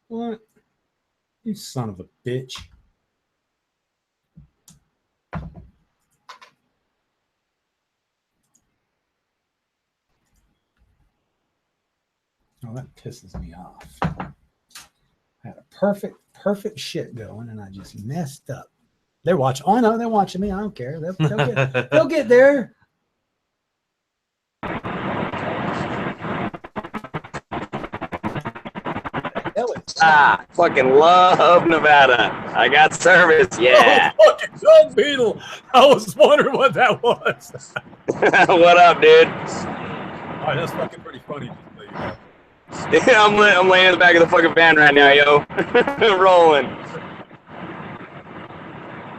What? You son of a bitch. Oh, that pisses me off. I had a perfect shit going, and I just messed up. They're watching. Oh, I know they're watching me. I don't care. They'll get there. Fucking love Nevada. I got service. Yeah. Oh, fucking Dung Beetle. I was wondering what that was. What up, dude? All right, that's fucking pretty funny. Yeah, I'm laying in the back of the fucking van right now, yo. Rolling.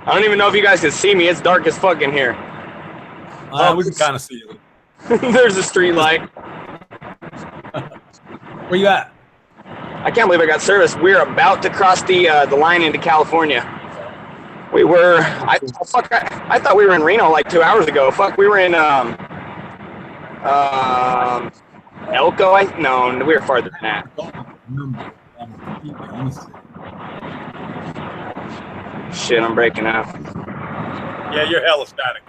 I don't even know if you guys can see me. It's dark as fuck in here. We can kind of see you. There's a street light. Where you at? I can't believe I got service. We're about to cross the line into California. We were. I thought we were in Reno like 2 hours ago. Fuck, we were in Elko. No, we were farther than that. Shit, I'm breaking up. Yeah, you're hella static.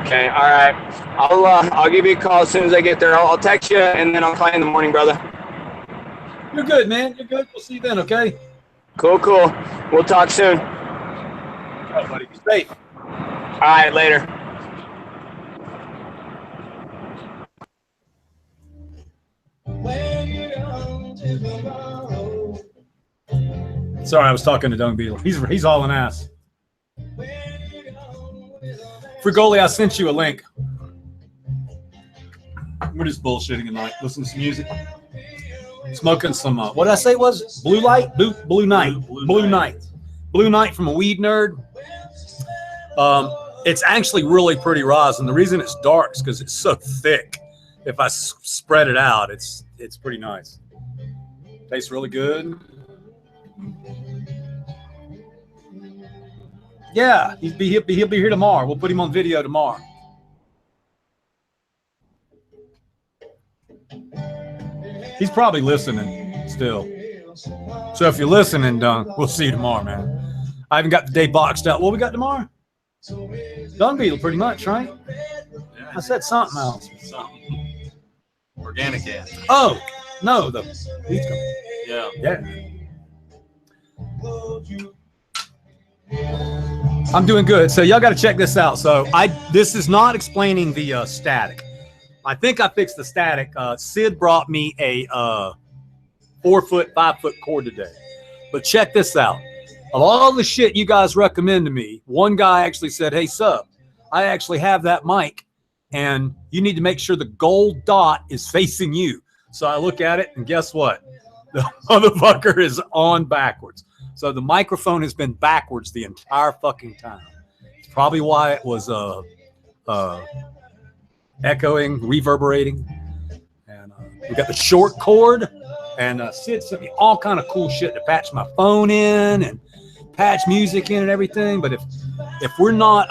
Okay, all right. I'll give you a call as soon as I get there. I'll text you and then I'll call you in the morning, brother. You're good, man. You're good. We'll see you then, okay? Cool. We'll talk soon. All right, buddy. Be safe. All right, later. Sorry, I was talking to Dung Beetle. He's hauling ass. Frigoli, I sent you a link. We're just bullshitting tonight. Listen to some music. Smoking some, what did I say it was? Blue light? Blue night. Blue night. Blue night from a weed nerd. It's actually really pretty rosin. The reason it's dark is because it's so thick. If I spread it out, it's pretty nice. Tastes really good. Yeah, he'll be here tomorrow. We'll put him on video tomorrow. He's probably listening still. So if you're listening, Dung, we'll see you tomorrow, man. I haven't got the day boxed out. What we got tomorrow? Dung Beetle, pretty much, right? Yeah. I said something else. Something. Organic gas. Oh, no, the weed's coming. Yeah. I'm doing good. So y'all got to check this out. So this is not explaining the static. I think I fixed the static. Sid brought me a 4-foot, 5-foot cord today. But check this out. Of all the shit you guys recommend to me, one guy actually said, hey, sup, I actually have that mic, and you need to make sure the gold dot is facing you. So I look at it, and guess what? The motherfucker is on backwards. So the microphone has been backwards the entire fucking time. It's probably why it was echoing, reverberating. And we got the short cord, and Sid sent me all kind of cool shit to patch my phone in and patch music in and everything. But if we're not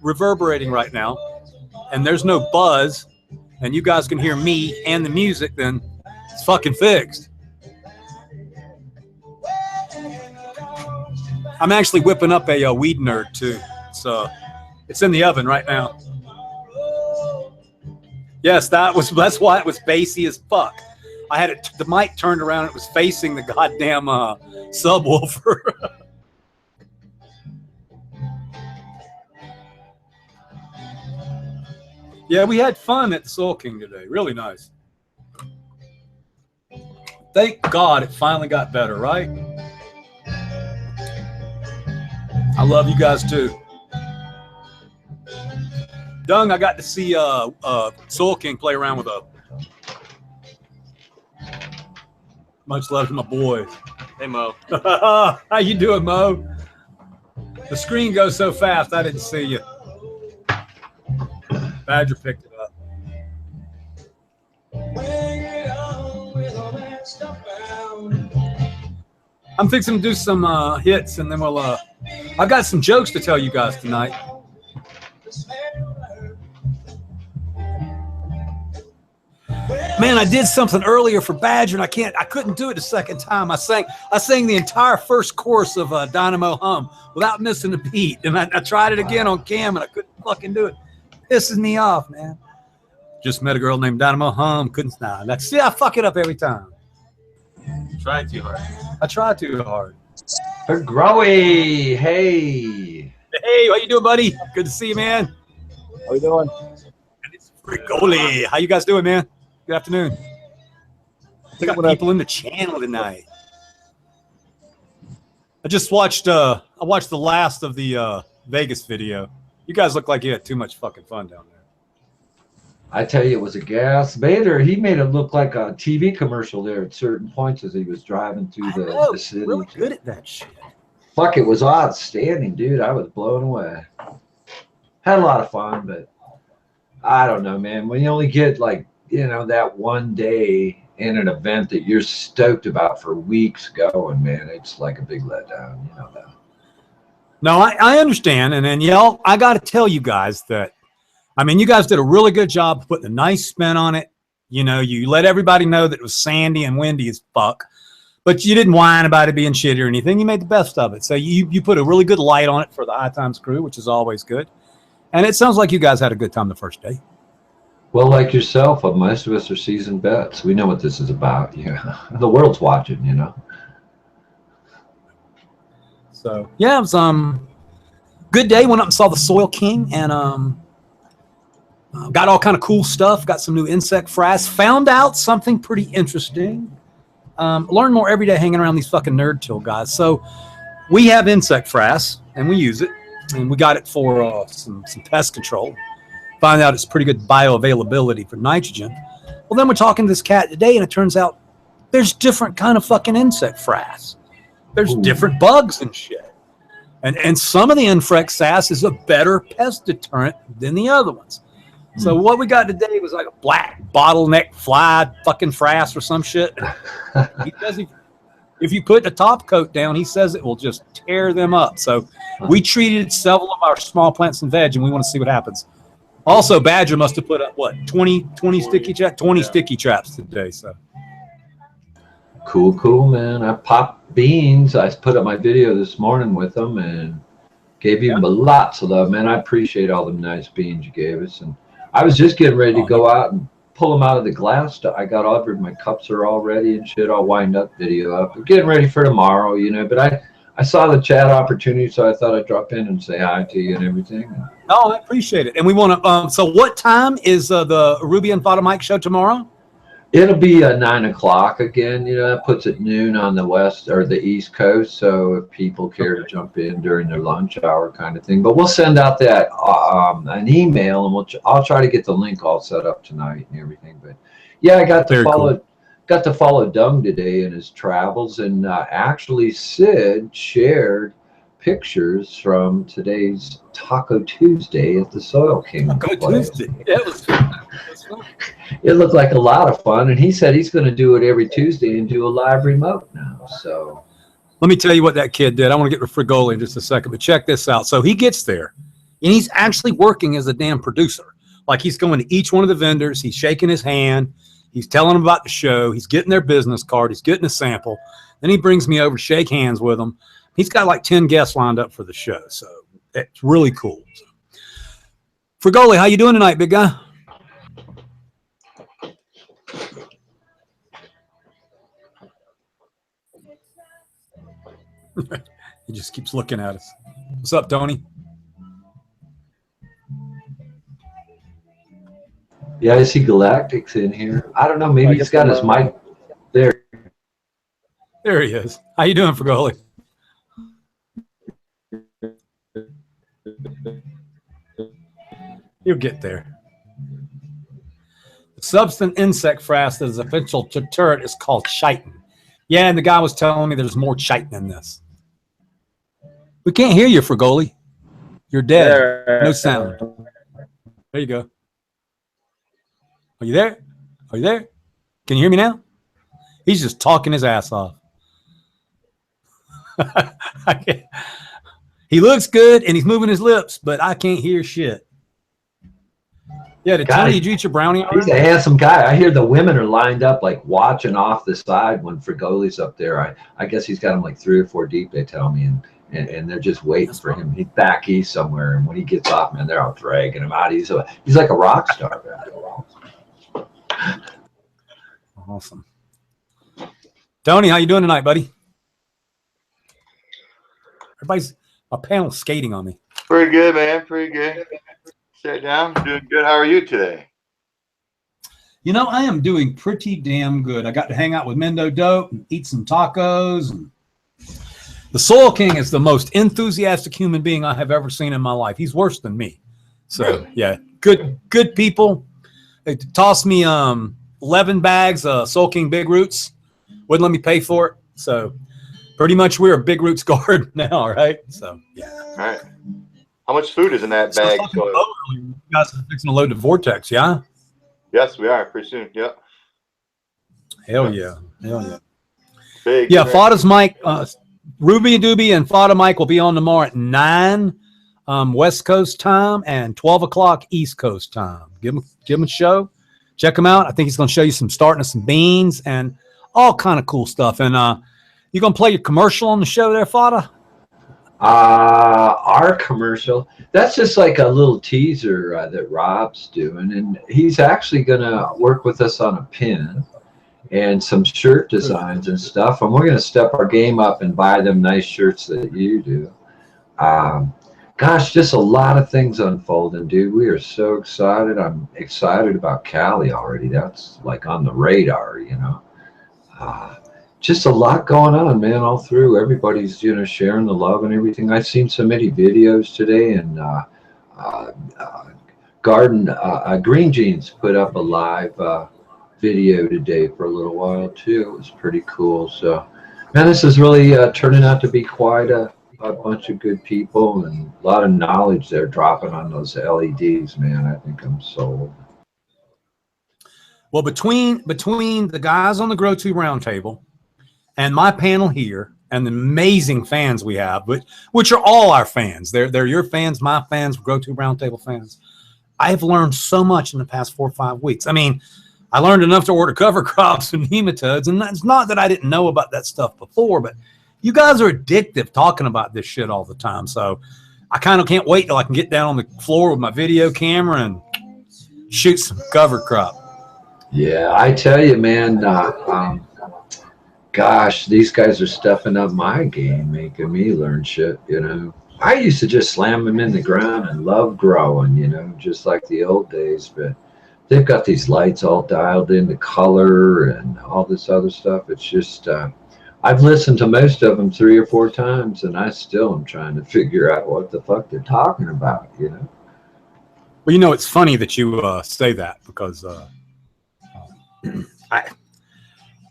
reverberating right now, and there's no buzz, and you guys can hear me and the music, then it's fucking fixed. I'm actually whipping up a weed nerd too, so it's in the oven right now. Yes, that's why it was bassy as fuck. I had the mic turned around, it was facing the goddamn subwoofer. Yeah, we had fun at the Soul King today. Really nice. Thank God it finally got better, right? I love you guys too. Dung, I got to see Soul King play around with a. Much love to my boys. Hey, Mo. How you doing, Mo? The screen goes so fast, I didn't see you. Badger picked it up. I'm fixing to do some hits, and then we'll I've got some jokes to tell you guys tonight. Man, I did something earlier for Badger, and I couldn't do it the second time. I sang the entire first chorus of Dynamo Hum without missing a beat, and I tried it again on cam, and I couldn't fucking do it. Pisses me off, man. Just met a girl named Dynamo Hum. Couldn't. Nah, I fuck it up every time. Try too hard. I try too hard. Growy, hey. Hey, how you doing, buddy? Good to see you, man. How we doing? And it's Frigoli. How you guys doing, man? Good afternoon. We got people in the channel tonight. I just watched the last of the Vegas video. You guys look like you had too much fucking fun down there. I tell you, it was a gas. Bader, he made it look like a TV commercial there at certain points as he was driving through the city. Really good at that shit. Fuck, it was outstanding, dude. I was blown away. Had a lot of fun, but I don't know, man. When you only get like, that one day in an event that you're stoked about for weeks going, man, it's like a big letdown. You know that. No, I understand. And then, I got to tell you guys that, you guys did a really good job putting a nice spin on it. You let everybody know that it was sandy and windy as fuck, but you didn't whine about it being shitty or anything. You made the best of it. So you put a really good light on it for the High Times crew, which is always good. And it sounds like you guys had a good time the first day. Well, like yourself, most of us are seasoned vets. We know what this is about. Yeah, the world's watching, So yeah, it was good day. Went up and saw the Soil King and got all kind of cool stuff. Got some new insect frass. Found out something pretty interesting. Learn more every day hanging around these fucking nerd till guys. So we have insect frass and we use it, and we got it for some pest control. Find out it's pretty good bioavailability for nitrogen. Well, then we're talking to this cat today, and it turns out there's different kind of fucking insect frass. There's different bugs and shit. And some of the insect frass is a better pest deterrent than the other ones. So what we got today was like a black bottleneck fly fucking frass or some shit. He says if you put the top coat down, he says it will just tear them up. So we treated several of our small plants and veg, and we want to see what happens. Also, Badger must have put up, 20 sticky traps? 20 sticky traps today. So Cool, man. I popped beans. I put up my video this morning with them and gave you lots of love, man. I appreciate all the nice beans you gave us. And I was just getting ready to go out and pull them out of the glass. I got my cups are all ready and shit. I'll wind up video up. I'm getting ready for tomorrow, but I saw the chat opportunity, so I thought I'd drop in and say hi to you and everything. Oh, I appreciate it. And we want to, so what time is the Ruby and Fada Mike show tomorrow? It'll be 9 o'clock again. That puts it noon on the west or the east coast. So if people care to jump in during their lunch hour kind of thing, but we'll send out that an email, and I'll try to get the link all set up tonight and everything. But yeah, I got to follow Dung today in his travels, and actually Sid shared pictures from today's Taco Tuesday at the Soil King. Taco Tuesday. That was fun. It looked like a lot of fun, and he said he's going to do it every Tuesday and do a live remote now. So let me tell you what that kid did. I want to get to Frigoli in just a second, but check this out. So he gets there, and he's actually working as a damn producer. Like, he's going to each one of the vendors. He's shaking his hand. He's telling them about the show. He's getting their business card. He's getting a sample. Then he brings me over to shake hands with them. He's got like 10 guests lined up for the show. So it's really cool. Frigoli, how you doing tonight, big guy? He just keeps looking at us. What's up, Tony? Yeah, I see Galactic's in here. I don't know. Maybe he's got his mic there. There he is. How you doing, Frigoli? You'll get there. The substance insect frass that is essential to turret is called chitin. Yeah, and the guy was telling me there's more chitin in this. We can't hear you, Frigoli. You're dead. No sound. There you go. Are you there? Are you there? Can you hear me now? He's just talking his ass off. He looks good and he's moving his lips, but I can't hear shit. Yeah, did Tony you eat your brownie? He's a handsome guy. I hear the women are lined up, like watching off the side when Frigoli's up there. I guess he's got them like 3 or 4 deep, they tell me, and they're just waiting for him. He's back east somewhere, and when he gets off, man, they're all dragging him out. He's like a rock star. Awesome. Tony, how you doing tonight, buddy? Everybody's a panel skating on me. Pretty good, man. Pretty good. Sit down. Doing good. How are you today? You know, I am doing pretty damn good. I got to hang out with Mendo Dope and eat some tacos. And the Soil King is the most enthusiastic human being I have ever seen in my life. He's worse than me. So, yeah, good people. They tossed me 11 bags of Soil King Big Roots. Wouldn't let me pay for it. So, pretty much we're a Big Roots guard now, right? So, yeah. All right. How much food is in that bag? You guys are fixing to load the Vortex, yeah? Yes, we are. Pretty soon. Yep. Hell yeah. Hell yeah. Big. Yeah, Fada's mic, Ruby Doobie and Fada Mike will be on tomorrow at 9 West Coast time and 12 o'clock East Coast time. Give him a show. Check him out. I think he's going to show you starting some beans and all kind of cool stuff. And you going to play your commercial on the show there, Fada? Our commercial, that's just like a little teaser that Rob's doing, and he's actually gonna work with us on a pin and some shirt designs and stuff, and we're gonna step our game up and buy them nice shirts that you do. Gosh, just a lot of things unfolding, dude. We are so excited. I'm excited about Cali already. That's like on the radar, you know. Just a lot going on, man, all through. Everybody's, you know, sharing the love and everything. I've seen so many videos today, and Green Jeans put up a live video today for a little while, too. It was pretty cool. So, man, this is really turning out to be quite a bunch of good people and a lot of knowledge they're dropping on those LEDs, man. I think I'm sold. Well, between the guys on the Grow To Roundtable and my panel here and the amazing fans we have, which are all our fans. They're your fans, my fans, Grow To Roundtable fans. I've learned so much in the past 4 or 5 weeks. I mean, I learned enough to order cover crops and nematodes, and it's not that I didn't know about that stuff before, but you guys are addictive talking about this shit all the time. So I kind of can't wait till I can get down on the floor with my video camera and shoot some cover crop. Yeah, I tell you, man, gosh, these guys are stepping up my game, making me learn shit, you know. I used to just slam them in the ground and love growing, you know, just like the old days. But they've got these lights all dialed in, the color and all this other stuff. It's just, I've listened to most of them 3 or 4 times, and I still am trying to figure out what the fuck they're talking about, you know. Well, you know, it's funny that you say that because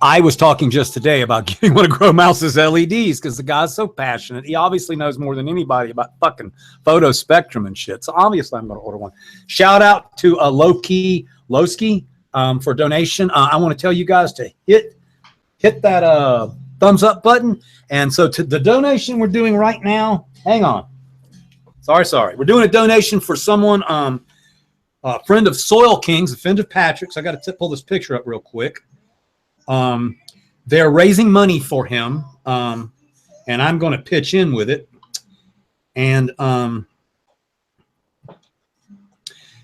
I was talking just today about getting one of Grow Mouse's LEDs because the guy's so passionate. He obviously knows more than anybody about fucking photo spectrum and shit. So obviously I'm going to order one. Shout out to Lowski for donation. I want to tell you guys to hit that thumbs up button. And so to the donation we're doing right now, hang on. Sorry. We're doing a donation for someone, a friend of Soil Kings, a friend of Patrick's. I got to pull this picture up real quick. They're raising money for him, and I'm going to pitch in with it. And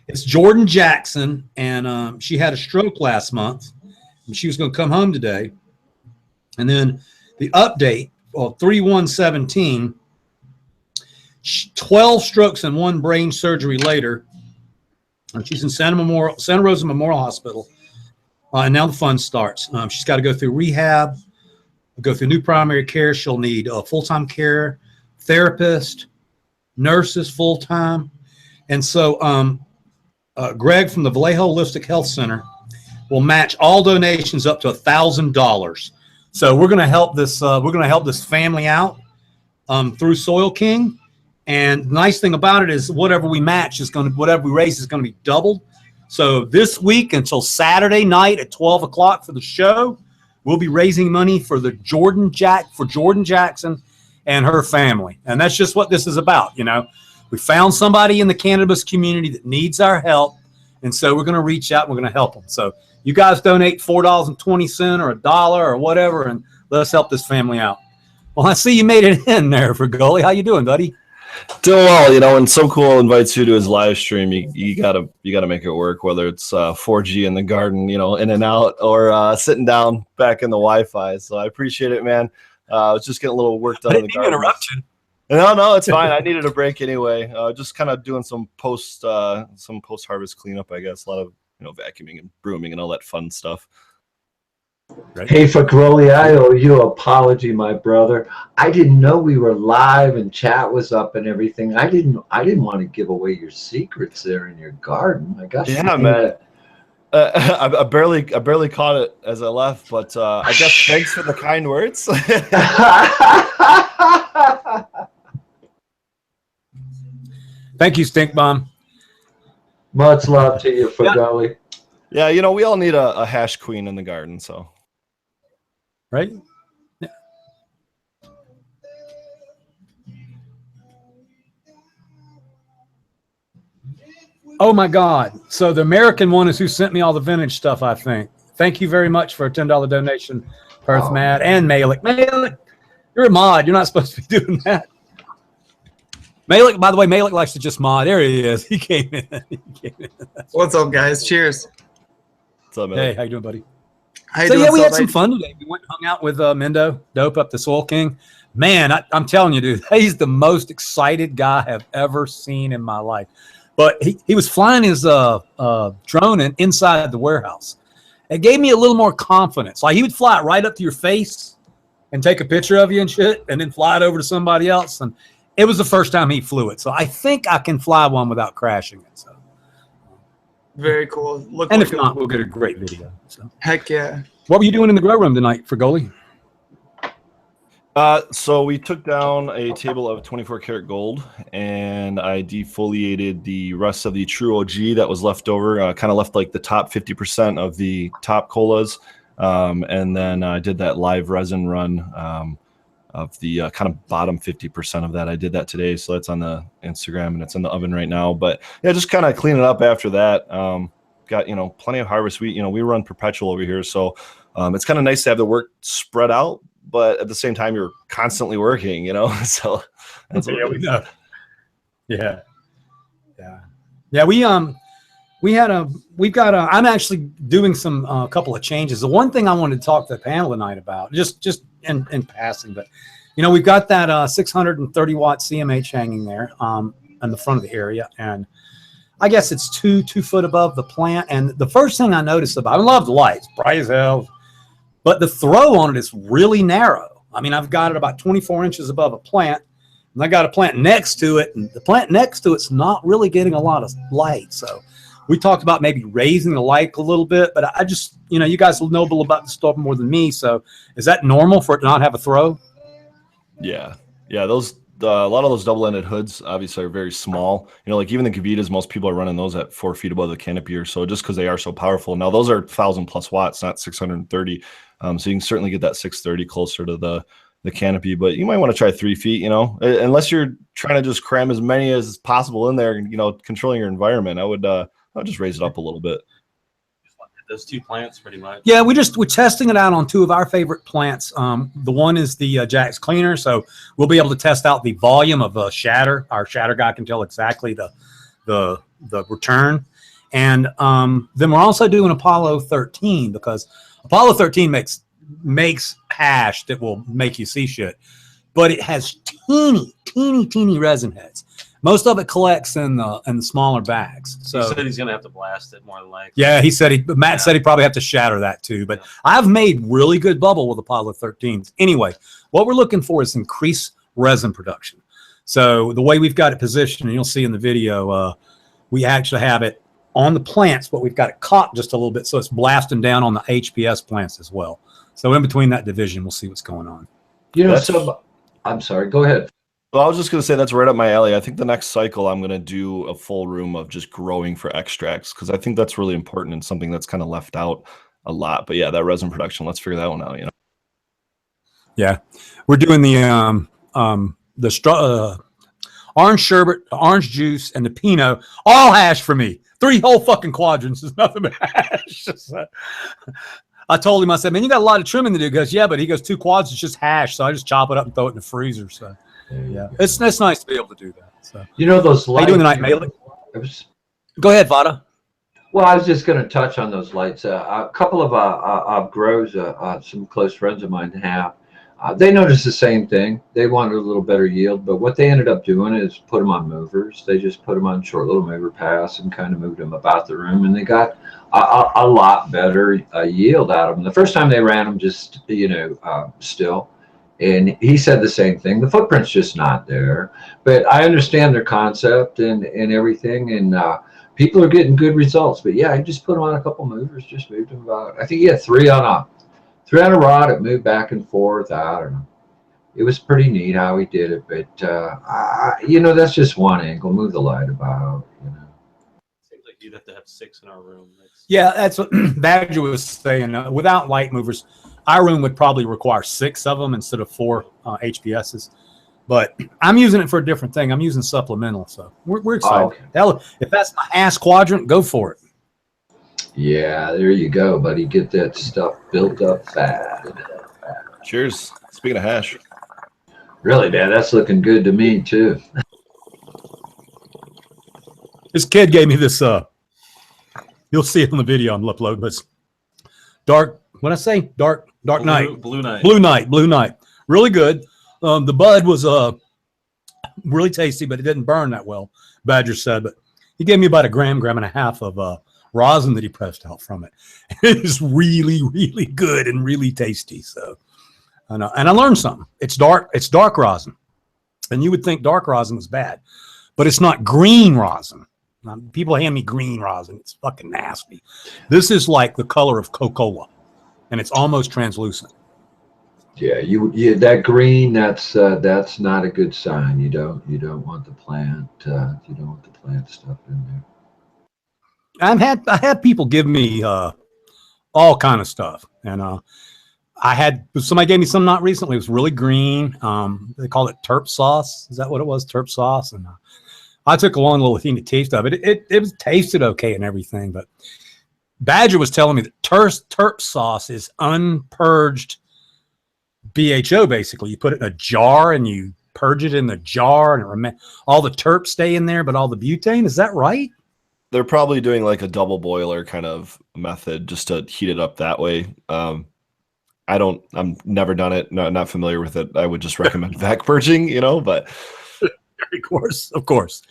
it's Jordan Jackson, and she had a stroke last month, and she was going to come home today. And then the update, 3/1/17, 12 strokes and 1 brain surgery later. She's in Santa Rosa Memorial Hospital. And now the fun starts. She's got to go through rehab, go through new primary care. She'll need full-time care, therapist, nurses full-time. And so Greg from the Vallejo Holistic Health Center will match all donations up to $1,000. So we're going to help this family out through Soil King. And the nice thing about it is whatever we match whatever we raise is going to be doubled. So this week until Saturday night at 12 o'clock for the show, we'll be raising money for Jordan Jackson and her family. And that's just what this is about. You know, we found somebody in the cannabis community that needs our help. And so we're going to reach out and we're going to help them. So you guys donate $4.20 or $1 or whatever, and let us help this family out. Well, I see you made it in there for Gully. How you doing, buddy? Doing well, you know. When So Cool invites you to his live stream, you gotta make it work. Whether it's 4G in the garden, you know, in and out, or sitting down back in the Wi-Fi. So I appreciate it, man. I was just getting a little work done in the garden. Interruption. No, it's fine. I needed a break anyway. Just kind of doing some post harvest cleanup, I guess. A lot of vacuuming and brooming and all that fun stuff. Right. Hey, Fagroli, I owe you an apology, my brother. I didn't know we were live and chat was up and everything. I didn't want to give away your secrets there in your garden. I got yeah, man. I barely caught it as I left, but I guess thanks for the kind words. Thank you, Stink Bomb. Much love to you, Fagroli. Yeah, you know, we all need a hash queen in the garden, so. Right? Yeah. Oh my God. So the American one is who sent me all the vintage stuff, I think. Thank you very much for a $10 donation, Perth Matt and Malik. Malik, you're a mod. You're not supposed to be doing that. Malik, by the way, Malik likes to just mod. There he is. He came in. What's up, guys? Cheers. What's up, man? Hey, how you doing, buddy? How you So doing, yeah, we had Sultai? some fun today. We went and hung out with Mendo, Dope up the Soil King. Man, I'm telling you, dude, he's the most excited guy I've ever seen in my life. But he was flying his drone inside the warehouse. It gave me a little more confidence. Like he would fly it right up to your face and take a picture of you and shit, and then fly it over to somebody else. And it was the first time he flew it, so I think I can fly one without crashing it. So. Very cool. Look, And if not, we'll get a great video. So. Heck yeah. What were you doing in the grow room tonight for Goalie? So we took down a table of 24 karat gold, and I defoliated the rest of the true OG that was left over. Kind of left like the top 50% of the top colas, and then I did that live resin run of the kind of bottom 50% of that. I did that today, so that's on the Instagram and it's in the oven right now. But yeah, just kind of clean it up after that. Got plenty of harvest. We run perpetual over here, so it's kind of nice to have the work spread out, but at the same time you're constantly working. So that's Yeah, we know. Yeah. I'm actually doing some couple of changes. The one thing I wanted to talk to the panel tonight about, just in passing, but we've got that 630 watt CMH hanging there in the front of the area, and I guess it's 2 foot above the plant. And the first thing I noticed I love the lights, bright as hell, but the throw on it is really narrow. I mean, I've got it about 24 inches above a plant, and I got a plant next to it, and the plant next to it's not really getting a lot of light. So we talked about maybe raising the light a little bit, but I just, you guys will know about the stuff more than me. So is that normal for it to not have a throw? Yeah. Those a lot of those double-ended hoods obviously are very small. Like even the Gavitas, most people are running those at 4 feet above the canopy or so, just because they are so powerful. Now those are 1,000+ watts, not 630. So you can certainly get that 630 closer to the canopy, but you might want to try 3 feet. Unless you're trying to just cram as many as possible in there. Controlling your environment. I would just raise it up a little bit. Those 2 plants pretty much. Yeah, we're testing it out on 2 of our favorite plants. The one is the Jack's Cleaner, so we'll be able to test out the volume of shatter. Our shatter guy can tell exactly the return. And then we're also doing Apollo 13, because Apollo 13 makes hash that will make you see shit, but it has teeny resin heads. Most of it collects in the smaller bags. So He said he's gonna have to blast it more than likely. yeah, Matt said he'd probably have to shatter that too. But I've made really good bubble with Apollo 13s. Anyway, what we're looking for is increased resin production. So the way we've got it positioned, and you'll see in the video, we actually have it on the plants, but we've got it cocked just a little bit, so it's blasting down on the HPS plants as well. So in between that division, we'll see what's going on. I'm sorry, go ahead. Well, I was just going to say that's right up my alley. I think the next cycle I'm going to do a full room of just growing for extracts, because I think that's really important and something that's kind of left out a lot. But yeah, that resin production, let's figure that one out. Yeah, we're doing the orange sherbet, the orange juice, and the Pinot, all hash for me. 3 whole fucking quadrants is nothing but hash. I told him, I said, man, you got a lot of trimming to do. He goes, yeah, but he goes, 2 quads is just hash. So I just chop it up and throw it in the freezer. So yeah, it's nice to be able to do that. So those lights. How you doing tonight, Malek? Go ahead, Vada. Well, I was just going to touch on those lights. A couple of grows, some close friends of mine have. They noticed the same thing. They wanted a little better yield, but what they ended up doing is put them on movers. They just put them on short little mover paths and kind of moved them about the room, and they got a lot better yield out of them. The first time they ran them, just still, and he said the same thing. The footprint's just not there, but I understand their concept and everything, and people are getting good results. But yeah, I just put them on a couple movers, just moved them about. I think he had 3 on a rod. It moved back and forth. I don't know. It was pretty neat how he did it, but that's just one angle. Move the light about. Seems like you'd have to have 6 in our room. Yeah, that's what Badger was saying. Without light movers, our room would probably require 6 of them instead of 4 HPSs. But I'm using it for a different thing. I'm using supplemental, so we're excited. Oh, okay. Hell, if that's my ass quadrant, go for it. Yeah, there you go, buddy. Get that stuff built up fast. Cheers. Speaking of hash. Really, man, that's looking good to me too. This kid gave me this. You'll see it on the video I'm uploading. But it's dark. What I say? Dark night. Blue night. Blue night. Really good. The bud was really tasty, but it didn't burn that well. Badger said, but he gave me about a gram and a half of rosin that he pressed out from it. It is really, really good and really tasty. So, and I learned something. It's dark rosin, and you would think dark rosin was bad, but it's not green rosin. Now, people hand me green rosin. It's fucking nasty. This is like the color of Coca-Cola, and it's almost translucent. Yeah, that green. That's not a good sign. You don't want the plant. You don't want the plant stuff in there. I had people give me all kind of stuff, and somebody gave me some not recently. It was really green. They call it terp sauce. Is that what it was? Terp sauce. And I took a long little thing to taste of it. It was tasted okay and everything, but Badger was telling me that terp sauce is unpurged BHO. Basically, you put it in a jar and you purge it in the jar, and all the terps stay in there, but all the butane. Is that right? They're probably doing like a double boiler kind of method just to heat it up that way. I'm never done it. Not familiar with it. I would just recommend vac purging, but of course.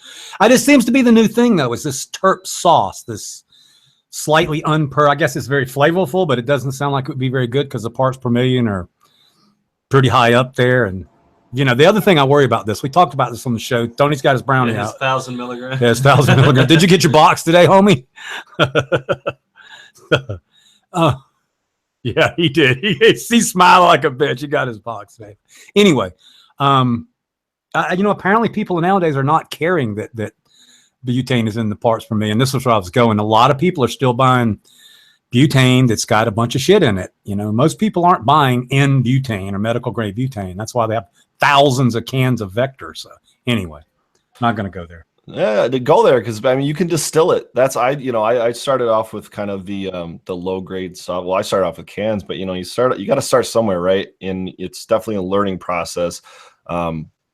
It just seems to be the new thing though, is this terp sauce, this slightly I guess it's very flavorful, but it doesn't sound like it would be very good because the parts per million are pretty high up there. And the other thing I worry about this, we talked about this on the show. Tony's got his brownie out. 1,000 milligrams. Yeah, it's 1,000 milligrams. Did you get your box today, homie? Yeah, he did. He smiled like a bitch. He got his box today. Anyway, apparently people nowadays are not caring that butane is in the parts per million. This is where I was going. A lot of people are still buying butane that's got a bunch of shit in it. Most people aren't buying N-butane or medical grade butane. That's why they have thousands of cans of Vector. So anyway, not going to go there. Yeah, to go there because you can distill it. I started off with kind of the low grade stuff. Well, I started off with cans, but you got to start somewhere, right? And it's definitely a learning process.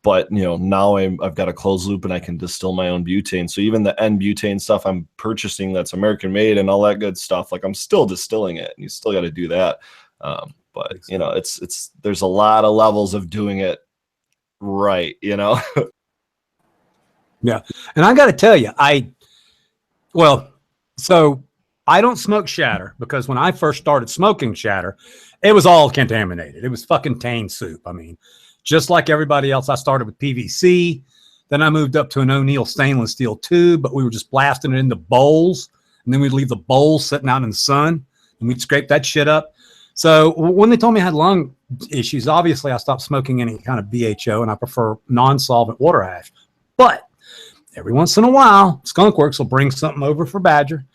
But now I've got a closed loop and I can distill my own butane. So even the N-butane stuff I'm purchasing that's American made and all that good stuff, like I'm still distilling it, and you still got to do that. But it's there's a lot of levels of doing it right. Yeah, and I got to tell you, so I don't smoke shatter because when I first started smoking shatter, it was all contaminated. It was fucking Tane soup. Just like everybody else, I started with PVC. Then I moved up to an O'Neill stainless steel tube, but we were just blasting it into bowls. And then we'd leave the bowls sitting out in the sun and we'd scrape that shit up. So when they told me I had lung issues, obviously I stopped smoking any kind of BHO and I prefer non-solvent water hash. But every once in a while, Skunkworks will bring something over for Badger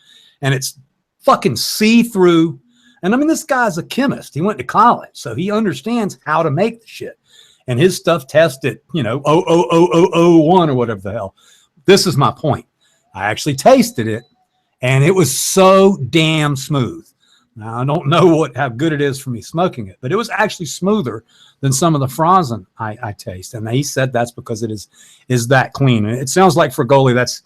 and it's fucking see-through. And this guy's a chemist. He went to college, so he understands how to make the shit. and his stuff tested, 0.00001 or whatever the hell. This is my point. I actually tasted it, and it was so damn smooth. Now, I don't know how good it is for me smoking it, but it was actually smoother than some of the Franzen I taste. And he said that's because it is that clean. And it sounds like for Goli, that's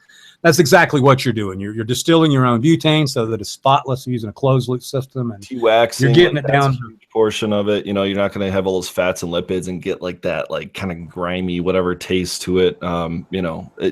exactly what you're doing. You're distilling your own butane so that it's spotless using a closed loop system, and T-waxing, you're getting it that's down a huge portion of it. You're not going to have all those fats and lipids and get like that, like kind of grimy, whatever taste to it.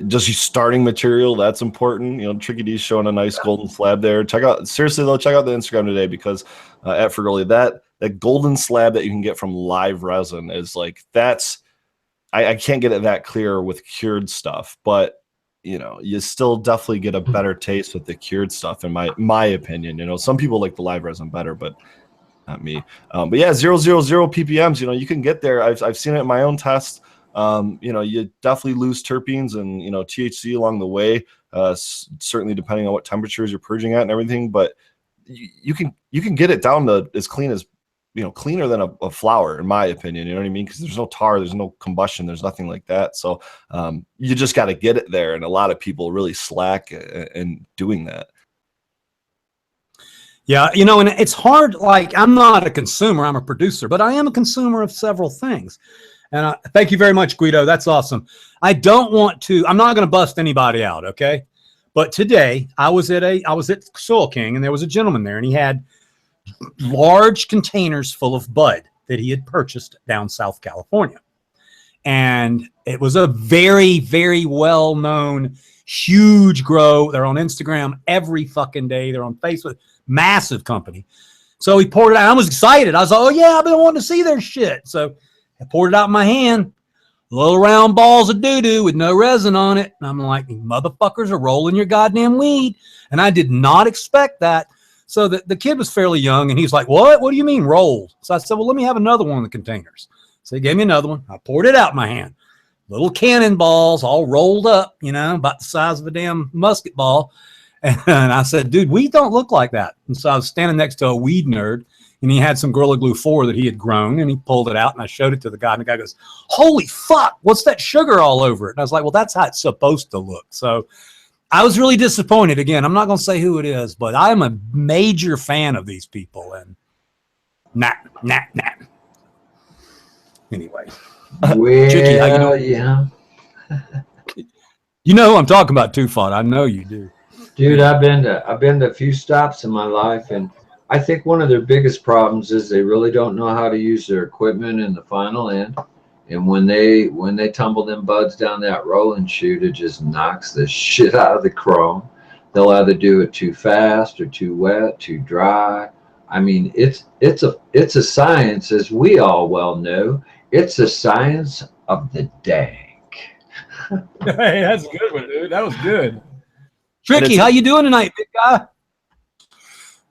Just your starting material, that's important. Tricky D's showing a nice golden slab there. Check out the Instagram today, because at Frugoli, that golden slab that you can get from live resin is like, I can't get it that clear with cured stuff, but you still definitely get a better taste with the cured stuff, in my opinion. Some people like the live resin better, but not me. But yeah, 000 ppms. You can get there. I've seen it in my own test. You definitely lose terpenes and THC along the way. Certainly depending on what temperatures you're purging at and everything. But you can get it down to as clean as cleaner than a flower, in my opinion. You know what I mean? Because there's no tar, there's no combustion, there's nothing like that. So you just got to get it there, and a lot of people really slack in doing that. Yeah, and it's hard. Like, I'm not a consumer, I'm a producer, but I am a consumer of several things. And thank you very much, Guido. That's awesome. I'm not going to bust anybody out, okay? But today I was at Soil King, and there was a gentleman there, and he had large containers full of bud that he had purchased down South California. And it was a very, very well-known, huge grow. They're on Instagram every fucking day. They're on Facebook. Massive company. So he poured it out. I was excited. I was like, oh yeah, I've been wanting to see their shit. So I poured it out in my hand. Little round balls of doo-doo with no resin on it. And I'm like, you motherfuckers are rolling your goddamn weed. And I did not expect that. So the kid was fairly young, and he's like, what? What do you mean rolled? So I said, well, let me have another one of the containers. So he gave me another one. I poured it out in my hand. Little cannonballs all rolled up, about the size of a damn musket ball. And I said, dude, weed don't look like that. And so I was standing next to a weed nerd, and he had some Gorilla Glue 4 that he had grown, and he pulled it out, and I showed it to the guy, and the guy goes, holy fuck, what's that sugar all over it? And I was like, well, that's how it's supposed to look. So I was really disappointed. Again, I'm not going to say who it is, but I'm a major fan of these people. And nah. Anyway. Well, Chicky, how you doing? yeah. You know who I'm talking about, Tufon. I know you do. Dude, I've been to a few stops in my life, and I think one of their biggest problems is they really don't know how to use their equipment in the final end. And when they tumble them buds down that rolling chute, it just knocks the shit out of the chrome. They'll either do it too fast or too wet, too dry. I mean, it's a science, as we all well know. It's a science of the dank. Hey, that's a good one, dude. That was good. Tricky, how you doing tonight, big guy?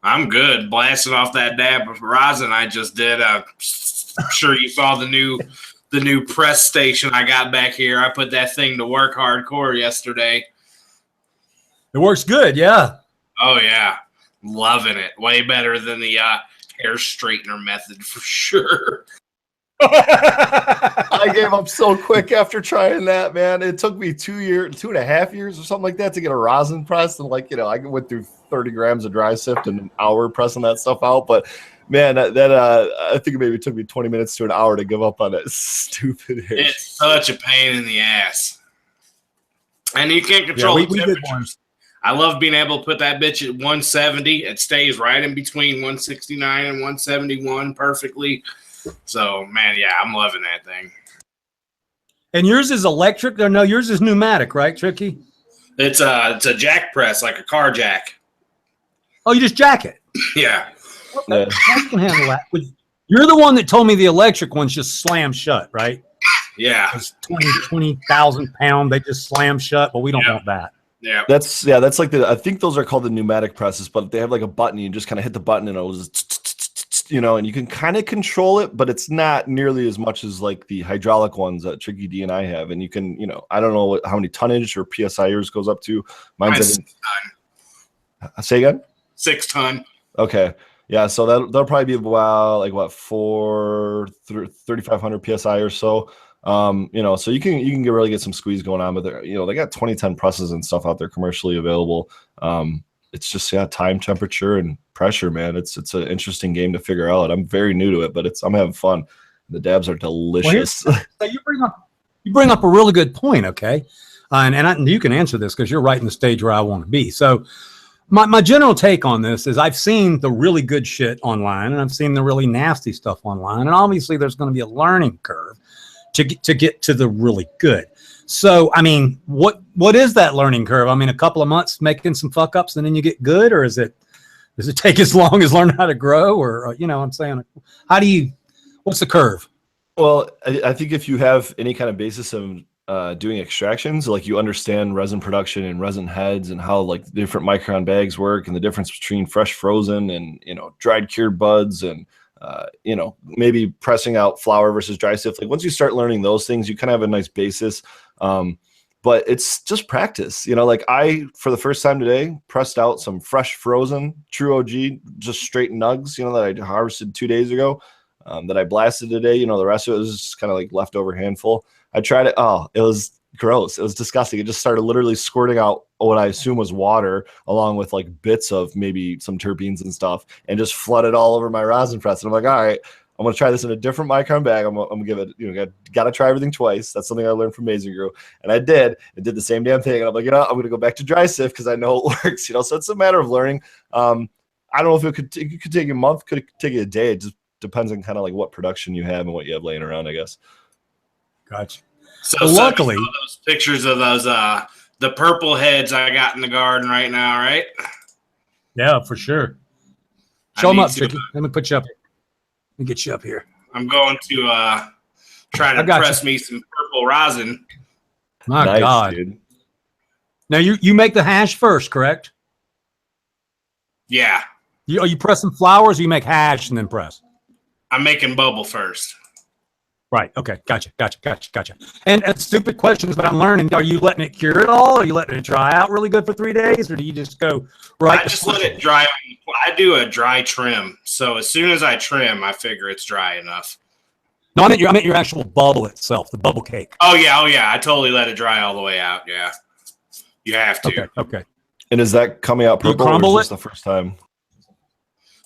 I'm good. Blasting off that dab of rosin I just did. I'm sure you saw the new press station I got back here. I put that thing to work hardcore yesterday. It works good, yeah. Oh, yeah. Loving it. Way better than the hair straightener method for sure. I gave up so quick after trying that, man. It took me 2.5 years or something like that to get a rosin press. And I went through 30 grams of dry sift in an hour pressing that stuff out. But man, I think it maybe took me 20 minutes to an hour to give up on that stupid hair. It's such a pain in the ass. And you can't control the temperatures. I love being able to put that bitch at 170. It stays right in between 169 and 171 perfectly. So, man, yeah, I'm loving that thing. And yours is electric? Or no, yours is pneumatic, right, Tricky? It's a jack press, like a car jack. Oh, you just jack it? Yeah. Okay. I can handle that. You're the one that told me the electric ones just slam shut, right? Yeah. It's 20,000 pound. They just slam shut, but we don't want that. Yeah. That's like I think those are called the pneumatic presses, but they have like a button. You just kind of hit the button and it'll just, and you can kind of control it, but it's not nearly as much as like the hydraulic ones that Tricky D and I have. And you can, I don't know how many tonnage or PSI yours goes up to. Mine's 6 ton. Say again? 6 ton. Okay. Yeah, so that'll probably be about like what 3,500 psi or so. So you can really get some squeeze going on, but they got 2010 presses and stuff out there commercially available. It's just time, temperature, and pressure, man. It's an interesting game to figure out. I'm very new to it, but I'm having fun. The dabs are delicious. Well, so you bring up a really good point, okay? And you can answer this because you're right in the stage where I want to be. So my general take on this is I've seen the really good shit online and I've seen the really nasty stuff online, and obviously there's going to be a learning curve to get to the really good. So, I mean, what is that learning curve? I mean, a couple of months making some fuck ups and then you get good, or does it take as long as learn how to grow? Or, I'm saying, what's the curve? Well, I think if you have any kind of basis of doing extractions, like you understand resin production and resin heads and how like different micron bags work and the difference between fresh frozen and, dried cured buds and, maybe pressing out flour versus dry sift. Like once you start learning those things, you kind of have a nice basis. But it's just practice, like I, for the first time today, pressed out some fresh frozen True OG, just straight nugs, that I harvested 2 days ago, that I blasted today. The rest of it was just kind of like leftover handful. I tried it. Oh, it was gross. It was disgusting. It just started literally squirting out what I assume was water, along with like bits of maybe some terpenes and stuff, and just flooded all over my rosin press. And I'm like, all right, I'm going to try this in a different micron bag. I'm going to give it, got to try everything twice. That's something I learned from Amazing Brew. And I did. It did the same damn thing. And I'm like, I'm going to go back to dry sift because I know it works, So it's a matter of learning. I don't know if it could take a month, could take a day. It just depends on kind of like what production you have and what you have laying around, I guess. Gotcha. So luckily, those pictures of those the purple heads I got in the garden right now, right? Yeah, for sure. Show them up, Tricky. Let me put you up. Let me get you up here. I'm going to try to press me some purple rosin. My God, dude. Now you make the hash first, correct? Yeah. Are you pressing flowers, or you make hash and then press? I'm making bubble first. Right. Okay. Gotcha. And stupid questions, but I'm learning. Are you letting it cure at all? Are you letting it dry out really good for 3 days, or do you just go right? I just let it dry. I do a dry trim. So as soon as I trim, I figure it's dry enough. No, I meant your actual bubble itself, the bubble cake. Oh yeah. I totally let it dry all the way out. Yeah. You have to. Okay. And is that coming out purple, or is this the first time?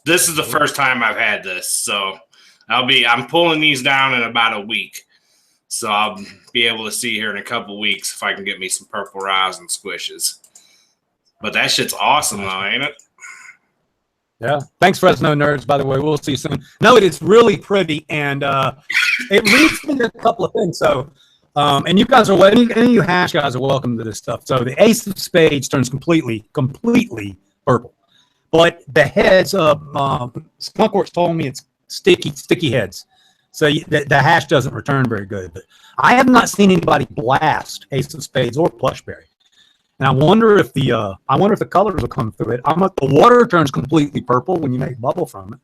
This is the first time I've had this, so I'm pulling these down in about a week. So I'll be able to see here in a couple weeks if I can get me some purple rosin squishes. But that shit's awesome though, ain't it? Yeah. Thanks, Fresno nerds, by the way. We'll see you soon. No, it is really pretty, and it leads me to a couple of things. So and you guys are any of you hash guys are welcome to this stuff. So the ace of spades turns completely purple. But the heads of Skunkworks told me it's sticky heads, so the hash doesn't return very good. But I have not seen anybody blast ace of spades or plushberry, and I wonder if the colors will come through it. The water turns completely purple when you make bubble from it.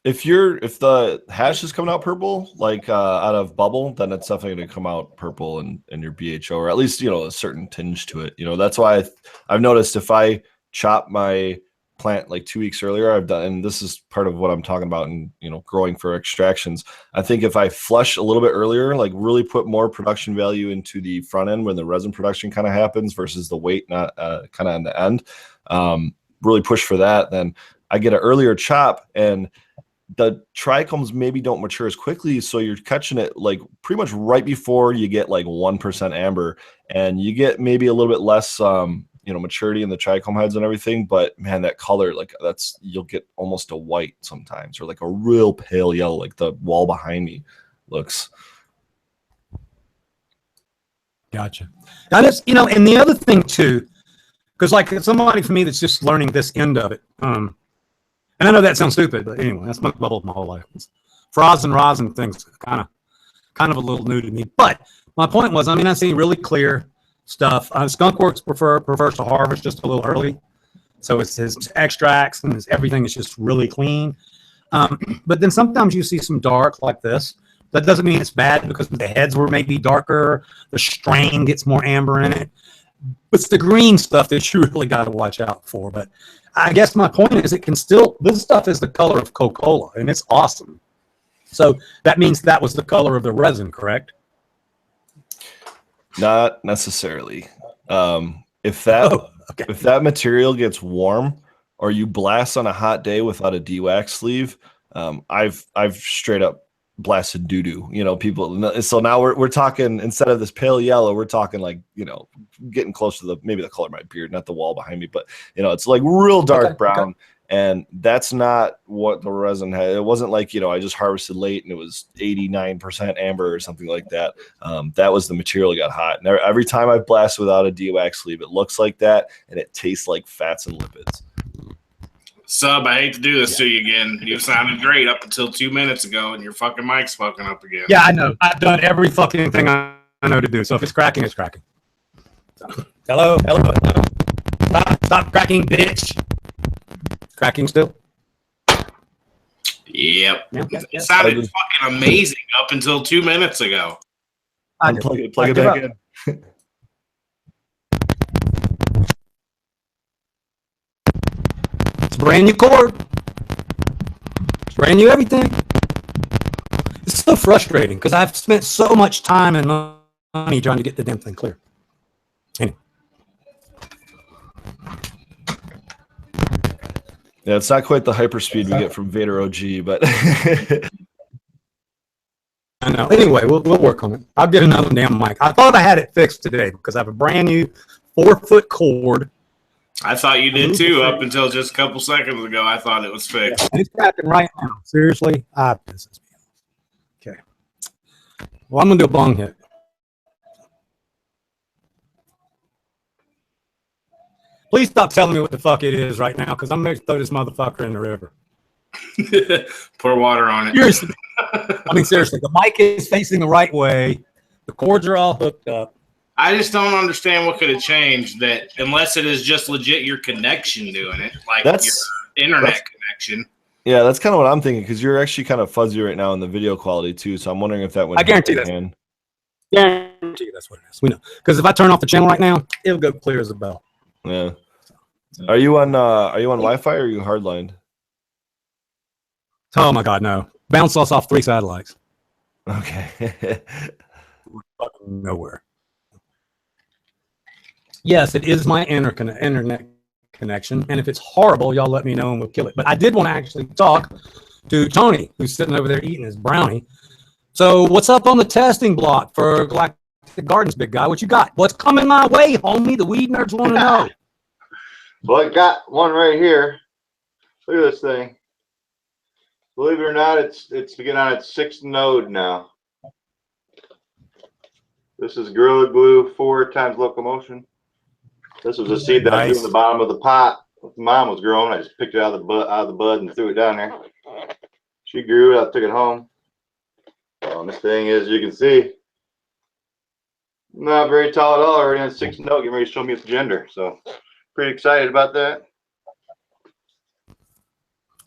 If the hash is coming out purple, like out of bubble, then it's definitely going to come out purple in your BHO, or at least a certain tinge to it. That's why I've noticed if I chop my plant like 2 weeks earlier, I've done, and this is part of what I'm talking about in growing for extractions. I think if I flush a little bit earlier, like really put more production value into the front end when the resin production kind of happens versus the weight not kind of on the end, really push for that, then I get an earlier chop, and the trichomes maybe don't mature as quickly, so you're catching it like pretty much right before you get like 1% amber, and you get maybe a little bit less maturity in the trichome heads and everything, but man, that color, like you'll get almost a white sometimes, or like a real pale yellow, like the wall behind me looks. Gotcha. That is, and the other thing too, because like somebody for me that's just learning this end of it, and I know that sounds stupid, but anyway, that's my bubble my whole life. Rosin things kind of a little new to me, but my point was, I see really clear stuff. Skunkworks prefers to harvest just a little early, so it's his extracts and everything is just really clean. But then sometimes you see some dark like this. That doesn't mean it's bad, because the heads were maybe darker, the strain gets more amber in it. It's the green stuff that you really got to watch out for. But I guess my point is it can still, this stuff is the color of Coca-Cola, and it's awesome. So that means that was the color of the resin, correct? Not necessarily. If that material gets warm or you blast on a hot day without a de-wax sleeve, I've straight up blasted doo-doo, people. So now we're talking, instead of this pale yellow, we're talking like, getting close to maybe the color of my beard, not the wall behind me, but it's like real dark brown. Okay. And that's not what the resin had. It wasn't like, I just harvested late and it was 89% amber or something like that. That was the material that got hot. And every time I blast without a de-wax sleeve, it looks like that and it tastes like fats and lipids. Sub, I hate to do this to you again. You sounded great up until 2 minutes ago, and your fucking mic's fucking up again. Yeah, I know. I've done every fucking thing I know to do. So if it's cracking, it's cracking. So, hello. Stop cracking, bitch. Cracking still? Yep. It sounded fucking amazing up until 2 minutes ago. Plug it back in. It's brand new cord. It's brand new everything. It's so frustrating because I've spent so much time and money trying to get the damn thing clear. Anyway. Yeah, it's not quite the hyperspeed we get from Vader OG, but I know. Anyway, we'll work on it. I'll get another damn mic. I thought I had it fixed today because I have a brand new 4-foot cord. I thought you did too, up until just a couple seconds ago. I thought it was fixed. It's cracking right now. Seriously, this is me. Okay. Well, I'm gonna do a bong hit. Please stop telling me what the fuck it is right now, because I'm going to throw this motherfucker in the river. Pour water on it. Seriously. I mean, seriously, the mic is facing the right way. The cords are all hooked up. I just don't understand what could have changed that, unless it is just legit your connection doing it, like your internet connection. Yeah, that's kind of what I'm thinking, because you're actually kind of fuzzy right now in the video quality too. So I'm wondering if that went. I guarantee that's. Guarantee that's what it is. We know, because if I turn off the channel right now, it'll go clear as a bell. Yeah. Are you on Wi-Fi or are you hardlined? Oh my God, no! Bounce us off 3 satellites. Okay. We're fucking nowhere. Yes, it is my internet connection, and if it's horrible, y'all let me know and we'll kill it. But I did want to actually talk to Tony, who's sitting over there eating his brownie. So, what's up on the testing block for Galactic Gardens, big guy? What you got? What's coming my way, homie? The weed nerds want to know. Well, I got one right here. Look at this thing. Believe it or not, it's beginning on its 6th node now. This is Gorilla Glue 4 times locomotion. This was a seed that I threw in the bottom of the pot. Mom was growing. I just picked it out of the bud and threw it down there. She grew it. I took it home. This thing is, you can see, not very tall at all. Already on 6th node, getting ready to show me its gender. So, pretty excited about that.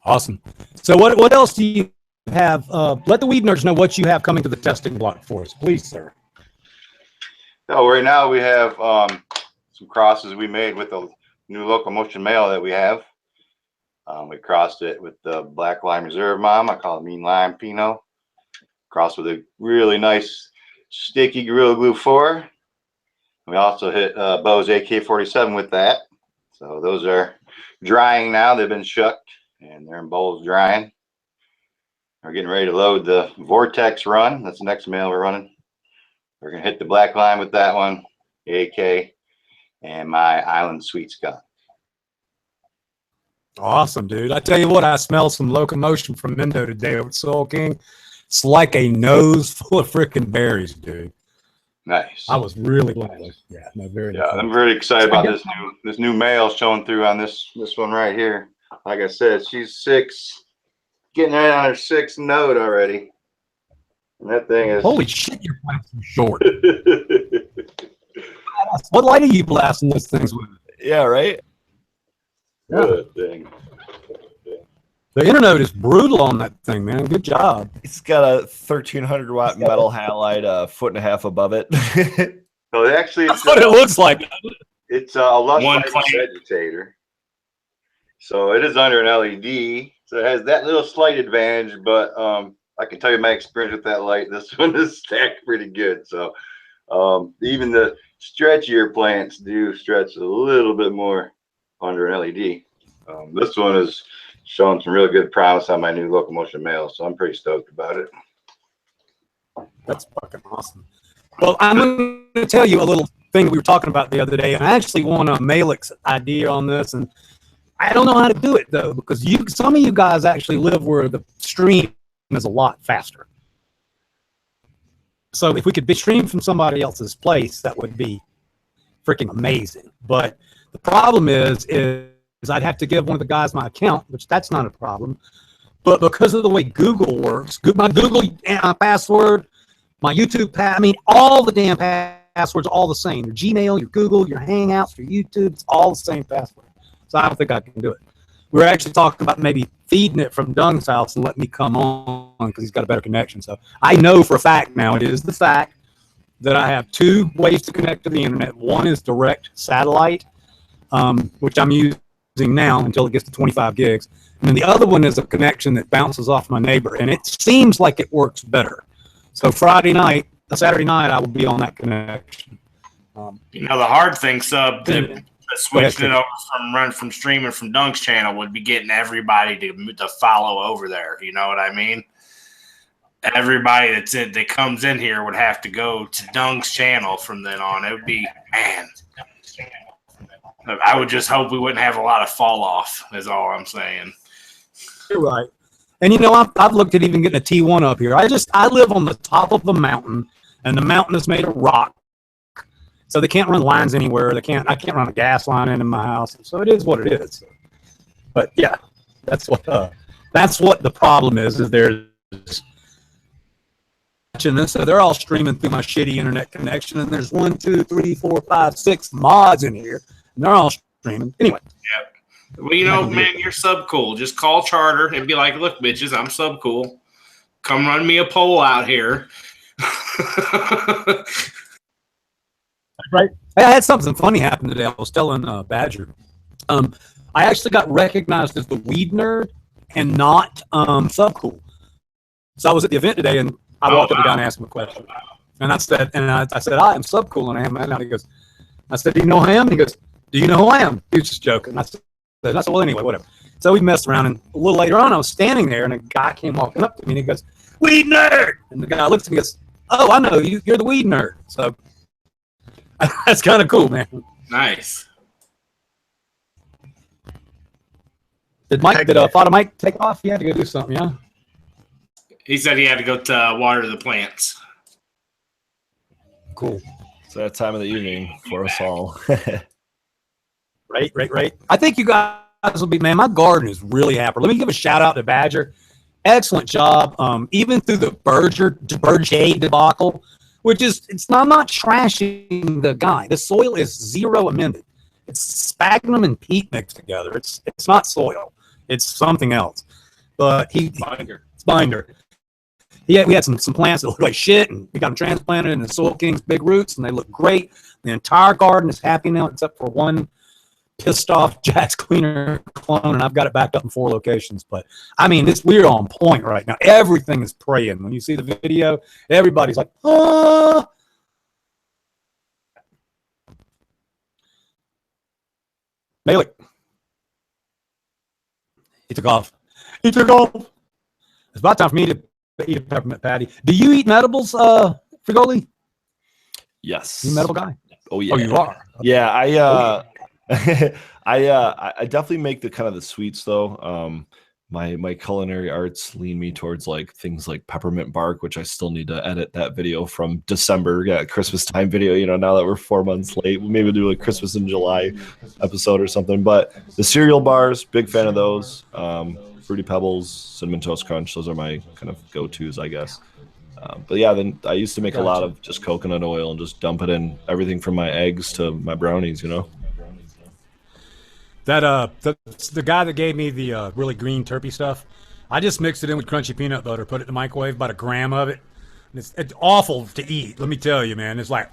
Awesome. So what else do you have? Let the weed nerds know what you have coming to the testing block for us, please, sir. Oh, right now we have some crosses we made with the new locomotion male that we have. We crossed it with the Black Lime Reserve Mom. I call it Mean Lime Pinot. Crossed with a really nice sticky Gorilla Glue 4. We also hit Bo's AK-47 with that. So those are drying now. They've been shucked and they're in bowls drying. We're getting ready to load the Vortex run. That's the next male we're running. We're going to hit the Black Lime with that one, the AK, and my Island Sweet Scott. Awesome, dude. I tell you what, I smelled some locomotion from Mendo today with Soul King. It's like a nose full of freaking berries, dude. Nice. I was really glad. Yeah, no, very. Yeah, I'm very excited about this new male showing through on this one right here. Like I said, she's 6, getting right on her 6th node already. And that thing is holy shit, your plants are short. What light are you blasting those things with? Yeah, right. Good thing. The internode is brutal on that thing, man. Good job. It's got a 1300 watt metal halide, 1.5 foot above it. So actually, that's what it looks like. It's a lush vegetator. So it is under an LED. So it has that little slight advantage, but I can tell you my experience with that light. This one is stacked pretty good. So even the stretchier plants do stretch a little bit more under an LED. This one is showing some real good promise on my new locomotion male, so I'm pretty stoked about it. That's fucking awesome. Well, I'm going to tell you a little thing we were talking about the other day, and I actually want a Malik's idea on this, and I don't know how to do it though, because some of you guys actually live where the stream is a lot faster. So if we could be streamed from somebody else's place, that would be freaking amazing. But the problem is I'd have to give one of the guys my account, which that's not a problem. But because of the way Google works, my Google password, my YouTube I mean, all the damn passwords are all the same. Your Gmail, your Google, your Hangouts, your YouTube, it's all the same password. So I don't think I can do it. We're actually talking about maybe feeding it from Doug's house and letting me come on because he's got a better connection. So I know for a fact now, it is the fact that I have two ways to connect to the internet. One is direct satellite, which I'm using now until it gets to 25 gigs. And then the other one is a connection that bounces off my neighbor. And it seems like it works better. So Saturday night, I will be on that connection. The hard thing, Sub, switching it over from streaming from Dunk's channel would be getting everybody to follow over there. You know what I mean? Everybody that comes in here would have to go to Dunk's channel from then on. It would be, man. I would just hope we wouldn't have a lot of fall off. Is all I'm saying. You're right. And I've looked at even getting a T1 up here. I live on the top of the mountain, and the mountain is made of rock. So they can't run lines anywhere. I can't run a gas line into my house. So it is what it is. But yeah, that's what the problem is there's this. So they're all streaming through my shitty internet connection, and there's 1, 2, 3, 4, 5, 6 mods in here, and they're all streaming. Anyway. Yep. Well, man, you're sub cool. Just call Charter and be like, look, bitches, I'm sub cool. Come run me a poll out here. Right. I had something funny happen today. I was telling Badger. I actually got recognized as the weed nerd and not sub cool. So I was at the event today, and I walked up and down and asked him a question. And I said, I am sub cool, and I am. And he goes, I said, do you know who I am? And he goes, do you know who I am? He was just joking. I said, well, anyway, whatever. So we messed around, and a little later on, I was standing there, and a guy came walking up to me, and he goes, weed nerd. And the guy looks at me and goes, oh, I know you. You're the weed nerd. So that's kind of cool, man. Nice. Did Father Mike take off? He had to go do something, yeah? He said he had to go to water the plants. Cool. It's that time of the evening for us all. Right. I think you guys will be, man, my garden is really happy. Let me give a shout out to Badger. Excellent job. Even through the Berger debacle, which is, I'm not trashing the guy. The soil is zero amended. It's sphagnum and peat mixed together. It's not soil. It's something else. But it's binder. We had some plants that look like shit, and we got them transplanted in the Soil King's big roots, and they look great. The entire garden is happy now, except for one pissed off Jack's Cleaner clone, and I've got it backed up in 4 locations. But I mean, we're on point right now. Everything is praying. When you see the video, everybody's like, ah. Malik. He took off. It's about time for me to eat a peppermint patty. Do you eat Medibles, Frigoli? Yes. You a Medible guy? Oh yeah. Oh, you are. Yeah, I definitely make the kind of the sweets though. My culinary arts lean me towards like things like peppermint bark, which I still need to edit that video from December. Yeah, Christmas time video. Now that we're 4 months late, maybe we'll do a Christmas in July episode or something. But the cereal bars, big fan of those. Fruity Pebbles, Cinnamon Toast Crunch, those are my kind of go-tos, I guess. But yeah, then I used to make a lot of just coconut oil and just dump it in everything from my eggs to my brownies, That the guy that gave me the really green terpy stuff, I just mixed it in with crunchy peanut butter, put it in the microwave, about a gram of it. It's awful to eat, let me tell you, man. It's like,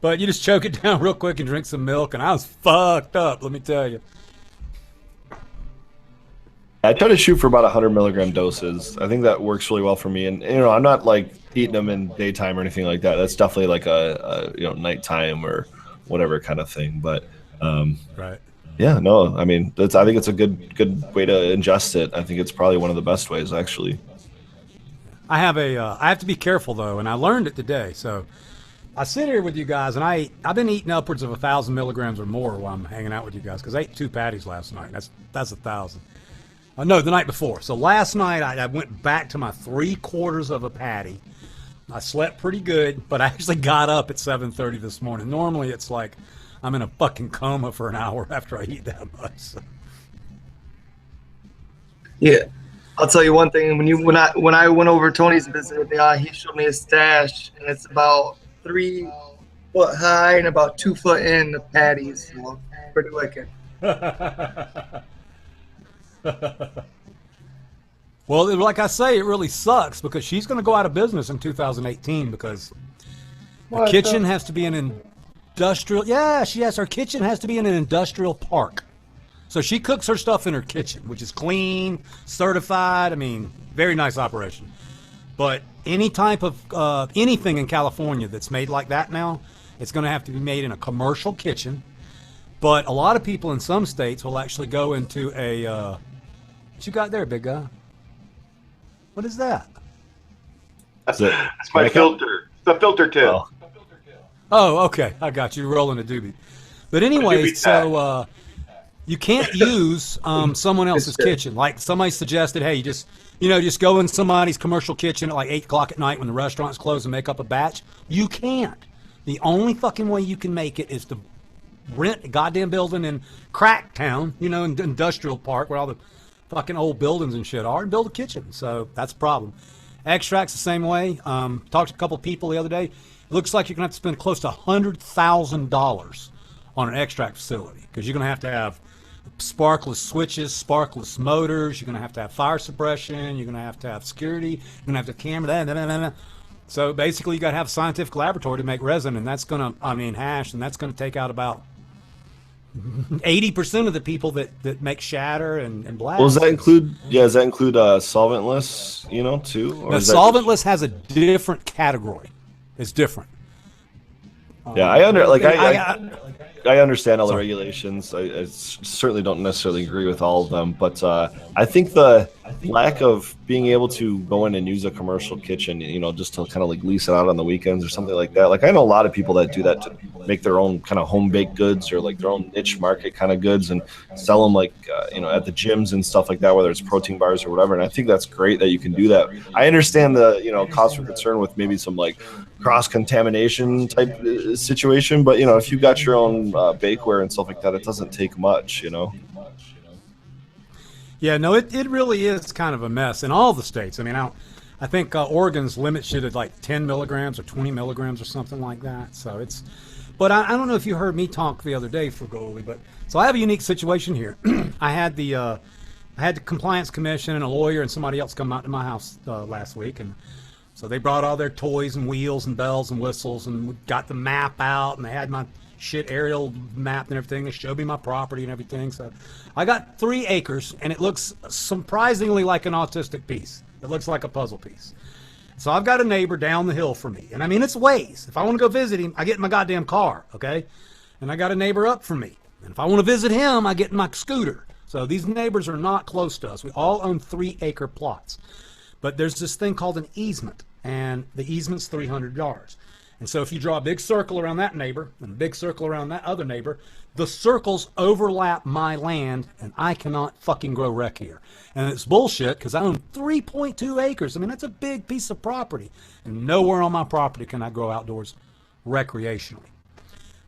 but you just choke it down real quick and drink some milk, and I was fucked up, let me tell you. I try to shoot for about 100 milligram doses. I think that works really well for me. And I'm not like eating them in daytime or anything like that. That's definitely like a nighttime or whatever kind of thing. But right. Yeah, no, I mean I think it's a good way to ingest it. I think it's probably one of the best ways actually. I have to be careful though, and I learned it today. So I sit here with you guys, and I've been eating upwards of 1,000 milligrams or more while I'm hanging out with you guys because I ate 2 patties last night. That's 1,000. No, the night before. So last night I went back to my 3/4 of a patty. I slept pretty good, but I actually got up at 7:30 this morning. Normally it's like I'm in a fucking coma for an hour after I eat that much. So. Yeah, I'll tell you one thing. When I went over Tony's visit, he showed me his stash, and it's about 3 foot high and about 2 foot in the patties. So pretty wicked. Well, like I say, it really sucks because she's going to go out of business in 2018 because the kitchen has to be an industrial. Yeah, her kitchen has to be in an industrial park. So she cooks her stuff in her kitchen, which is clean, certified. I mean, very nice operation. But any type of anything in California that's made like that now, it's going to have to be made in a commercial kitchen. But a lot of people in some states will actually go into a what you got there, big guy? What is that? That's my filter. It's a filter tip. Oh, okay. I got you rolling a doobie. But anyway, so you can't use someone else's kitchen. Like somebody suggested, hey, you just go in somebody's commercial kitchen at like 8 o'clock at night when the restaurant's closed and make up a batch. You can't. The only fucking way you can make it is to rent a goddamn building in Cracktown, in industrial park where all the fucking old buildings and shit are, and build a kitchen. So that's a problem. Extracts the same way. Talked to a couple of people the other day. It looks like you're going to have to spend close to $100,000 on an extract facility because you're going to have sparkless switches, sparkless motors. You're going to have fire suppression. You're going to have security. You're going to have camera. So basically, you got to have a scientific laboratory to make resin, and that's going to, hash, and that's going to take out about 80% of the people that make shatter and blast. Well, does that include solventless, too? Or now, solventless has a different category. It's different. Yeah, I understand all the regulations. I certainly don't necessarily agree with all of them, but I think the lack of being able to go in and use a commercial kitchen, just to kind of like lease it out on the weekends or something like that. Like I know a lot of people that do that to make their own kind of home baked goods or like their own niche market kind of goods and sell them like at the gyms and stuff like that, whether it's protein bars or whatever. And I think that's great that you can do that. I understand the cause for concern with maybe some like cross contamination type situation, but if you got your own bakeware and stuff like that, it doesn't take much. Yeah, no, it really is kind of a mess in all the states. I think Oregon's limit shit at like 10 milligrams or 20 milligrams or something like that. So but I don't know if you heard me talk the other day for Goalie, but so I have a unique situation here. I had the compliance commission and a lawyer and somebody else come out to my house last week, and so they brought all their toys and wheels and bells and whistles and got the map out, and they had my shit aerial map and everything. They showed me my property and everything. So I got 3 acres, and it looks surprisingly like an autistic piece. It looks like a puzzle piece. So I've got a neighbor down the hill from me, and it's ways. If I want to go visit him, I get in my goddamn car, okay? And I got a neighbor up from me, and if I want to visit him, I get in my scooter. So these neighbors are not close to us. We all own 3-acre plots, but there's this thing called an easement, and the easement's 300 yards. And so if you draw a big circle around that neighbor and a big circle around that other neighbor, the circles overlap my land, and I cannot fucking grow rec here. And it's bullshit because I own 3.2 acres. That's a big piece of property. And nowhere on my property can I grow outdoors recreationally.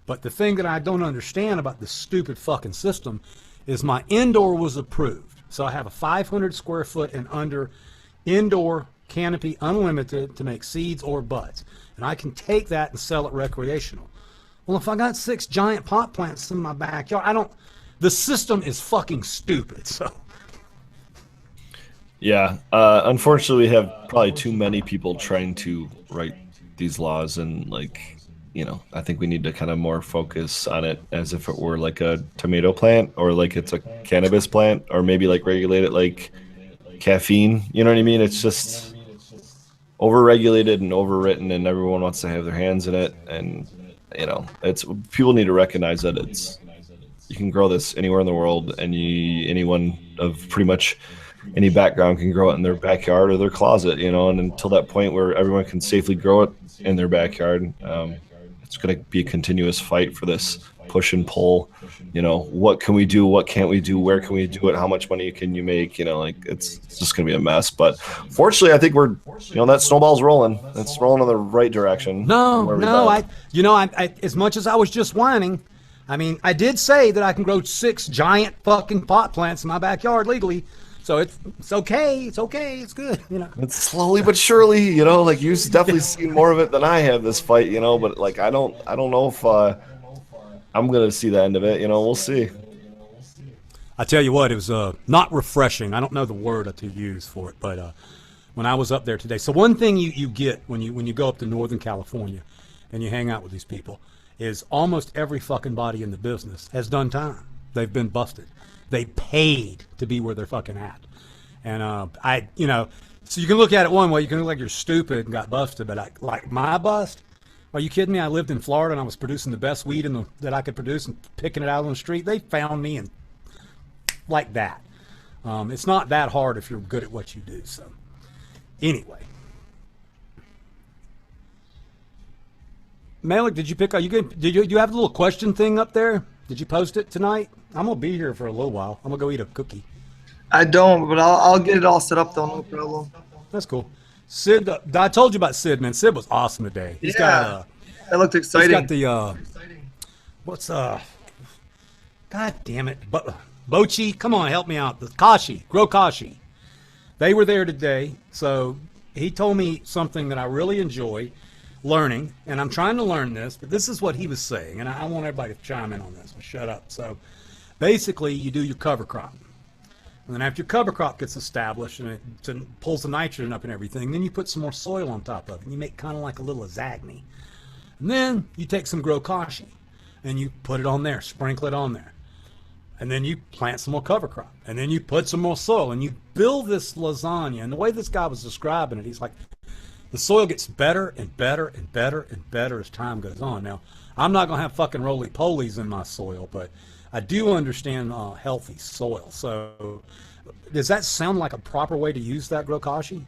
But the thing that I don't understand about this stupid fucking system is my indoor was approved. So I have a 500 square foot and under indoor canopy unlimited to make seeds or buds. And I can take that and sell it recreational. Well, if I got 6 giant pot plants in my backyard, the system is fucking stupid. So yeah, unfortunately we have probably too many people trying to write these laws, and like I think we need to kind of more focus on it as if it were like a tomato plant or like it's a cannabis plant, or maybe like regulate it like caffeine. You know what I mean? It's just overregulated and overwritten, and everyone wants to have their hands in it. And it's people need to recognize that you can grow this anywhere in the world, and anyone of pretty much any background can grow it in their backyard or their closet. And until that point where everyone can safely grow it in their backyard, it's going to be a continuous fight for this push and pull. What can we do? What can't we do? Where can we do it? How much money can you make? It's just going to be a mess. But fortunately, I think we're, that snowball's rolling. It's rolling in the right direction. I as much as I was just whining, I mean, I did say that I can grow 6 giant fucking pot plants in my backyard legally. So it's okay. It's okay. It's good. It's slowly but surely, like you've definitely seen more of it than I have this fight, but like, I don't know if I'm going to see the end of it. We'll see. I tell you what, it was not refreshing. I don't know the word to use for it, but when I was up there today. So one thing you get when you go up to Northern California and you hang out with these people is almost every fucking body in the business has done time. They've been busted. They paid to be where they're fucking at. And so you can look at it one way. You can look like you're stupid and got busted, but like my bust, are you kidding me? I lived in Florida and I was producing the best weed that I could produce and picking it out on the street. They found me and like that. It's not that hard if you're good at what you do. So anyway. Malik, did you pick up? Did you have a little question thing up there? Did you post it tonight? I'm gonna be here for a little while. I'm gonna go eat a cookie. I don't, but I'll get it all set up though. No problem. That's cool. Sid, I told you about Sid, man. Sid was awesome today. He's got that looked exciting. He's got the God damn it, Bochi. Come on, help me out. The Grow Kashi. They were there today, so he told me something that I really enjoy learning, and I'm trying to learn this, but this is what he was saying, and I want everybody to chime in on this. Shut up. So basically, you do your cover crop, and then after your cover crop gets established and it pulls the nitrogen up and everything, then you put some more soil on top of it, and you make kind of like a little lasagna. And then you take some Grow Kashi, and you put it on there, sprinkle it on there, and then you plant some more cover crop, and then you put some more soil, and you build this lasagna. And the way this guy was describing it, he's like, the soil gets better and better and better and better as time goes on. Now, I'm not going to have fucking roly-polies in my soil, but I do understand healthy soil. So does that sound like a proper way to use that Grow Kashi?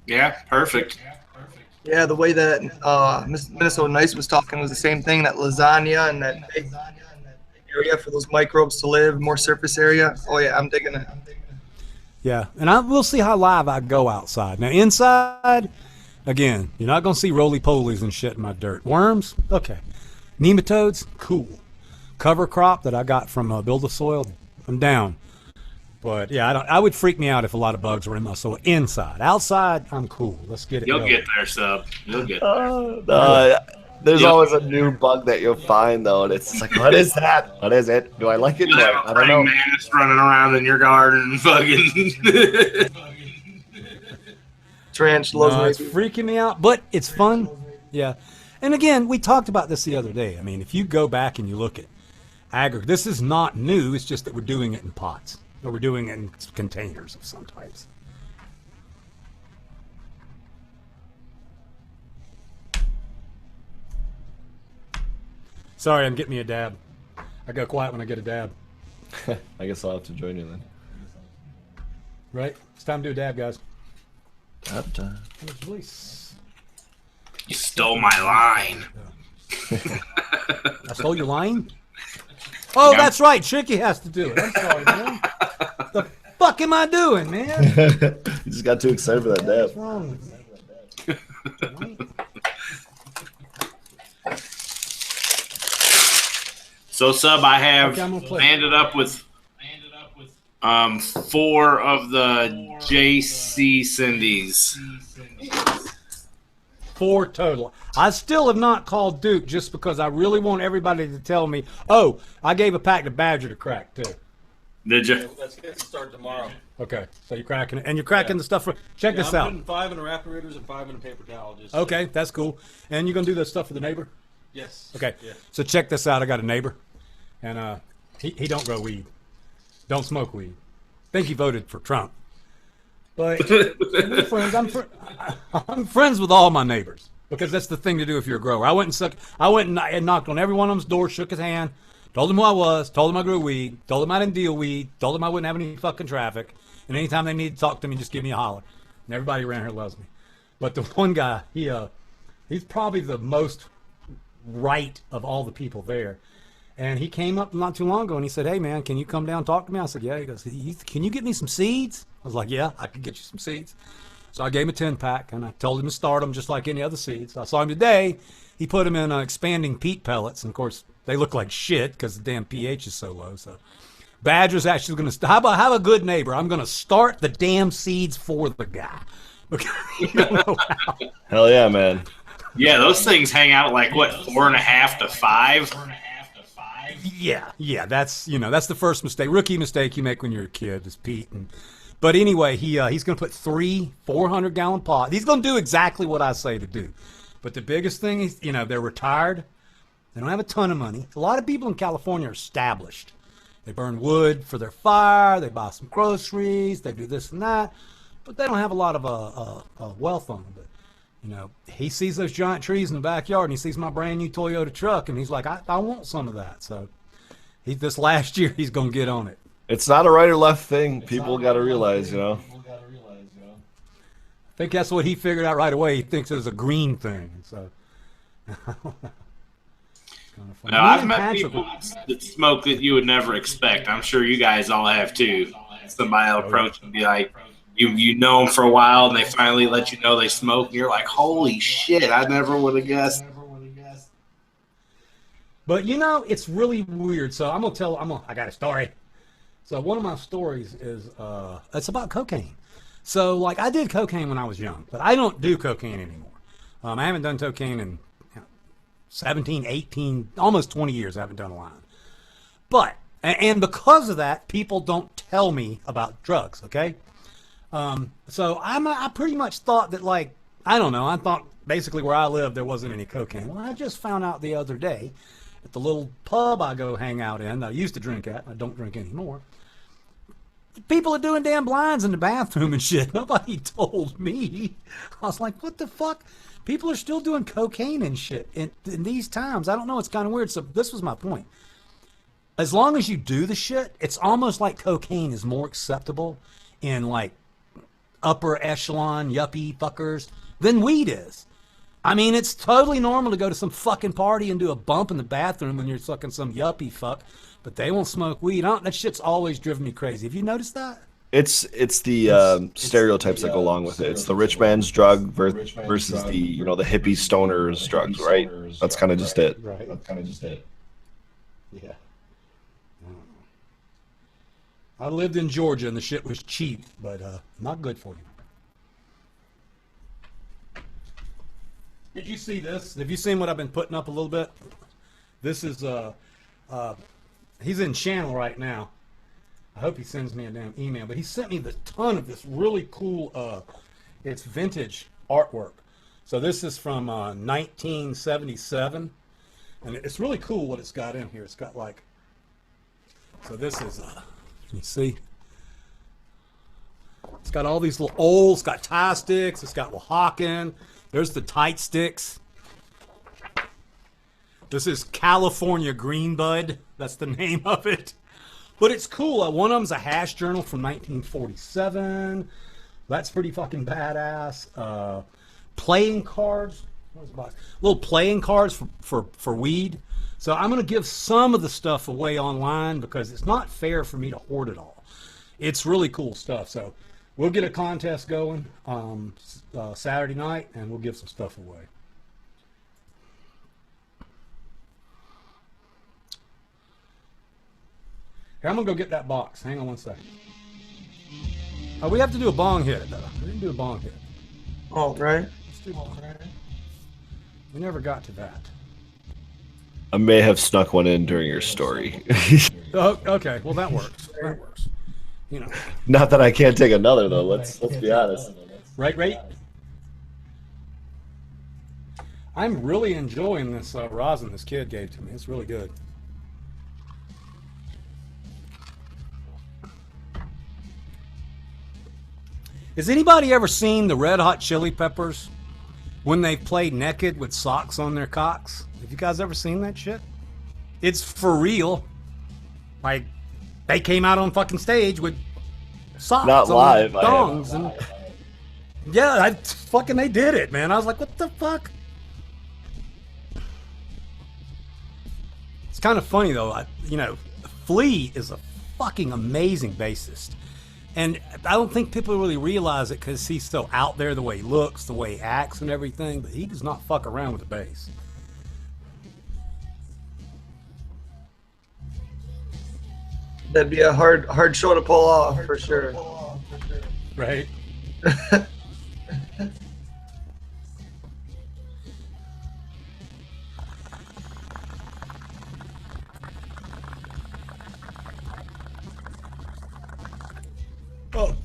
Yeah, perfect. Yeah, the way that Minnesota Nice was talking was the same thing, that lasagna and that big area for those microbes to live, more surface area. Oh, yeah, I'm digging it. Yeah, and we'll see how live I go outside. Now, inside, again, you're not going to see roly-polies and shit in my dirt. Worms? Okay. Nematodes? Cool. Cover crop that I got from Build a Soil? I'm down. But, yeah, I would freak me out if a lot of bugs were in my soil. Inside. Outside, I'm cool. Let's get it You'll going. get there, Sub. You'll get there. There's always a new bug that you'll find, though, and it's like, what is that? What is it? Do I like it? No, I don't know. Man that's running around in your garden, fucking. Tarantulas. It's freaking me out, but it's fun. Yeah. And again, we talked about this the other day. I mean, if you go back and you look at this is not new. It's just that we're doing it in pots, or we're doing it in containers of some types. Sorry, I'm getting me a dab. I go quiet when I get a dab. I guess I'll have to join you then. Right? It's time to do a dab, guys. Dab time. You stole my line. I stole your line? Oh, yeah. That's right. Tricky has to do it. I'm sorry, man. The fuck am I doing, man? You just got too excited for that dab. What's wrong with me? So, Sub, I have landed up with 4 of the JC Cindy's. 4 total. I still have not called Duke just because I really want everybody to tell me, oh, I gave a pack to Badger to crack, too. Did you? Let's get to start tomorrow. Okay, so you're cracking it, and you're cracking the stuff for. Check this I'm out. putting 5 in the evaporators and 5 in the paper towel. Just Okay, that's cool. And you're gonna do the stuff for the neighbor? Yes. Okay. Yeah. So check this out. I got a neighbor, and he don't grow weed, don't smoke weed. Think he voted for Trump, but we're friends. I'm friends with all my neighbors because that's the thing to do if you're a grower. I went and knocked on every one of them's door, shook his hand, told him who I was, told him I grew weed, told him I didn't deal weed, told him I wouldn't have any fucking traffic, and anytime they need to talk to me, just give me a holler. And everybody around here loves me. But the one guy, he's probably the most right of all the people there. And he came up not too long ago and he said, "Hey man, can you come down and talk to me?" I said, "Yeah." He goes, "Can you get me some seeds?" I was like, "Yeah, I can get you some seeds." So I gave him a 10-pack and I told him to start them just like any other seeds. I saw him today. He put them in expanding peat pellets, and of course they look like shit because the damn pH is so low. So Badger's actually going to have a good neighbor. I'm going to start the damn seeds for the guy. Because you don't know how. Hell yeah, man. Yeah, those things hang out at like what, 4.5 to 5. Yeah, that's the first rookie mistake you make when you're a kid is Pete. But anyway, he's going to put 3 400-gallon pots. He's going to do exactly what I say to do. But the biggest thing is, they're retired. They don't have a ton of money. A lot of people in California are established. They burn wood for their fire. They buy some groceries. They do this and that. But they don't have a lot of wealth on them. But, he sees those giant trees in the backyard, and he sees my brand new Toyota truck, and he's like, I want some of that. So this last year, he's going to get on it. It's not a right or left thing. People got to realize, I think that's what he figured out right away. He thinks it was a green thing. So, no, I've met people that smoke that you would never expect. I'm sure you guys all have too. Somebody will approach and be like, you know them for a while, and they finally let you know they smoke, and you're like, holy shit, I never would have guessed. But it's really weird. So I got a story. So one of my stories is it's about cocaine. So like I did cocaine when I was young, but I don't do cocaine anymore. I haven't done cocaine in 17, 18, almost 20 years. I haven't done a line. But and because of that, people don't tell me about drugs. Okay. So I pretty much thought that, like, I don't know. I thought basically where I lived there wasn't any cocaine. Well, I just found out the other day at the little pub I go hang out in, that I used to drink at, I don't drink anymore. People are doing damn blinds in the bathroom and shit. Nobody told me. I was like, what the fuck? People are still doing cocaine and shit in these times. I don't know. It's kind of weird. So this was my point. As long as you do the shit, it's almost like cocaine is more acceptable in like upper echelon yuppie fuckers than weed is. I mean, it's totally normal to go to some fucking party and do a bump in the bathroom when you're sucking some yuppie fuck, but they won't smoke weed. That shit's always driven me crazy. Have you noticed that? It's the stereotypes that go along with it. It's the rich man's drug versus the the hippie stoners drugs, right? That's kind of just it. Right. That's kind of just it. Yeah. I lived in Georgia and the shit was cheap, but not good for you. Did you see this? Have you seen what I've been putting up a little bit? This is he's in channel right now. I hope he sends me a damn email, but he sent me the ton of this really cool it's vintage artwork. So this is from 1977, and it's really cool what it's got in here. It's got like, so this is can you see? It's got all these little olds. It's got tie sticks. It's got Oaxacan. There's the tight sticks. This is California Green Bud. That's the name of it. But it's cool. One of them's a hash journal from 1947. That's pretty fucking badass. Playing cards. Little playing cards for weed. So I'm going to give some of the stuff away online because it's not fair for me to hoard it all. It's really cool stuff. So we'll get a contest going Saturday night, and we'll give some stuff away. Here, I'm going to go get that box. Hang on one second. Oh, we have to do a bong hit, though. We didn't do a bong hit. Oh, right. Let's do bong hit. We never got to that. I may have snuck one in during your story. Oh, okay. Well, that works. That works. You know. Not that I can't take another though. Let's be honest. Right. I'm really enjoying this rosin this kid gave to me. It's really good. Has anybody ever seen the Red Hot Chili Peppers when they play naked with socks on their cocks? Have you guys ever seen that shit? It's for real. Like, they came out on fucking stage with socks Not on live, their thongs. And yeah, they did it, man. I was like, what the fuck? It's kind of funny, though. Flea is a fucking amazing bassist. And I don't think people really realize it because he's so out there, the way he looks, the way he acts and everything, but he does not fuck around with the bass. That'd be a hard show to pull off for sure. Right? Oh.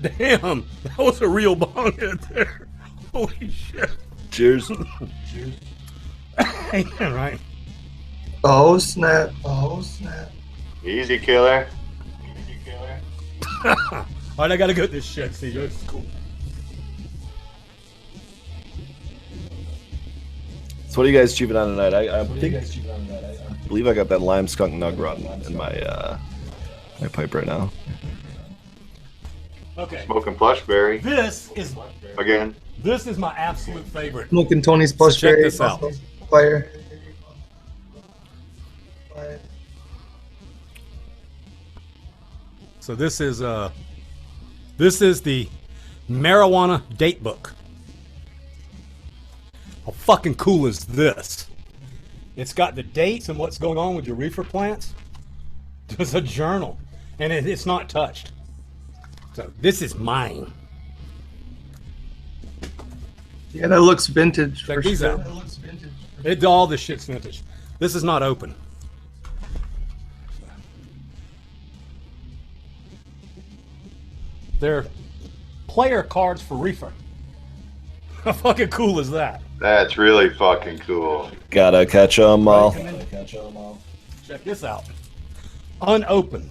Damn, that was a real bong hit there. Holy shit. Cheers. Cheers. Right. Oh snap. Easy killer. All right, I gotta go this shit. See, this is cool. So what are you guys cheaping on tonight? I believe I got that lime skunk nug run in my my pipe right now. Okay. Smoking plushberry This is again. This is my absolute favorite. Smoking Tony's plush check berry. this out. Fire. So this is the marijuana date book. How fucking cool is this? It's got the dates and what's going on with your reefer plants. There's a journal, and it's not touched. So this is mine. Yeah, that looks vintage. Check for these sure. out. All this shit's vintage. This is not open. They're player cards for reefer. How fucking cool is that? That's really fucking cool. Gotta catch 'em all. Check this out. Unopened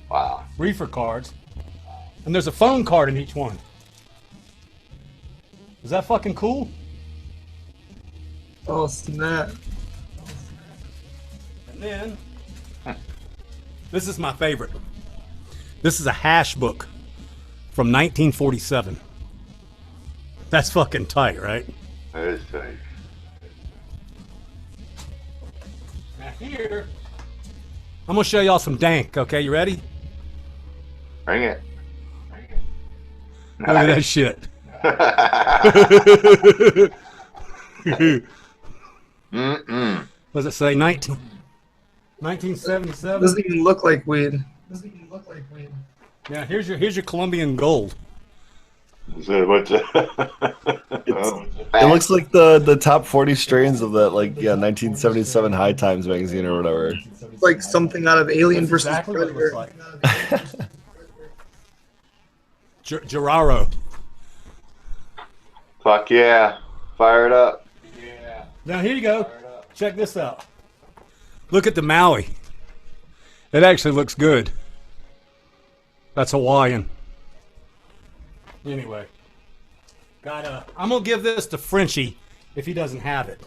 Wow. reefer cards. And there's a phone card in each one. Is that fucking cool? Oh snap. And then, this is my favorite. This is a hash book from 1947. That's fucking tight, right? That is tight. Now here, I'm gonna show y'all some dank, okay? You ready? Bring it. Look at that shit. Mm-mm. What does it say? 1977? Doesn't even look like weed. Yeah, here's your Colombian gold. So what's It looks like the top 40 strains of that 1977 High Times magazine or whatever. It's like something out of Alien That's versus exactly what it Predator. looks like. Geraro. Fuck yeah. Fire it up. Now here you go. Check this out. Look at the Maui. It actually looks good. That's Hawaiian. Anyway, I'm gonna give this to Frenchie if he doesn't have it.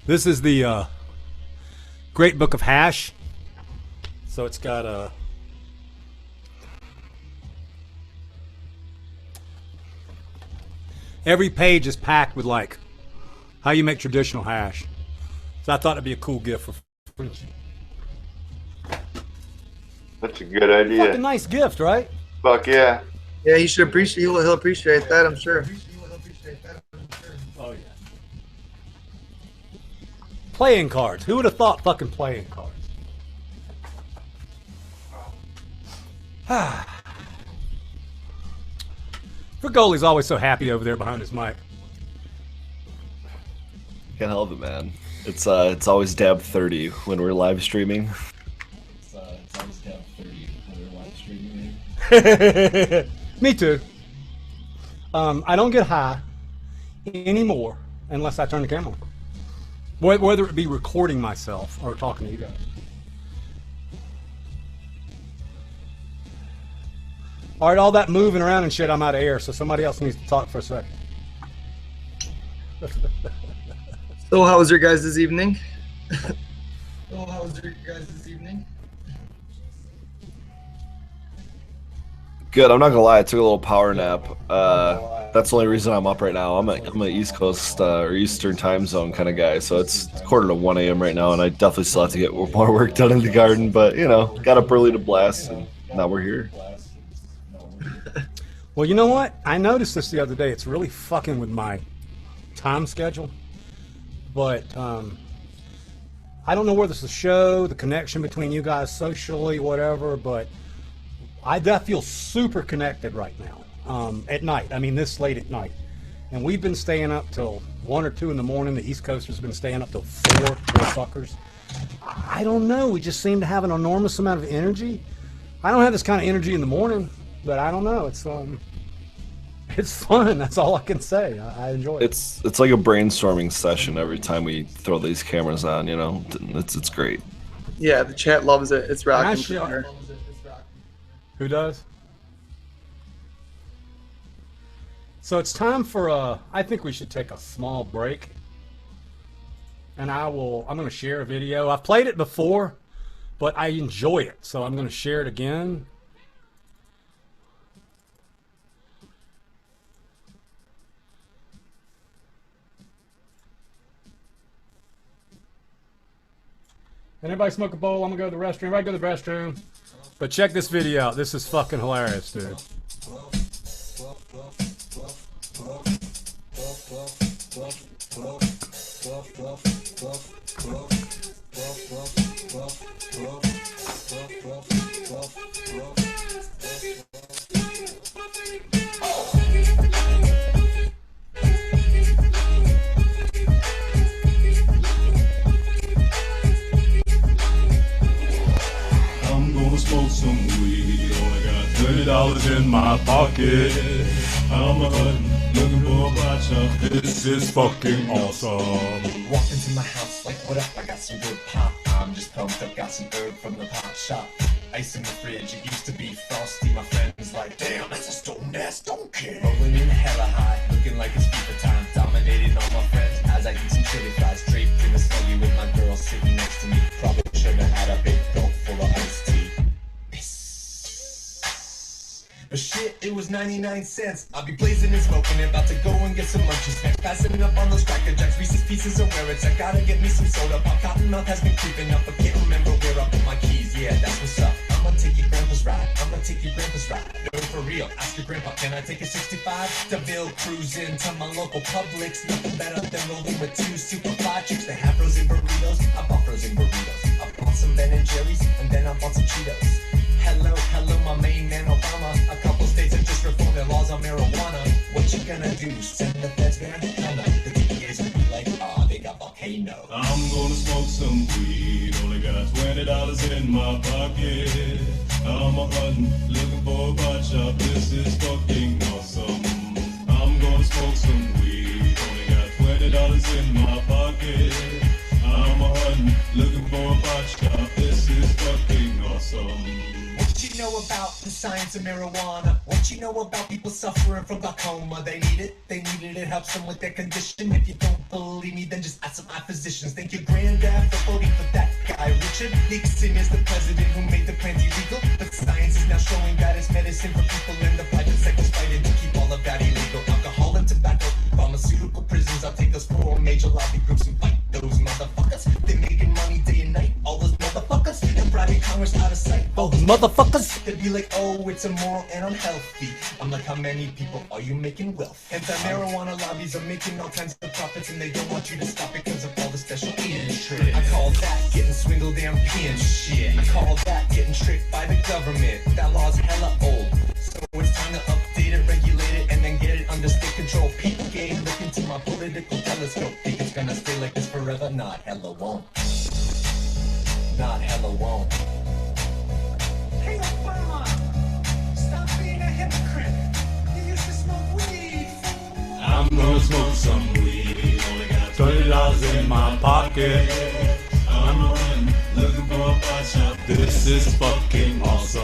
This is the Great Book of Hash. So it's got every page is packed with how you make traditional hash. So I thought it'd be a cool gift for Frenchie. That's a good idea. Fucking nice gift, right? Fuck yeah. Yeah, he should appreciate. He'll appreciate that, I'm sure. Oh yeah. Playing cards. Who would have thought fucking playing cards? Frigoli's always so happy over there behind his mic. Can't help it, man. It's always dab 30 when we're live streaming. It's always dab 30 when we're live streaming. Me too. I don't get high anymore unless I turn the camera on. Whether it be recording myself or talking to you guys. All right, all that moving around and shit, I'm out of air, so somebody else needs to talk for a second. So how was your guys' evening? Good. I'm not gonna lie. I took a little power nap. That's the only reason I'm up right now. I'm an East Coast or Eastern time zone kind of guy, so it's quarter to 1 a.m. right now, and I definitely still have to get more work done in the garden. But you know, got up early to blast, and now we're here. Well, you know what? I noticed this the other day. It's really fucking with my time schedule. But I don't know whether it's the show, the connection between you guys socially, whatever, but I feel super connected right now at night. I mean, this late at night. And we've been staying up till 1 or 2 in the morning. The East Coasters been staying up till 4 fuckers. I don't know. We just seem to have an enormous amount of energy. I don't have this kind of energy in the morning, but I don't know. It's fun. That's all I can say. I enjoy it. It's like a brainstorming session every time we throw these cameras on. You know, it's great. Yeah, the chat loves it. It's rocking. Who does? So it's time for I think we should take a small break. And I'm going to share a video. I've played it before, but I enjoy it. So I'm going to share it again. And everybody smoke a bowl. I'm gonna go to the restroom. Everybody go to the restroom. But check this video out. This is fucking hilarious, dude. Smoke some weed, only got $30 in my pocket. I'm a hunting, looking for a pot shop. This is fucking awesome. Walk into my house like, what up? I got some good pop. I'm just pumped up, got some herb from the pot shop. Ice in the fridge, it used to be frosty. My friend's like, damn, that's a stone ass donkey. Rolling in hella high, looking like it's FIFA time. Dominating all my friends as I eat some chili fries. Draped in a snuggie with my girl sitting next to me. Probably should have had a big gulp full of iced tea. But shit, it was 99 cents. I'll be blazing and smoking, about to go and get some munchies. Passing up on those Cracker Jacks, Reese's Pieces and where it's. I gotta get me some soda pop. Cottonmouth has been creeping up, but can't remember where I put my keys. Yeah, that's what's up. I'ma take your grandpa's ride. No, for real. Ask your grandpa, can I take a 65? DeVille cruising to my local Publix. Nothing better than rolling with 2 super fly chicks. They have frozen burritos. I bought frozen burritos. I bought some Ben and Jerry's, and then I bought some Cheetos. Hello, my main man Obama. A couple states have just reformed their laws on marijuana. What you gonna do? Send the feds down? No, the DPA's gonna be like, they got volcano. I'm gonna smoke some weed, only got $20 in my pocket. I'm a hunting, looking for a pot shop. This is fucking awesome. I'm gonna smoke some weed, only got $20 in my pocket. I'm a hunting, looking for a pot shop. This is fucking awesome. What you know about the science of marijuana? What you know about people suffering from glaucoma? They need it, it helps them with their condition. If you don't believe me, then just ask some eye physicians. Thank your granddad for voting for that guy. Richard Nixon is the president who made the plant illegal. But science is now showing that it's medicine for people, and the private sector's fighting to keep all of that illegal. Alcohol and tobacco, pharmaceutical prisons. I'll take those 4 major lobby groups and fight those motherfuckers. They're making money day and night, all those motherfuckers. And bribing Congress out of sight. Oh, motherfuckers. They'd be like, oh, it's immoral and unhealthy. I'm like, how many people are you making wealth? Anti-marijuana lobbies are making all kinds of profits, and they don't want you to stop because of all the special interest. I call that getting swindled and peeing shit. I call that getting tricked by the government. That law's hella old, so it's time to update it, regulate it, and then get it under state control. Peep game, look into my political telescope. Think it's gonna stay like not hella won't. Not hella won't. Hey Obama, stop being a hypocrite. You used to smoke weed. I'm gonna smoke some weed. Only got $20 in my pocket. I'm running, looking for a pot shop. This is fucking awesome.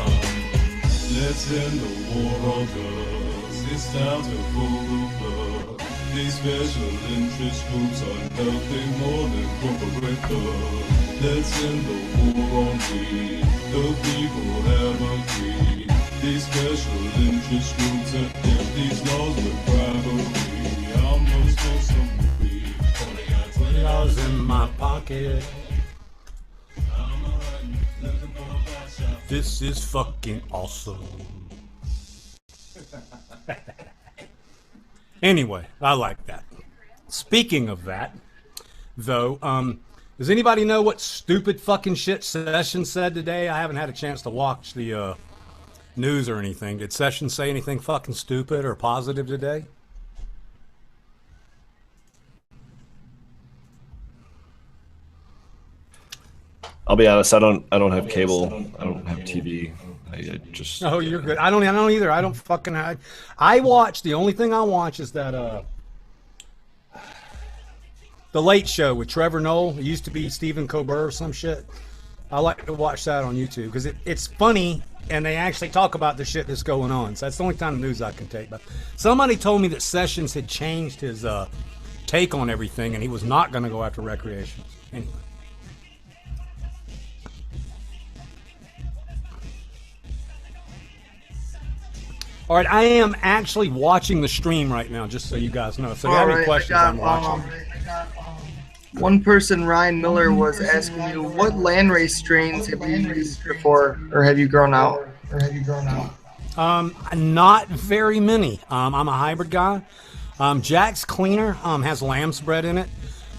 Let's end the war on drugs. It's time to pull the plug. These special interest groups are nothing more than corporate thugs. Let's end the war on weed. The people have agreed. These special interest groups attempt these laws with bribery. I'm gonna smoke some weed. Only got $20 in my pocket. This is fucking awesome. Anyway, I like that. Speaking of that, though, does anybody know what stupid fucking shit Sessions said today? I haven't had a chance to watch the news or anything. Did Sessions say anything fucking stupid or positive today? I'll be honest. I don't have cable. I don't have TV. I just. Oh, you're good. I don't either. I don't fucking. I watch. The only thing I watch is that the Late Show with Trevor Noah. It used to be Stephen Colbert or some shit. I like to watch that on YouTube because it's funny and they actually talk about the shit that's going on. So that's the only kind of news I can take. But somebody told me that Sessions had changed his take on everything and he was not going to go after recreations anyway. All right, I am actually watching the stream right now, just so you guys know. So if you have any questions, I'm watching. One person, Ryan Miller, was asking you, what landrace strains have you used before, or have you grown out? Not very many. I'm a hybrid guy. Jack's Cleaner has lamb's bread in it.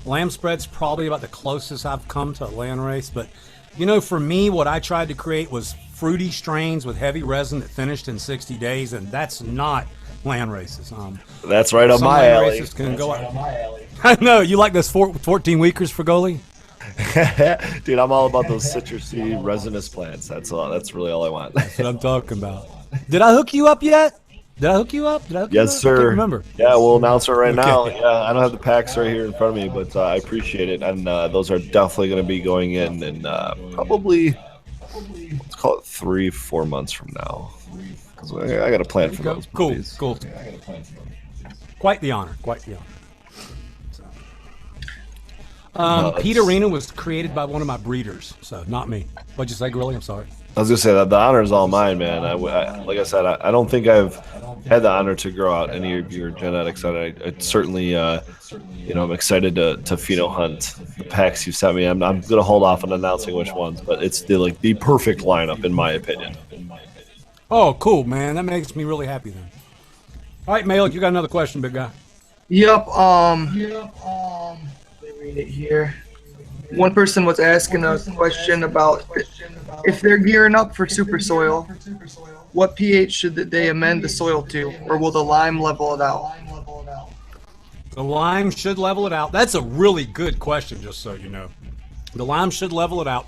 Lamb's bread's probably about the closest I've come to a landrace. But, you know, for me, what I tried to create was fruity strains with heavy resin that finished in 60 days, and that's not land races. That's right up my alley. Can go out. I know you like those 14 weekers for goalie. Dude, I'm all about those citrusy resinous plants. That's really all I want. That's what I'm talking about. Did I hook you up yet? Yes, sir. I can't remember. Yeah, we'll announce it right now. Yeah, I don't have the packs right here in front of me, but I appreciate it. And those are definitely going to be going in probably, let's call it 3-4 months from now. Because I got a plan for those. Cool. Quite the honor. Pete Arena was created by one of my breeders, so not me. What'd you say, Grilly? I'm sorry. I was gonna say that the honor is all mine, man. Like I said, I don't think I've had the honor to grow out any of your genetics, and I certainly, I'm excited to pheno hunt the packs you sent me. I'm gonna hold off on announcing which ones, but it's the perfect lineup in my opinion. Oh, cool, man. That makes me really happy then. All right, Malik, you got another question, big guy. Yep. Let me read it here. One person was asking a question about if they're gearing up for super soil, what pH should they amend the soil to, or will the lime level it out? The lime should level it out. That's a really good question, just so you know. The lime should level it out.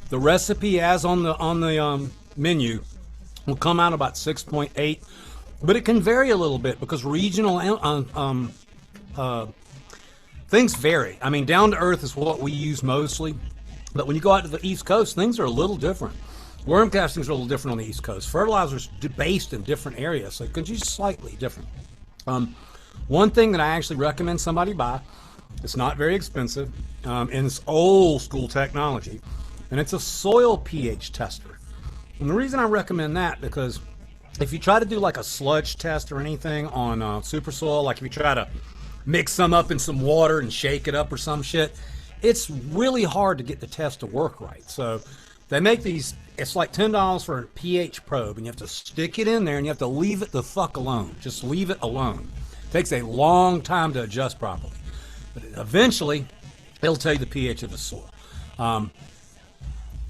The recipe, as on the menu, will come out about 6.8, but it can vary a little bit because regional things vary. I mean, down to earth is what we use mostly, but when you go out to the East Coast, things are a little different. Worm casting is a little different on the East Coast. Fertilizers based in different areas, so it can be slightly different. One thing that I actually recommend somebody buy, it's not very expensive, and it's old school technology, and it's a soil pH tester. And the reason I recommend that, because if you try to do like a sludge test or anything on super soil, like if you try to mix some up in some water and shake it up or some shit, it's really hard to get the test to work right. So they make these, it's like $10 for a pH probe, and you have to stick it in there and you have to leave it the fuck alone. Just leave it alone. It takes a long time to adjust properly. But eventually, it'll tell you the pH of the soil.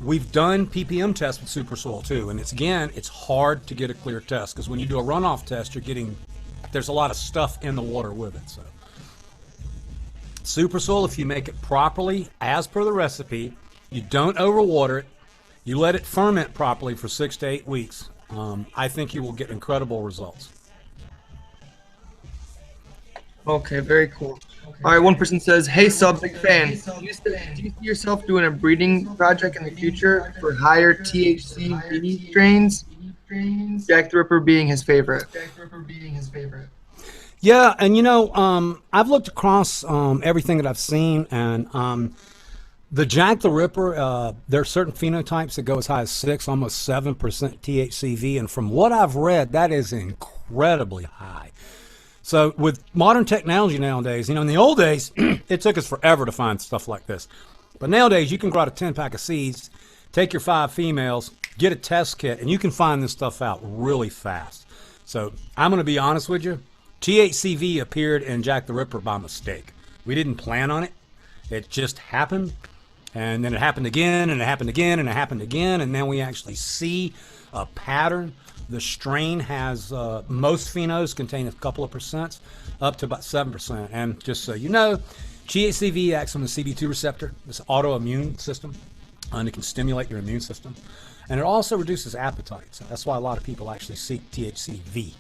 We've done ppm tests with super soil too, and it's hard to get a clear test because when you do a runoff test, there's a lot of stuff in the water with it. So Super soil, if you make it properly as per the recipe, you don't overwater it, you let it ferment properly for 6 to 8 weeks, I think you will get incredible results. Okay, very cool. All right, one person says, "Hey, sub, big fan. Do you see yourself doing a breeding project in the future for higher THC strains? Jack the Ripper being his favorite." Yeah, and you know, I've looked across everything that I've seen, and the Jack the Ripper, there are certain phenotypes that go as high as 6, almost 7% THCV, and from what I've read, that is incredibly high. So with modern technology nowadays, you know, in the old days, it took us forever to find stuff like this. But nowadays, you can grow out a 10-pack of seeds, take your 5 females, get a test kit, and you can find this stuff out really fast. So I'm going to be honest with you. THCV appeared in Jack the Ripper by mistake. We didn't plan on it. It just happened. And then it happened again, and it happened again, and it happened again. And now we actually see a pattern. The strain has, most phenos contain a couple of percents, up to about 7%. And just so you know, THCV acts on the CB2 receptor. It's an autoimmune system, and it can stimulate your immune system. And it also reduces appetite. So that's why a lot of people actually seek THCV.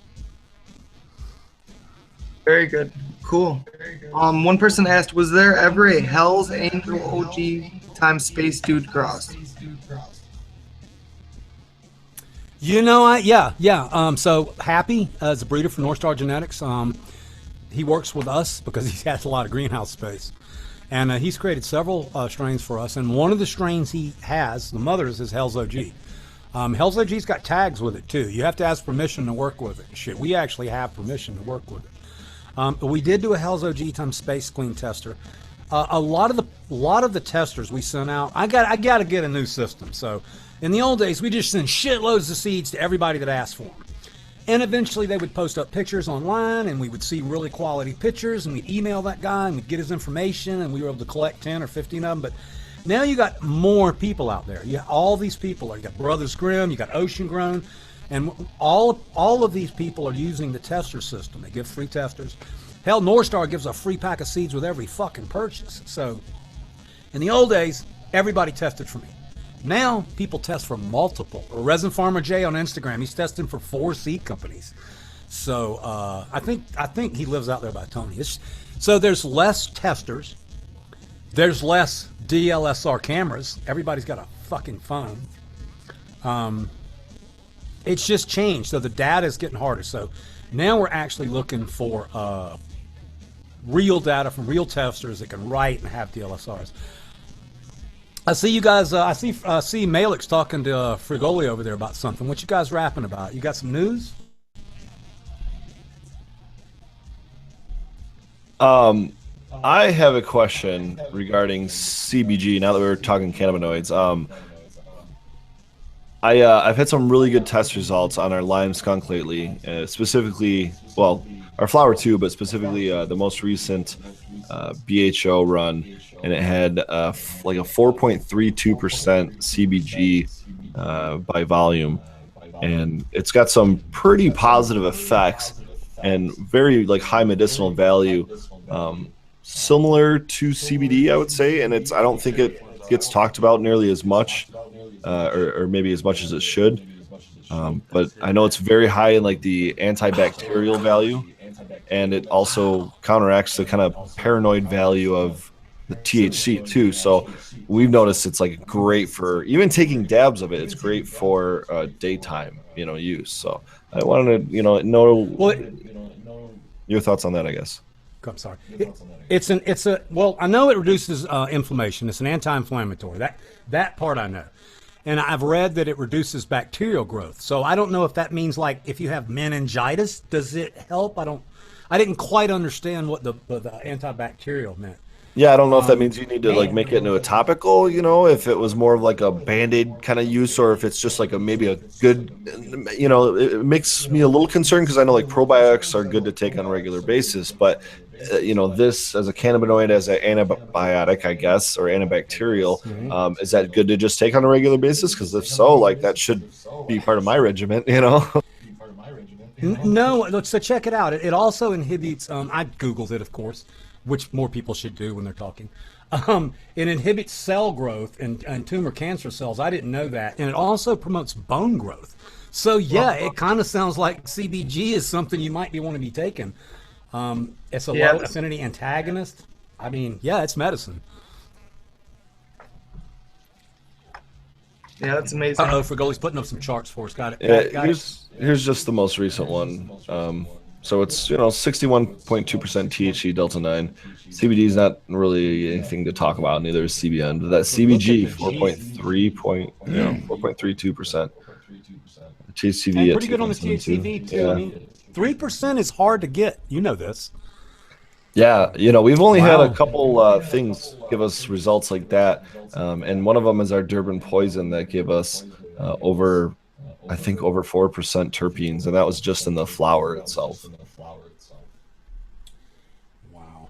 Very good. Cool. One person asked, was there ever a Hell's Angel OG times Space Dude cross? You know, yeah. So Happy is a breeder for North Star Genetics. He works with us because he has a lot of greenhouse space. And he's created several strains for us. And one of the strains he has, the mother's, is Hell's OG. Hell's OG's got tags with it, too. You have to ask permission to work with it. Shit, we actually have permission to work with it. But we did do a Hell's OG times Space Queen tester. A lot of the testers we sent out, I got to get a new system. So in the old days, we just sent shitloads of seeds to everybody that asked for them. And eventually they would post up pictures online, and we would see really quality pictures, and we'd email that guy, and we'd get his information, and we were able to collect 10 or 15 of them. But now you got more people out there. You got all these people. You got Brothers Grimm, you got Ocean Grown, and all of these people are using the tester system. They give free testers. Hell, North Star gives a free pack of seeds with every fucking purchase. So in the old days, everybody tested for me. Now people test for multiple. Resin Farmer J on Instagram, he's testing for 4 seed companies. So I think he lives out there by Tony. So there's less testers. There's less DLSR cameras. Everybody's got a fucking phone. It's just changed. So the data is getting harder. So now we're actually looking for real data from real testers that can write and have DLSRs. I see you guys. I see Malik's talking to Frigoli over there about something. What you guys rapping about? You got some news? I have a question regarding CBG. Now that we're talking cannabinoids, I've had some really good test results on our lime skunk lately. Specifically, well, our flower too, but specifically the most recent BHO run, and it had like a 4.32% CBG by volume, and it's got some pretty positive effects and very like high medicinal value, similar to CBD, I would say. And I don't think it gets talked about nearly as much, or maybe as much as it should. But I know it's very high in like the antibacterial value, and it also counteracts the kind of paranoid value of the THC too. So we've noticed it's like great for even taking dabs of it. It's great for daytime, use. So I wanted to, know your thoughts on that, I guess. I'm sorry. Well, I know it reduces inflammation. It's an anti-inflammatory. That part I know. And I've read that it reduces bacterial growth. So I don't know if that means like if you have meningitis, does it help? I didn't quite understand what the antibacterial meant. Yeah, I don't know if that means you need to like make it into a topical, if it was more of like a Band-Aid kind of use, or if it's just like maybe a good, it makes me a little concerned because I know like probiotics are good to take on a regular basis, but this as a cannabinoid, as an antibiotic, I guess, or antibacterial, is that good to just take on a regular basis? Because if so, like that should be part of my regimen, No, so check it out. It also inhibits, I Googled it, of course. which more people should do when they're talking. It inhibits cell growth and tumor cancer cells. I didn't know that. And it also promotes bone growth. So yeah, it kind of sounds like CBG is something you might want to be taking. It's a low affinity antagonist. I mean, yeah, it's medicine. Yeah, that's amazing. Frigoli's putting up some charts for us. Got it. Yeah, here's just the most recent one. So it's 61.2% THC delta 9. CBD is not really anything to talk about. Neither is CBN. But that CBG 4.32%. THCV pretty good on the THCV too. Yeah. I mean, 3% is hard to get. You know this. Yeah, we've only had a couple things give us results like that, and one of them is our Durban poison that gave us over 4% terpenes, and that was just in the flower itself. Wow,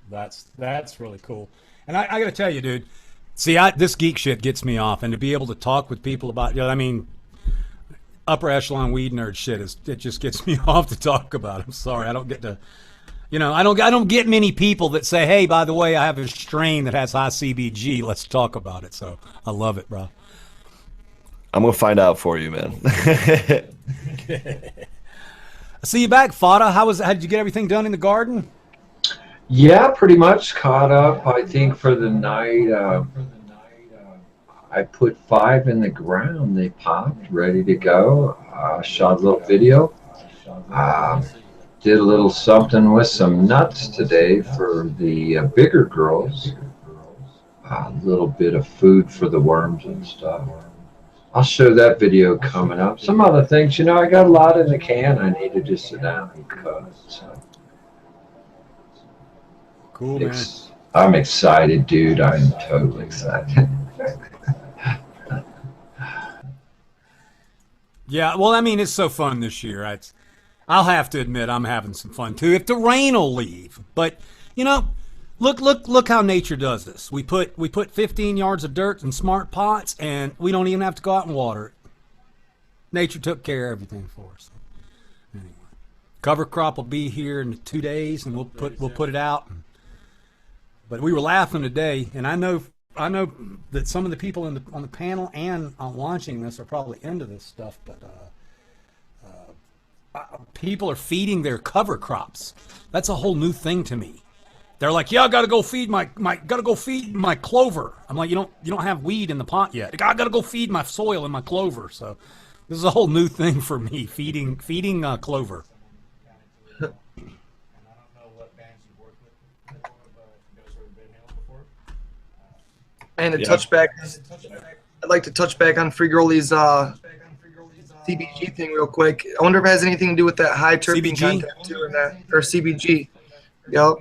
that's really cool. And I got to tell you, dude. See, this geek shit gets me off, and to be able to talk with people about, upper echelon weed nerd shit it just gets me off to talk about. I'm sorry, I don't get to. I don't get many people that say, "Hey, by the way, I have a strain that has high CBG. Let's talk about it." So I love it, bro. I'm gonna find out for you, man. I see you back, Fada. How did you get everything done in the garden? Yeah, pretty much caught up. I think for the night, I put 5 in the ground. They popped, ready to go. Shot a little video. Did a little something with some nuts today for the bigger girls. A little bit of food for the worms and stuff. I'll show that video coming up. Some other things, I got a lot in the can. I need to just sit down and cut. So. Cool, man. I'm excited, dude. I'm totally excited. Yeah, well, it's so fun this year. I'll have to admit I'm having some fun too. If the rain will leave, but look how nature does this. We put 15 yards of dirt in smart pots, and we don't even have to go out and water it. Nature took care of everything for us. Anyway, cover crop will be here in 2 days, and we'll put it out. But we were laughing today, and I know that some of the people on the panel and on launching this are probably into this stuff, but. People are feeding their cover crops. That's a whole new thing to me. They're like, "Yeah, I gotta go feed my clover." I'm like, you don't have weed in the pot yet. I gotta go feed my soil and my clover. So this is a whole new thing for me, feeding clover. And to touch back, I'd like to touch back on Frigoli's CBG thing real quick. I wonder if it has anything to do with that high terpene content too, in that, or CBG. Yep.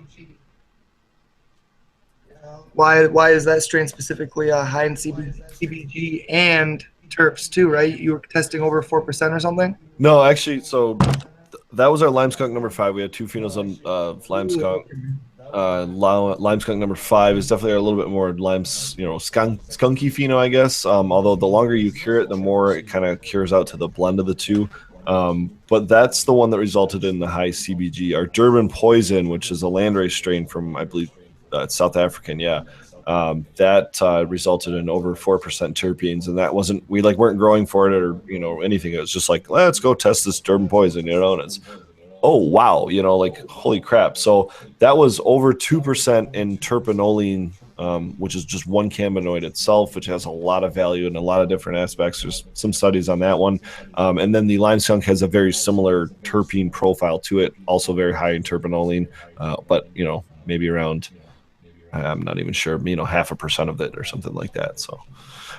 Why is that strain specifically high in CBG and terps too? Right? You were testing over 4% or something. No, actually, so that was our lime skunk number 5. We had 2 phenols on lime skunk. Lime skunk number 5 is definitely a little bit more skunky pheno, I guess. Although the longer you cure it, the more it kind of cures out to the blend of the two. But that's the one that resulted in the high CBG. Our Durban poison, which is a landrace strain from, I believe, South African, that resulted in over 4% terpenes, and that we weren't growing for it or anything. It was just like, let's go test this Durban poison, and it's. Oh, wow, holy crap. So that was over 2% in terpenoline, which is just one cannabinoid itself, which has a lot of value in a lot of different aspects. There's some studies on that one. And then the lime skunk has a very similar terpene profile to it, also very high in terpenoline, but, maybe around, I'm not even sure, 0.5% of it or something like that. So,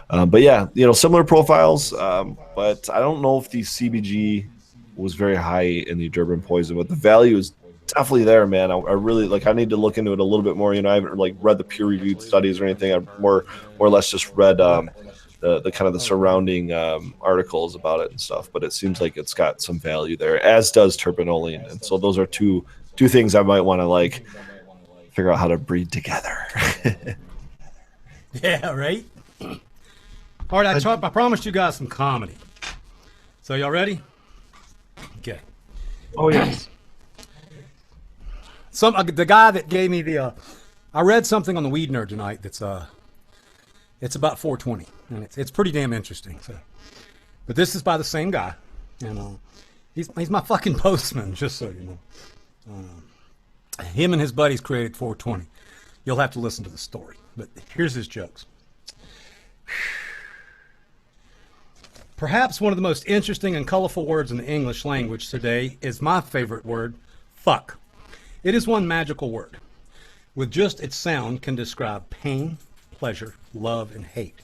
but yeah, similar profiles, but I don't know if the CBG was very high in the Durban poison, but the value is definitely there, man. I really I need to look into it a little bit more. I haven't read the peer-reviewed studies or anything. I've more or less just read the kind of the surrounding articles about it and stuff. But it seems like it's got some value there, as does terpenoline. And so those are two things I might want to figure out how to breed together. Yeah, right. All right, I promised you guys some comedy. So y'all ready? Okay. Oh yes. the guy that gave me the I read something on the Weed Nerd tonight that's it's about 420, and it's pretty damn interesting. So, but this is by the same guy, and he's my fucking postman, just so you know. Him and his buddies created 420. You'll have to listen to the story, but here's his jokes. Perhaps one of the most interesting and colorful words in the English language today is my favorite word, fuck. It is one magical word. With just its sound can describe pain, pleasure, love, and hate.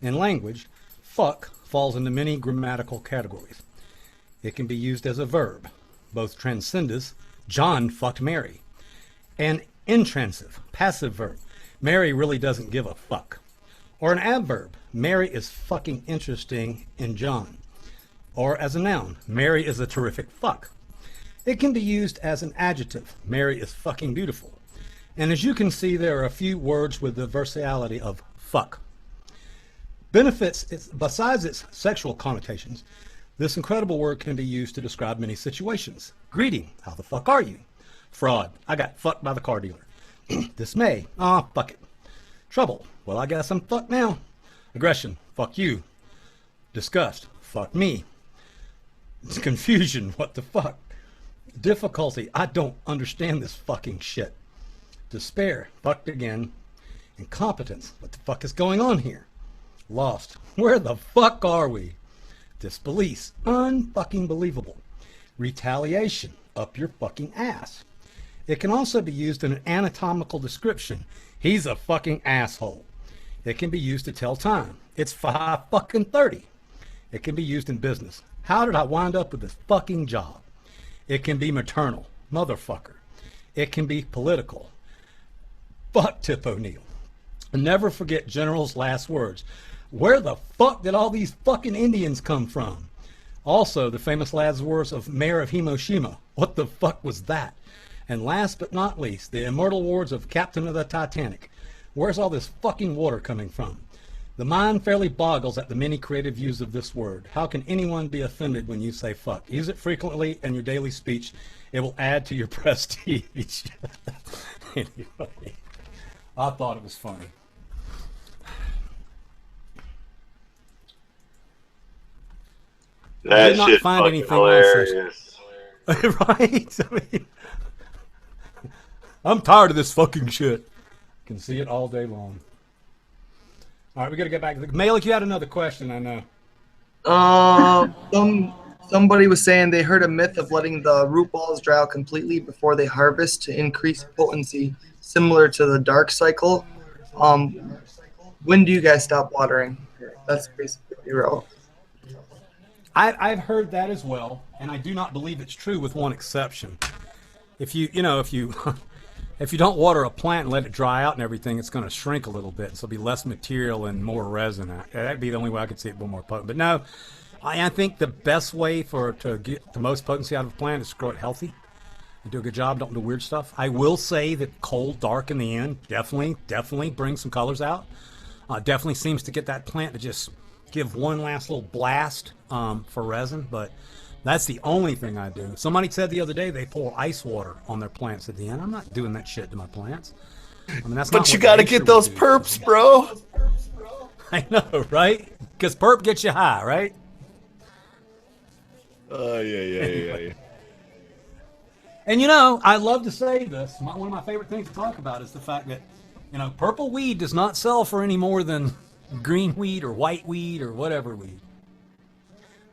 In language, fuck falls into many grammatical categories. It can be used as a verb, both transcendus, John fucked Mary, and intransitive, passive verb, Mary really doesn't give a fuck. Or an adverb, Mary is fucking interesting in John. Or as a noun, Mary is a terrific fuck. It can be used as an adjective, Mary is fucking beautiful. And as you can see, there are a few words with the versatility of fuck. Besides its sexual connotations, this incredible word can be used to describe many situations. Greeting, how the fuck are you? Fraud, I got fucked by the car dealer. Dismay, fuck it. Trouble, well, I guess I'm fucked now. Aggression, fuck you. Disgust, fuck me. Confusion, what the fuck? Difficulty, I don't understand this fucking shit. Despair, fucked again. Incompetence, what the fuck is going on here? Lost, where the fuck are we? Disbelief, unfucking believable. Retaliation, up your fucking ass. It can also be used in an anatomical description. He's a fucking asshole. It can be used to tell time. It's 5:30. It can be used in business. How did I wind up with this fucking job? It can be maternal, motherfucker. It can be political. Fuck Tip O'Neill. And never forget General's last words. Where the fuck did all these fucking Indians come from? Also, the famous last words of Mayor of Hiroshima. What the fuck was that? And last but not least, the immortal words of Captain of the Titanic. Where's all this fucking water coming from? The mind fairly boggles at the many creative use of this word. How can anyone be offended when you say fuck? Use it frequently in your daily speech. It will add to your prestige. Anyway, I thought it was funny. That I did not shit find fucking anything hilarious. Right? I mean, I'm tired of this fucking shit. Can see it all day long. All right, we got to get back to the Malik. You had another question, I know. Somebody was saying they heard a myth of letting the root balls dry out completely before they harvest to increase potency, similar to the dark cycle. When do you guys stop watering? That's basically real. I've heard that as well, and I do not believe it's true with one exception. If you don't water a plant and let it dry out and everything, it's going to shrink a little bit. So it'll be less material and more resin. That'd be the only way I could see it being more potent. But no, I think the best way to get the most potency out of a plant is to grow it healthy and do a good job. Don't do weird stuff. I will say that cold, dark in the end definitely brings some colors out. Definitely seems to get that plant to just give one last little blast for resin, but that's the only thing I do. Somebody said the other day they pour ice water on their plants at the end. I'm not doing that shit to my plants. I mean, that's not. But you got to get those perps, bro. I know, right? Because perp gets you high, right? Oh, yeah. And I love to say this. One of my favorite things to talk about is the fact that, purple weed does not sell for any more than green weed or white weed or whatever weed.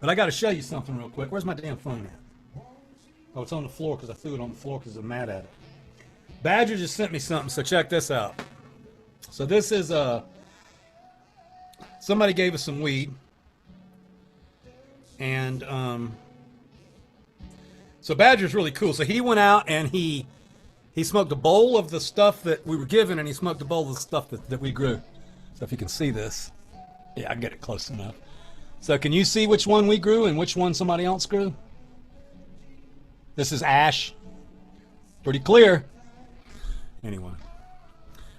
But I got to show you something real quick. Where's my damn phone at? Oh, it's on the floor because I threw it on the floor because I'm mad at it. Badger just sent me something, so check this out. So this is somebody gave us some weed, and so Badger's really cool. So he went out and he smoked a bowl of the stuff that we were given, and he smoked a bowl of the stuff that we grew. So if you can see this, yeah, I can get it close enough. So can you see which one we grew and which one somebody else grew? This is ash. Pretty clear. Anyway,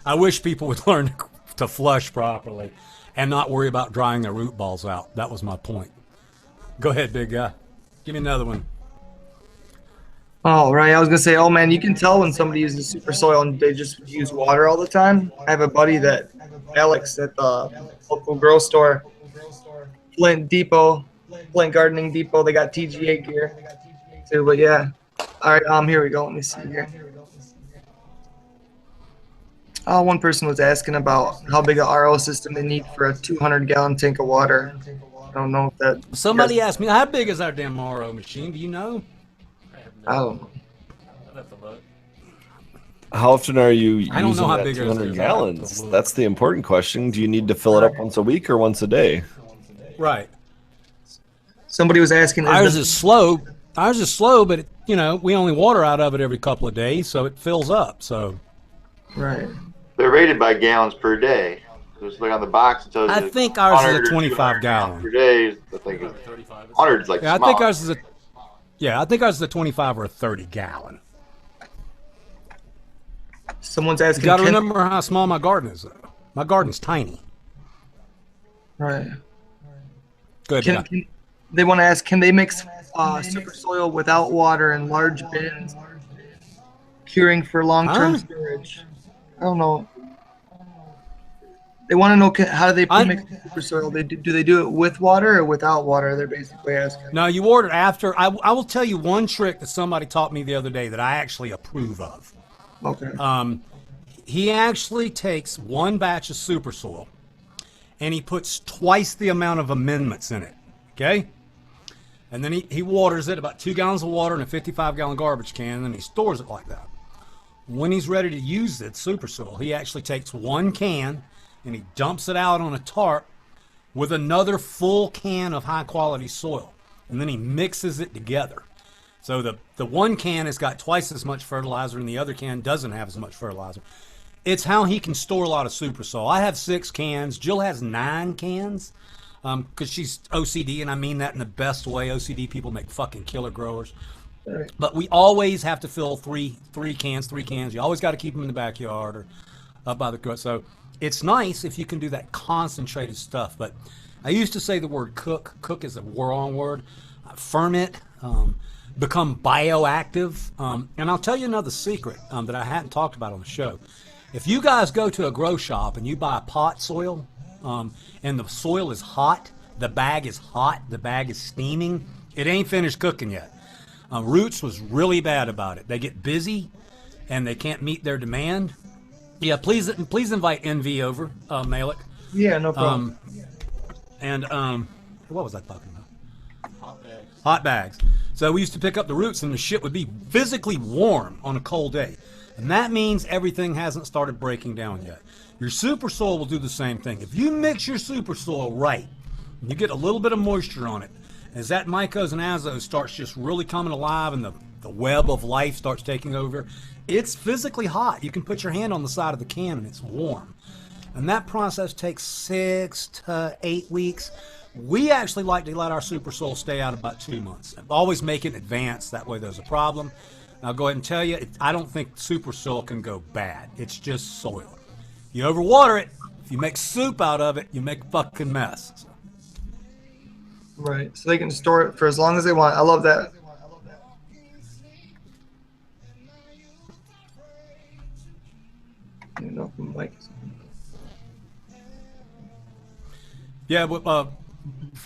I wish people would learn to flush properly and not worry about drying their root balls out. That was my point. Go ahead, big guy. Give me another one. Oh, right. I was gonna say, oh man, you can tell when somebody uses super soil and they just use water all the time. I have a buddy that Alex at the local grow store, Flint Depot, Flint Gardening Depot. They got TGA gear too. But yeah, all right. Here we go. Let me see here. One person was asking about how big a RO system they need for a 200-gallon tank of water. I don't know if that. Somebody asked me, how big is our damn RO machine? Do you know? I don't know. How often are you using I don't know how that big it 200 is. gallons? That's the important question. Do you need to fill it up once a week or once a day? Right. Somebody was asking. Ours is slow. Ours is slow, but we only water out of it every couple of days, so it fills up. So. Right. They're rated by gallons per day. Just look on the box. It tells you I think ours is 100 a or 25 gallon per day. I think 100 is like yeah, small. I think ours is a 25 or a 30 gallon. Someone's asking. You got to remember how small my garden is. Though. My garden's tiny. Right. Good. They want to ask, can they mix super soil without water in large bins, curing for long-term storage? I don't know. They want to know how do they mix super soil? Do they do it with water or without water? They're basically asking. No, you order after. I will tell you one trick that somebody taught me the other day that I actually approve of. Okay. He actually takes one batch of super soil and he puts twice the amount of amendments in it. Okay? And then he waters it, about 2 gallons of water in a 55-gallon garbage can, and then he stores it like that. When he's ready to use it, super soil, he actually takes one can and he dumps it out on a tarp with another full can of high-quality soil. And then he mixes it together. So the one can has got twice as much fertilizer and the other can doesn't have as much fertilizer. It's how he can store a lot of super soil. I have 6 cans. Jill has 9 cans because she's OCD, and I mean that in the best way. OCD people make fucking killer growers. Right. But we always have to fill three cans. You always got to keep them in the backyard or up by the grow. So it's nice if you can do that concentrated stuff. But I used to say the word cook. Cook is a wrong word. Ferment. Become bioactive. And I'll tell you another secret that I hadn't talked about on the show. If you guys go to a grow shop and you buy pot soil and the soil is hot, the bag is hot, the bag is steaming, it ain't finished cooking yet. Roots was really bad about it. They get busy and they can't meet their demand. Yeah, please invite NV over, Malik. Yeah, no problem. What was I talking about? Hot bags. So we used to pick up the roots and the shit would be physically warm on a cold day. And that means everything hasn't started breaking down yet. Your super soil will do the same thing. If you mix your super soil right, and you get a little bit of moisture on it, as that mycos and azos starts just really coming alive and the web of life starts taking over, it's physically hot. You can put your hand on the side of the can and it's warm. And that process takes 6 to 8 weeks. We actually like to let our super soil stay out about 2 months. Always make it in advance, that way there's a problem. I'll go ahead and tell you, I don't think super soil can go bad. It's just soil. You overwater it, if you make soup out of it, you make a fucking mess. So. Right, so they can store it for as long as they want. I love that. Yeah, but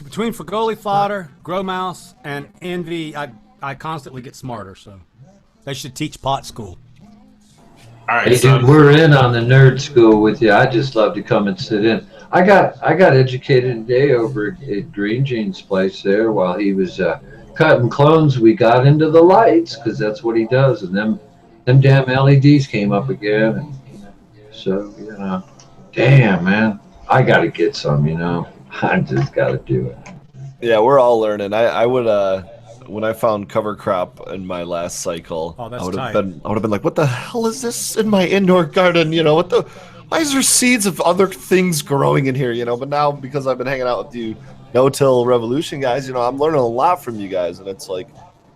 between Fagoli fodder, Grow Mouse, and Envy, I constantly get smarter. So they should teach pot school. All right, hey, dude, we're in on the nerd school with you. I just love to come and sit in. I got educated today over at Green Jean's place there while he was cutting clones. We got into the lights because that's what he does, and them damn LEDs came up again. And so damn man, I got to get some. I just got to do it. Yeah, we're all learning. I would when I found cover crop in my last cycle, I would have been like, what the hell is this in my indoor garden? Why is there seeds of other things growing in here? But now because I've been hanging out with you no-till revolution guys, I'm learning a lot from you guys, and it's like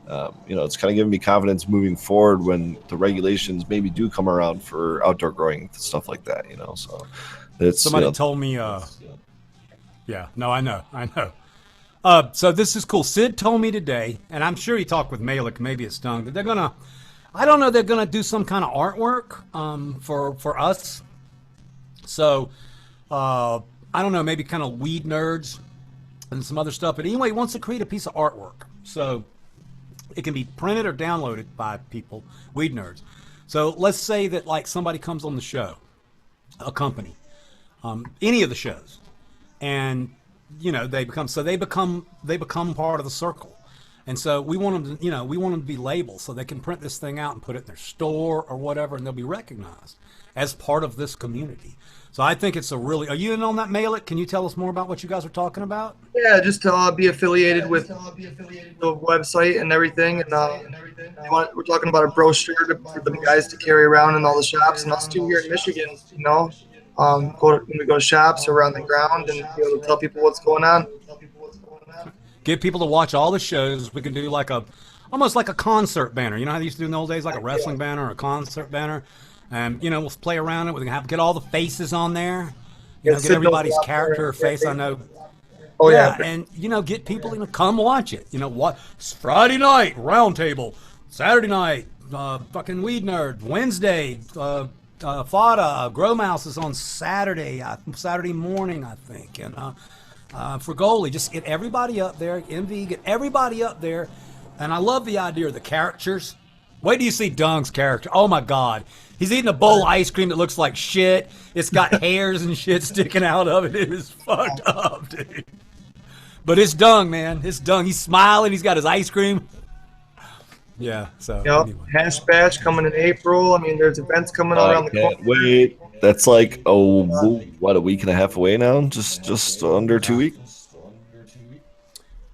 it's kind of giving me confidence moving forward when the regulations maybe do come around for outdoor growing stuff like that, so it's somebody told me yeah, no, I know So this is cool. Sid told me today, and I'm sure he talked with Malik, maybe it's Stung, that they're gonna, I don't know, they're gonna do some kind of artwork for us. So I don't know, maybe kind of weed nerds and some other stuff. But anyway, he wants to create a piece of artwork. So it can be printed or downloaded by people, weed nerds. So let's say that like somebody comes on the show, a company, any of the shows, and you know they become part of the circle. And so we want them to, we want them to be labeled so they can print this thing out and put it in their store or whatever, and they'll be recognized as part of this community. So I think it's are you in on that, Malik? Can you tell us more about what you guys are talking about? Yeah, just to be affiliated with the website and everything. And we're talking about a brochure for the guys to carry around in all the shops, and us too here in Michigan, when we go to shops or on the ground and be able to tell people what's going on. Get people to watch all the shows. We can do almost like a concert banner. You know how they used to do in the old days, like a wrestling banner or a concert banner? And, we'll play around it. We can get all the faces on there. Get everybody's character or face. I know. Oh, yeah. And, get people to come watch it. What? Friday night, round table. Saturday night, fucking Weed Nerd. Wednesday, Fada, Grow Mouse is on Saturday morning, I think. And for goalie, just get everybody up there. MV, get everybody up there. And I love the idea of the characters. Wait till you see Dung's character. Oh, my God. He's eating a bowl of ice cream that looks like shit. It's got hairs and shit sticking out of it. It is fucked up, dude. But it's Dung, man. It's Dung. He's smiling. He's got his ice cream. Yeah, so anyway. Hash Bash coming in April. I mean, there's events coming around the corner. Wait, that's like, a week and a half away now? Just under 2 weeks?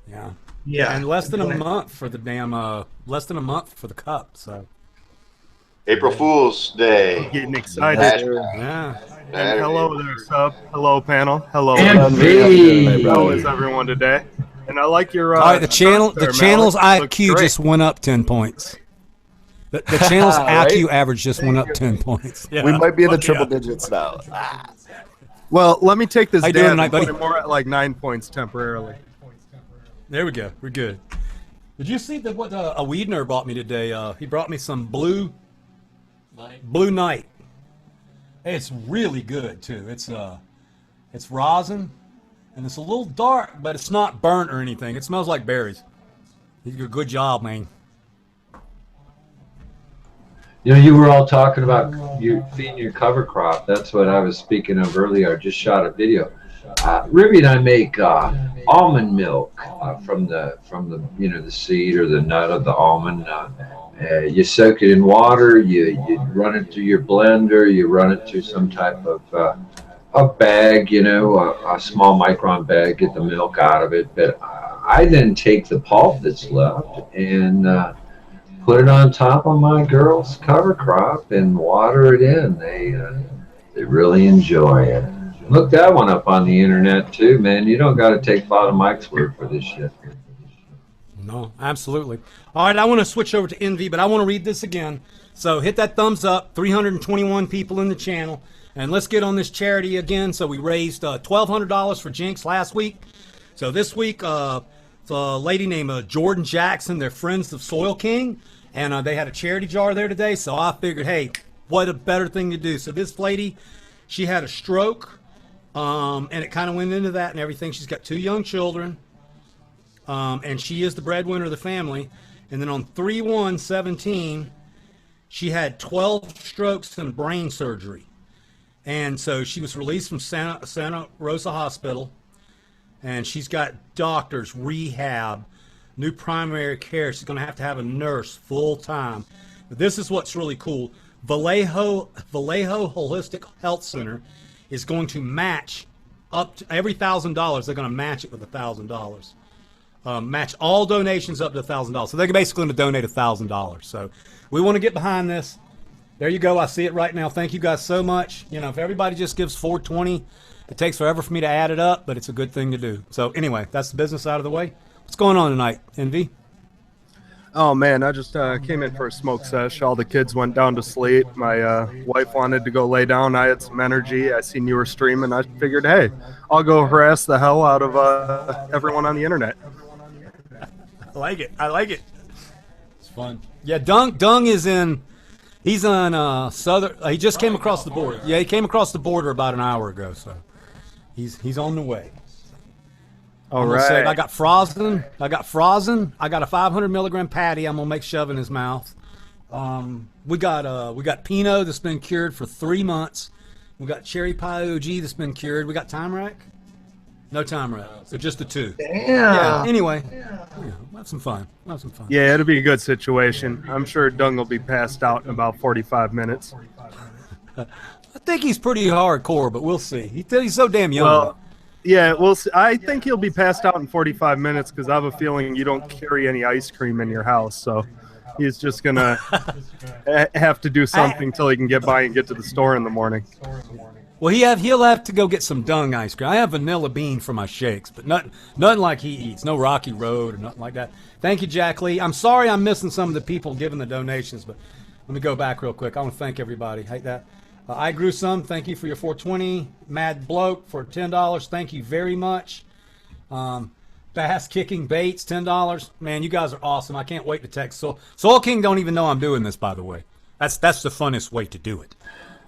Yeah. Yeah. And less than a month for the cup, so. April Fool's Day. Getting excited. Yeah. And hello there, sub. Hello, panel. Hello. How is everyone today? And I like your. All right, the channel's IQ just went up 10 points. The channel's IQ average just went up 10 points. Yeah. We might be in the triple digits now. Well, let me take this down and put it more at like 9 points temporarily. There we go. We're good. Did you see what a weed nerd brought me today? He brought me some Blue Night. It's really good too. It's rosin, and it's a little dark, but it's not burnt or anything. It smells like berries. You did a good job, man. You were all talking about you feeding your cover crop. That's what I was speaking of earlier. I just shot a video. Ruby and I make almond milk from the the seed or the nut of the almond. You soak it in water. You run it through your blender. You run it through some type of a bag, a small micron bag. Get the milk out of it. But I then take the pulp that's left and put it on top of my girls' cover crop and water it in. They really enjoy it. Look that one up on the internet too, man. You don't got to take a lot of Mike's word for this shit. No, absolutely. All right, I want to switch over to NV, but I want to read this again. So hit that thumbs up. 321 people in the channel, and let's get on this charity again. So we raised $1,200 for Jinx last week. So this week, it's a lady named Jordan Jackson. They're Friends of Soil King, and they had a charity jar there today. So I figured, hey, what a better thing to do. So this lady, she had a stroke. And it kind of went into that and everything. She's got 2 young children, and she is the breadwinner of the family. And then on 3/1/17, she had 12 strokes and brain surgery. And so she was released from Santa Rosa Hospital, and she's got doctors, rehab, new primary care. She's going to have a nurse full time. But this is what's really cool. Vallejo Holistic Health Center is going to match up to every $1,000. They're going to match it with $1,000. Match all donations up to $1,000. So they're basically going to donate $1,000. So we want to get behind this. There you go. I see it right now. Thank you guys so much. If everybody just gives $4.20, it takes forever for me to add it up, but it's a good thing to do. So anyway, that's the business out of the way. What's going on tonight, NV? Oh man, I just came in for a smoke sesh. All the kids went down to sleep. My wife wanted to go lay down. I had some energy. I seen you were streaming. I figured, hey, I'll go harass the hell out of everyone on the internet. I like it. I like it. It's fun. Yeah, Dung is in. He's on southern. He just came across the border. Yeah, he came across the border about an hour ago. So he's on the way. All right. I got frozen. I got a 500 milligram patty. I'm gonna make shove in his mouth. We got Pinot that's been cured for 3 months. We got cherry pie OG that's been cured. We got time rack. No time rack. So just the two. Damn. Yeah. Anyway, we'll have some fun. Yeah, it'll be a good situation. I'm sure Dung will be passed out in about 45 minutes. I think he's pretty hardcore, but we'll see. He's so damn young. Well, yeah, well, I think he'll be passed out in 45 minutes because I have a feeling you don't carry any ice cream in your house. So he's just going to have to do something until he can get by and get to the store in the morning. Well, he'll have to go get some Dung ice cream. I have vanilla bean for my shakes, but nothing like he eats. No Rocky Road or nothing like that. Thank you, Jack Lee. I'm sorry I'm missing some of the people giving the donations, but let me go back real quick. I want to thank everybody. Hate that. I Grew Some, thank you for your 420. Mad Bloke for $10. Thank you very much. Bass Kicking Baits, $10. Man, you guys are awesome. I can't wait to text. Soul King don't even know I'm doing this, by the way. That's the funnest way to do it.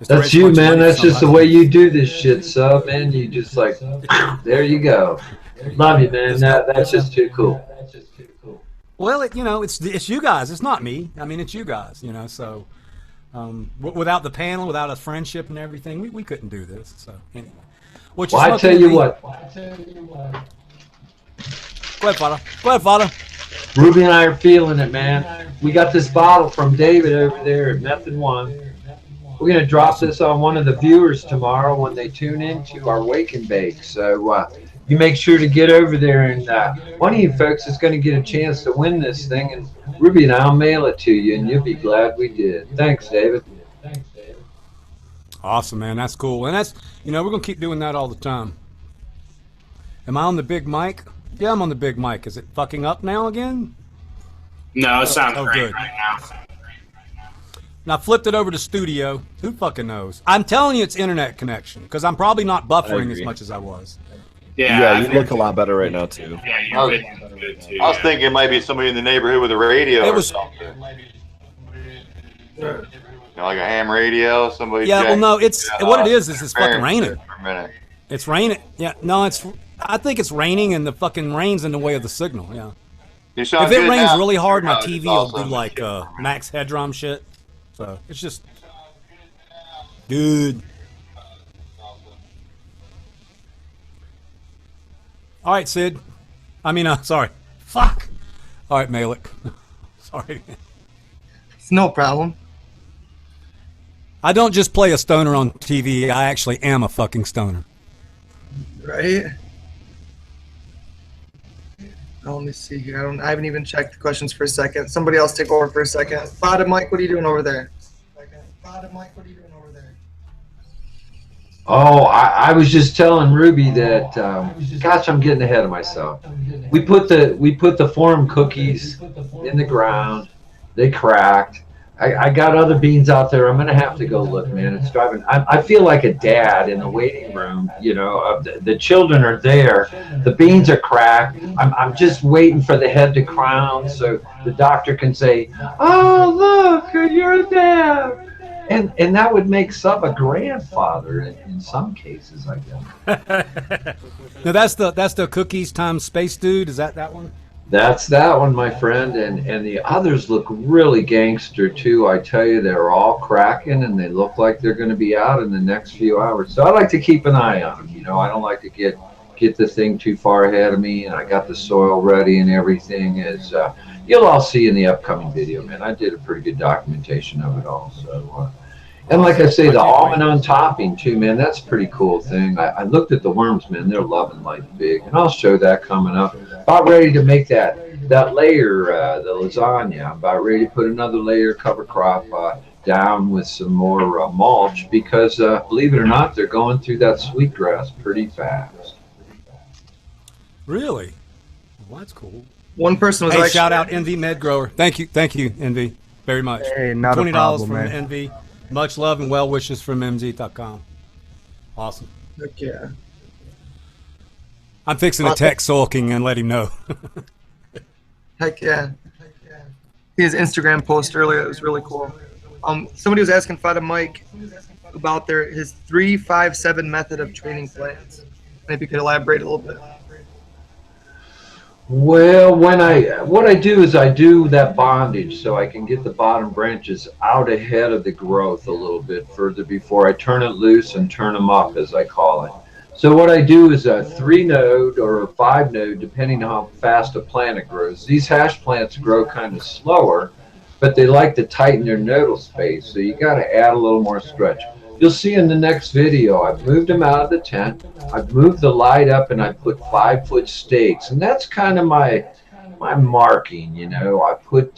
That's you, man. That's just the way you do this shit, sub, man. You just like, there you go. Love you, man. That's just too cool. Well, it's you guys. It's not me. I mean, it's you guys, so... without the panel, without a friendship and everything, we couldn't do this. So anyway, I tell you what. Go ahead, Father. Ruby and I are feeling it, man. We got this bottle from David over there at Method One. We're gonna drop this on one of the viewers tomorrow when they tune into our Wake and Bake. So you make sure to get over there, and one of you folks is going to get a chance to win this thing, and Ruby and I'll mail it to you, and you'll be glad we did. Thanks, David. Awesome, man. That's cool. And that's, we're going to keep doing that all the time. Am I on the big mic? Yeah, I'm on the big mic. Is it fucking up now again? No, it sounds great good. right now. Now, I flipped it over to studio. Who fucking knows? I'm telling you it's internet connection, because I'm probably not buffering as much as I was. Yeah, you look a lot better right now, too. Yeah, you're good, too. I was thinking it might be somebody in the neighborhood with a radio or something. Like a ham radio, somebody. Yeah, well, no, it's what it is it's fucking raining. For a minute. It's raining. Yeah, no, I think it's raining, and the fucking rain's in the way of the signal. Yeah. If it rains really hard, my TV will do like max headroom shit. So it's just good. All right, Sid. Sorry. Fuck. All right, Malik. Sorry. It's no problem. I don't just play a stoner on TV. I actually am a fucking stoner. Right? Let me see here. I haven't even checked the questions for a second. Somebody else take over for a second. Bottom Mike, what are you doing over there? Oh, I was just telling Ruby that. Gosh, I'm getting ahead of myself. We put the form cookies in the ground. They cracked. I got other beans out there. I'm gonna have to go look, man. It's driving. I feel like a dad in the waiting room. The children are there. The beans are cracked. I'm just waiting for the head to crown so the doctor can say, "Oh, look, you're a dad." And that would make Sub a grandfather in some cases, I guess. Now that's the cookies times space dude. Is that one? That's that one, my friend. And the others look really gangster too. I tell you, they're all cracking and they look like they're going to be out in the next few hours. So I like to keep an eye on them. I don't like to get the thing too far ahead of me. And I got the soil ready and everything. As you'll all see in the upcoming video, man. I did a pretty good documentation of it all. So. And like I say, the almond on topping too, man, that's a pretty cool thing. I looked at the worms, man, they're loving life big. And I'll show that coming up. About ready to make that layer, the lasagna. I'm about ready to put another layer cover crop down with some more mulch because, believe it or not, they're going through that sweetgrass pretty fast. Really? Well, that's cool. One person was hey, actually, shout out Envy Med Grower. Thank you, Envy, very much. Hey, not $20 a problem, from man. Envy. Much love and well wishes from MZ.com. Awesome. Heck yeah. I'm fixing to text Sulking and let him know. Heck yeah. His Instagram post earlier, it was really cool. Somebody was asking Fada Mike about his 3-5-7 method of training plants. Maybe you could elaborate a little bit. Well, what I do is I do that bondage so I can get the bottom branches out ahead of the growth a little bit further before I turn it loose and turn them up, as I call it. So what I do is a 3-node or a 5-node, depending on how fast a plant grows. These hash plants grow kind of slower, but they like to tighten their nodal space, so you got to add a little more stretch. You'll see in the next video, I've moved them out of the tent. I've moved the light up and I put 5-foot stakes, and that's kind of my marking. You know, I put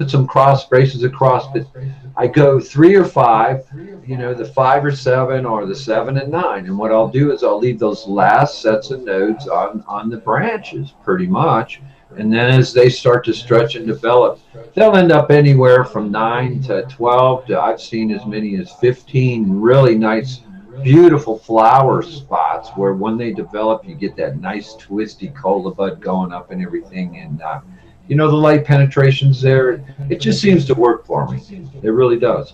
some cross braces across, but I go 3 or 5. You know, the 5 or 7 or the 7 and 9. And what I'll do is I'll leave those last sets of nodes on the branches, pretty much. And then as they start to stretch and develop, they'll end up anywhere from 9 to 12 to I've seen as many as 15 really nice, beautiful flower spots where when they develop, you get that nice twisty cola bud going up and everything. And, you know, the light penetration's there. It just seems to work for me. It really does.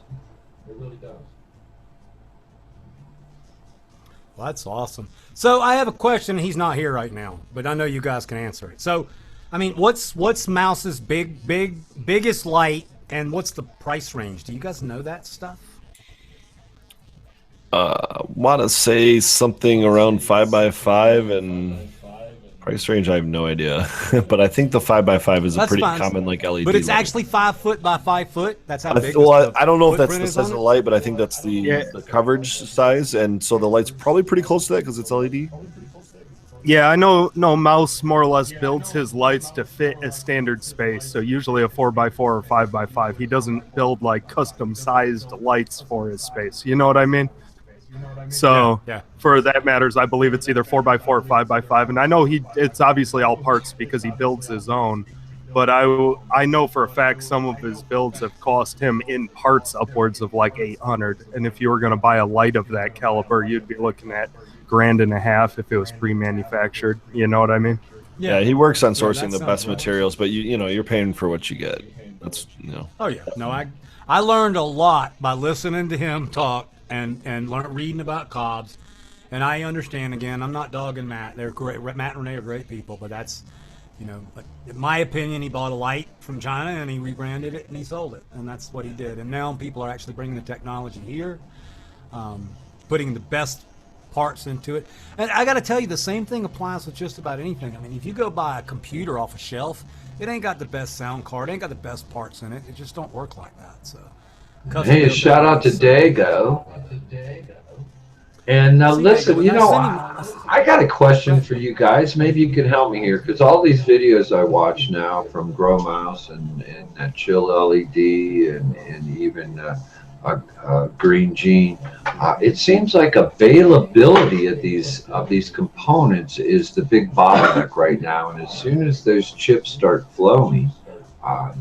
Well, that's awesome. So I have a question. He's not here right now, but I know you guys can answer it. So, I mean, what's Mouse's biggest light, and what's the price range? Do you guys know that stuff? Want to say something around 5x5, and price range I have no idea. But I think the 5x5 is a pretty common like LED. But it's light. actually 5 foot by 5 foot. That's how big. Well, I don't know if that's the footprint is size on of the it? light, but I think that's the coverage size, and so the light's probably pretty close to that because it's LED. Yeah, I know. No, Mouse more or less builds his lights to fit a standard space. So usually a 4x4 or 5x5. He doesn't build like custom-sized lights for his space. You know what I mean? So yeah. For that matters, I believe it's either 4x4 or 5x5. And I know it's obviously all parts because he builds his own. But I know for a fact some of his builds have cost him in parts upwards of like 800. And if you were going to buy a light of that caliber, you'd be looking at $1,500 if it was pre-manufactured. You know what I mean? Yeah, he works on sourcing the best materials, but you know you're paying for what you get. That's Oh yeah, no, I learned a lot by listening to him talk and reading about cobs, and I understand. Again, I'm not dogging Matt. They're great. Matt and Renee are great people, but that's, you know, like, in my opinion, he bought a light from China and he rebranded it and he sold it, and that's what he did. And now people are actually bringing the technology here, putting the best parts into it. And I got to tell you, the same thing applies with just about anything. I mean, if you go buy a computer off a shelf, it ain't got the best sound card, it ain't got the best parts in it. It just don't work like that. So, hey, shout out to Dago. And listen, you know, I got a question for you guys. Maybe you can help me here, because all these videos I watch now from Grow Mouse and Chill LED and even Green Gene, it seems like availability of these components is the big bottleneck right now. And as soon as those chips start flowing,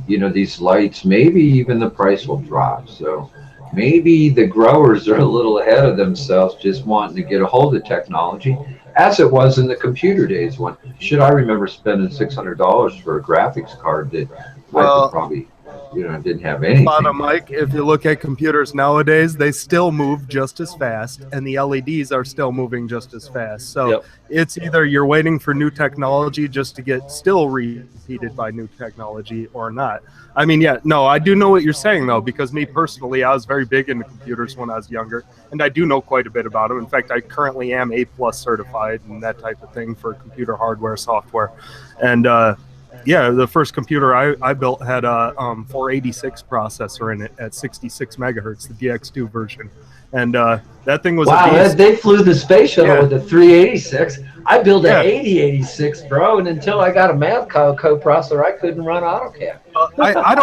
you know, these lights, maybe even the price will drop. So maybe the growers are a little ahead of themselves, just wanting to get a hold of technology, as it was in the computer days. When I remember spending $600 for a graphics card that I could probably, you know, didn't have anything. Bottom, Mike, if you look at computers nowadays, they still move just as fast, and the LEDs are still moving just as fast. So it's either you're waiting for new technology just to get still repeated by new technology or not. I mean, yeah, no, I do know what you're saying, though, because me personally, I was very big into computers when I was younger, and I do know quite a bit about them. In fact, I currently am A+ certified and that type of thing for computer hardware, software. And yeah, the first computer I built had a 486 processor in it at 66 megahertz, the DX2 version. And that thing was a beast. They flew the space shuttle with a 386. I built an 8086, bro, and until I got a math co-processor, I couldn't run AutoCAD. I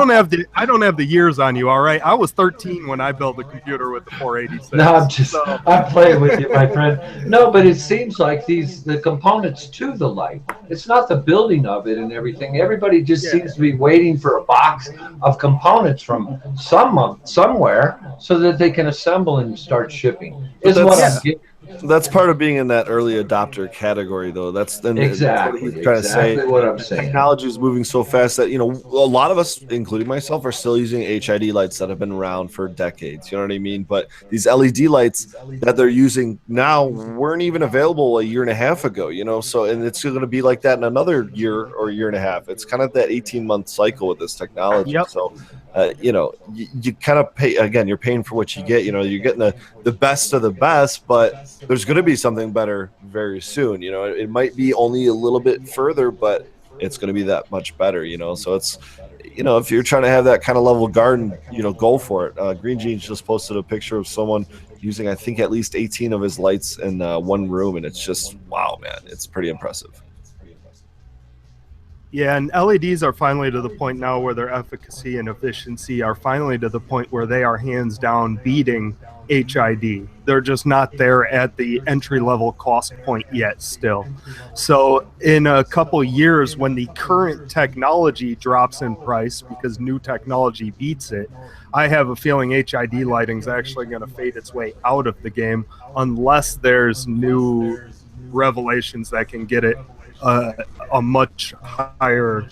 don't have the years on you. All right, I was 13 when I built a computer with the 486. No, I'm playing with you, my friend. No, but it seems like the components to the light. It's not the building of it and everything. Everybody just seems to be waiting for a box of components from somewhere so that they can assemble and start shipping. Is what I'm getting. That's part of being in that early adopter category, though. That's exactly what he's trying to say. What I'm saying. Technology is moving so fast that, you know, a lot of us, including myself, are still using HID lights that have been around for decades. You know what I mean? But these LED lights that they're using now weren't even available a year and a half ago, you know? So, and it's going to be like that in another year or year and a half. It's kind of that 18-month cycle with this technology. Yep. So, you know, you kind of pay, again, you're paying for what you get. You know, you're getting the best of the best, but there's going to be something better very soon. You know, it might be only a little bit further, but it's going to be that much better, you know? So it's, you know, if you're trying to have that kind of level garden, you know, go for it. Green Jeans just posted a picture of someone using, I think, at least 18 of his lights in one room. And it's just, wow, man, it's pretty impressive. Yeah, and LEDs are finally to the point now where their efficacy and efficiency are finally to the point where they are hands down beating HID. They're just not there at the entry-level cost point yet still. So in a couple years, when the current technology drops in price because new technology beats it, I have a feeling HID lighting is actually going to fade its way out of the game unless there's new revelations that can get it a much higher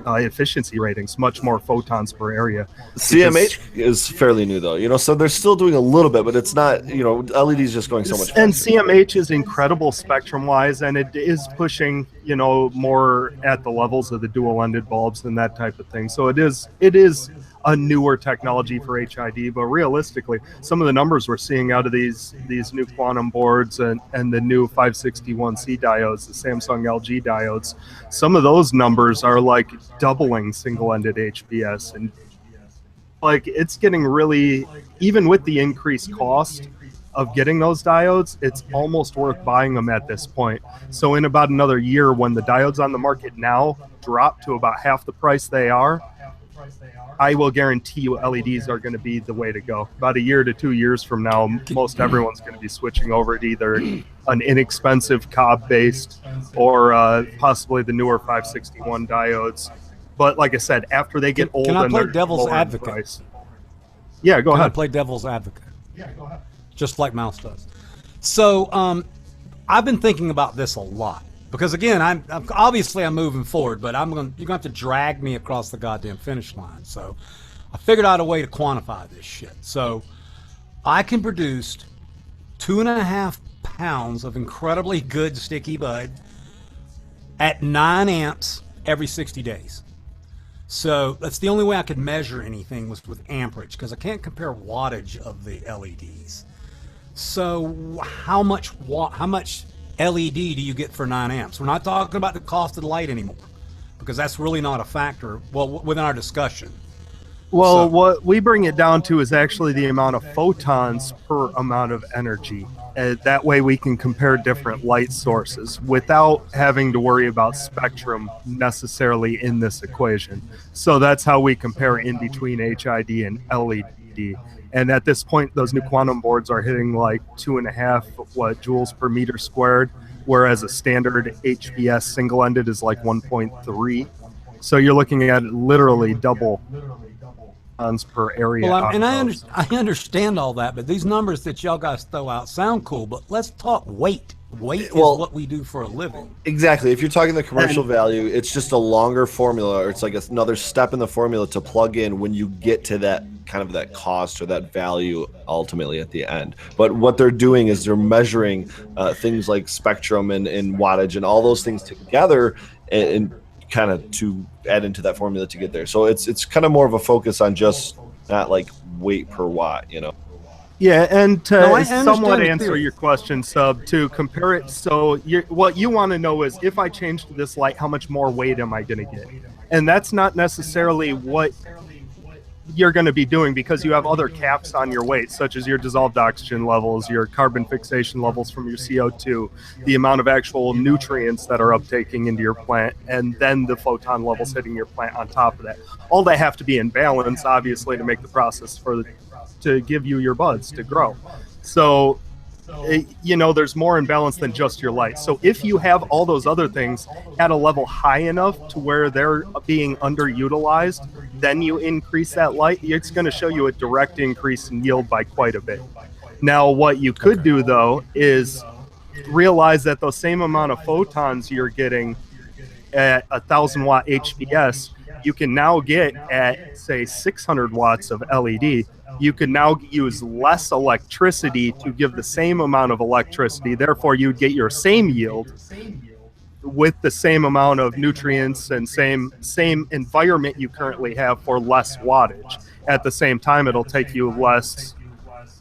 efficiency ratings, much more photons per area. CMH is fairly new, though, you know, so they're still doing a little bit, but it's not, you know, LED's just going so much faster. And CMH is incredible spectrum-wise, and it is pushing, you know, more at the levels of the dual-ended bulbs and that type of thing. So it is a newer technology for HID, but realistically, some of the numbers we're seeing out of these new quantum boards and the new 561C diodes, the Samsung LG diodes, some of those numbers are like doubling single-ended HBS, and like it's getting really, even with the increased cost of getting those diodes, it's almost worth buying them at this point. So in about another year, when the diodes on the market now drop to about half the price they are, I will guarantee you LEDs are going to be the way to go. About a year to 2 years from now, most everyone's going to be switching over to either an inexpensive cob-based or possibly the newer 561 diodes. But like I said, after they get old, can I play and devil's lower in advocate? price. Yeah, go ahead. I play devil's advocate? Yeah, go ahead. Just like Mouse does. So I've been thinking about this a lot. Because again, I'm obviously moving forward, but you're gonna have to drag me across the goddamn finish line. So I figured out a way to quantify this shit. So I can produce 2.5 pounds of incredibly good sticky bud at 9 amps every 60 days. So that's the only way I could measure anything was with amperage, because I can't compare wattage of the LEDs. So how much LED do you get for 9 amps? We're not talking about the cost of the light anymore, because that's really not a factor, well, within our discussion. Well, what we bring it down to is actually the amount of photons per amount of energy. That way we can compare different light sources without having to worry about spectrum necessarily in this equation. So that's how we compare in between HID and LED. And at this point, those new quantum boards are hitting like 2.5 joules per meter squared, whereas a standard HBS single-ended is like 1.3. So you're looking at literally double tons per area. Well, I understand all that, but these numbers that y'all guys throw out sound cool. But let's talk weight. Weight is what we do for a living. Exactly. If you're talking the commercial value, it's just a longer formula, or it's like another step in the formula to plug in when you get to that kind of that cost or that value ultimately at the end. But what they're doing is they're measuring things like spectrum and wattage and all those things together and kind of to add into that formula to get there. So it's kind of more of a focus on just not like weight per watt, you know. Yeah, and to somewhat answer your question, Sub, to compare it, so what you want to know is, if I change to this light, how much more weight am I going to get? And that's not necessarily what you're going to be doing, because you have other caps on your weight, such as your dissolved oxygen levels, your carbon fixation levels from your CO2, the amount of actual nutrients that are uptaking into your plant, and then the photon levels hitting your plant on top of that. All they have to be in balance, obviously, to make the process to give you your buds to grow. So, there's more imbalance than just your light. So if you have all those other things at a level high enough to where they're being underutilized, then you increase that light, it's going to show you a direct increase in yield by quite a bit. Now, what you could do, though, is realize that those same amount of photons you're getting at 1,000 watt HPS, you can now get at, say, 600 watts of LED. You can now use less electricity to give the same amount of electricity. Therefore, you'd get your same yield with the same amount of nutrients and same environment you currently have for less wattage. At the same time, it'll take you less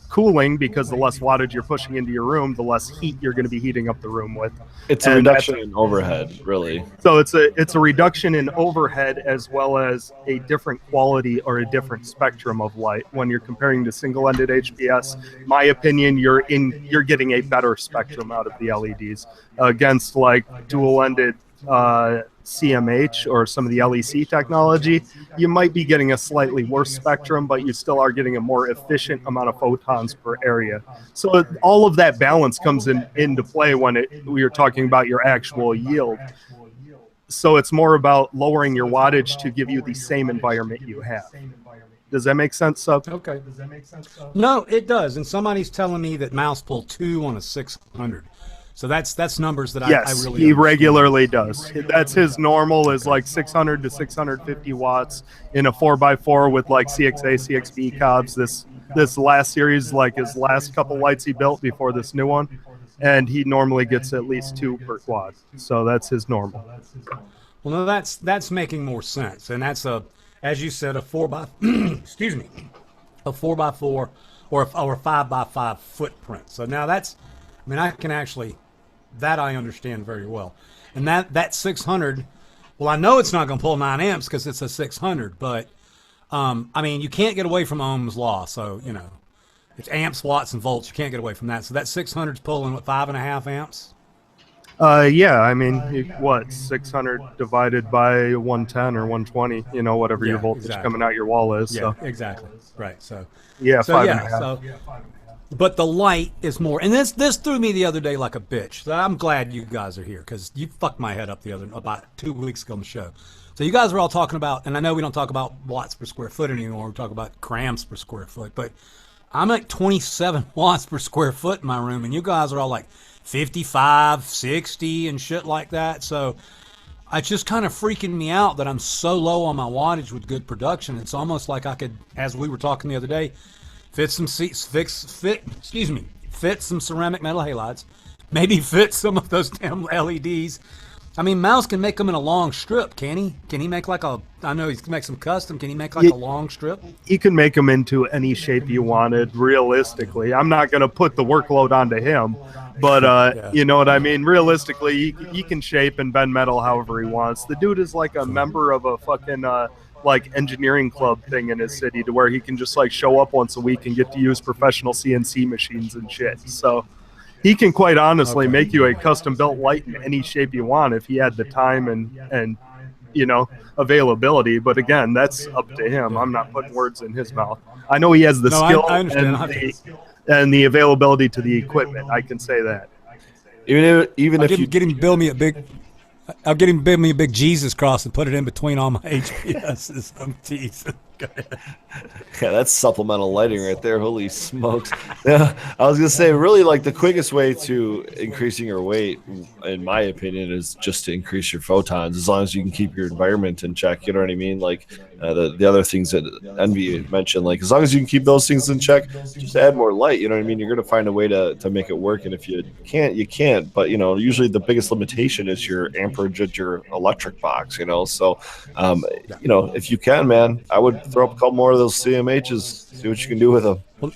cooling, because the less wattage you're pushing into your room, the less heat you're going to be heating up the room with. It's a reduction in overhead, really. So it's a reduction in overhead, as well as a different quality or a different spectrum of light. When you're comparing to single-ended HPS, my opinion, you're getting a better spectrum out of the LEDs against like dual-ended CMH or some of the LEC technology. You might be getting a slightly worse spectrum, but you still are getting a more efficient amount of photons per area. So all of that balance comes into play when we are talking about your actual yield. So it's more about lowering your wattage to give you the same environment you have. Does that make sense, Sub? Okay. No, it does. And somebody's telling me that mouse pull 2 on a 600. So that's numbers that yes, I really he understand. regularly does. That's his normal, is like 600 to 650 watts in a 4x4 with like CXA, CXB cobs. This last series, like his last couple lights he built before this new one, and he normally gets at least 2 per quad. So that's his normal. Well, no, that's making more sense, and that's as you said, a 4x a 4x4 or a 5x5 footprint. So now I can actually. That I understand very well. And that 600, well, I know it's not going to pull 9 amps because it's a 600, but, you can't get away from Ohm's law. So, it's amps, watts, and volts. You can't get away from that. So that 600's pulling, 5.5 amps? Yeah, 600 divided by 110 or 120, whatever your voltage coming out your wall is. Yeah, so. exactly. Right. So, 5.5. But the light is more, and this threw me the other day like a bitch. So I'm glad you guys are here, because you fucked my head up about 2 weeks ago on the show. So you guys were all talking about, and I know we don't talk about watts per square foot anymore. We talk about grams per square foot. But I'm at 27 watts per square foot in my room, and you guys are all like 55, 60, and shit like that. So it's just kind of freaking me out that I'm so low on my wattage with good production. It's almost like I could, as we were talking the other day, fit some ceramic metal halides, maybe fit some of those damn LEDs. Mouse can make them in a long strip, can he? Can he make I know he can make some custom, can he make a long strip? You can make them into any shape you wanted, realistically. I'm not going to put the workload onto him, but you know what I mean? Realistically, he can shape and bend metal however he wants. The dude is like a member of a fucking engineering club thing in his city, to where he can just show up once a week and get to use professional CNC machines and shit. So he can quite honestly make you a custom built light in any shape you want if he had the time and availability. But again, that's up to him. I'm not putting words in his mouth. I know he has the skill and the availability to the equipment. I can say that. Even if you get him build me a big. I'll get him build me a big Jesus cross and put it in between all my HPSs. Yeah, that's supplemental lighting right there. Holy smokes. Yeah, I was going to say, really, the quickest way to increasing your weight, in my opinion, is just to increase your photons, as long as you can keep your environment in check. You know what I mean? The other things that Envy mentioned, as long as you can keep those things in check, just add more light. You know what I mean? You're going to find a way to make it work. And if you can't, you can't. But, usually the biggest limitation is your amperage at your electric box, So, if you can, man, I would throw up a couple more of those CMHs, see what you can do with them. Well,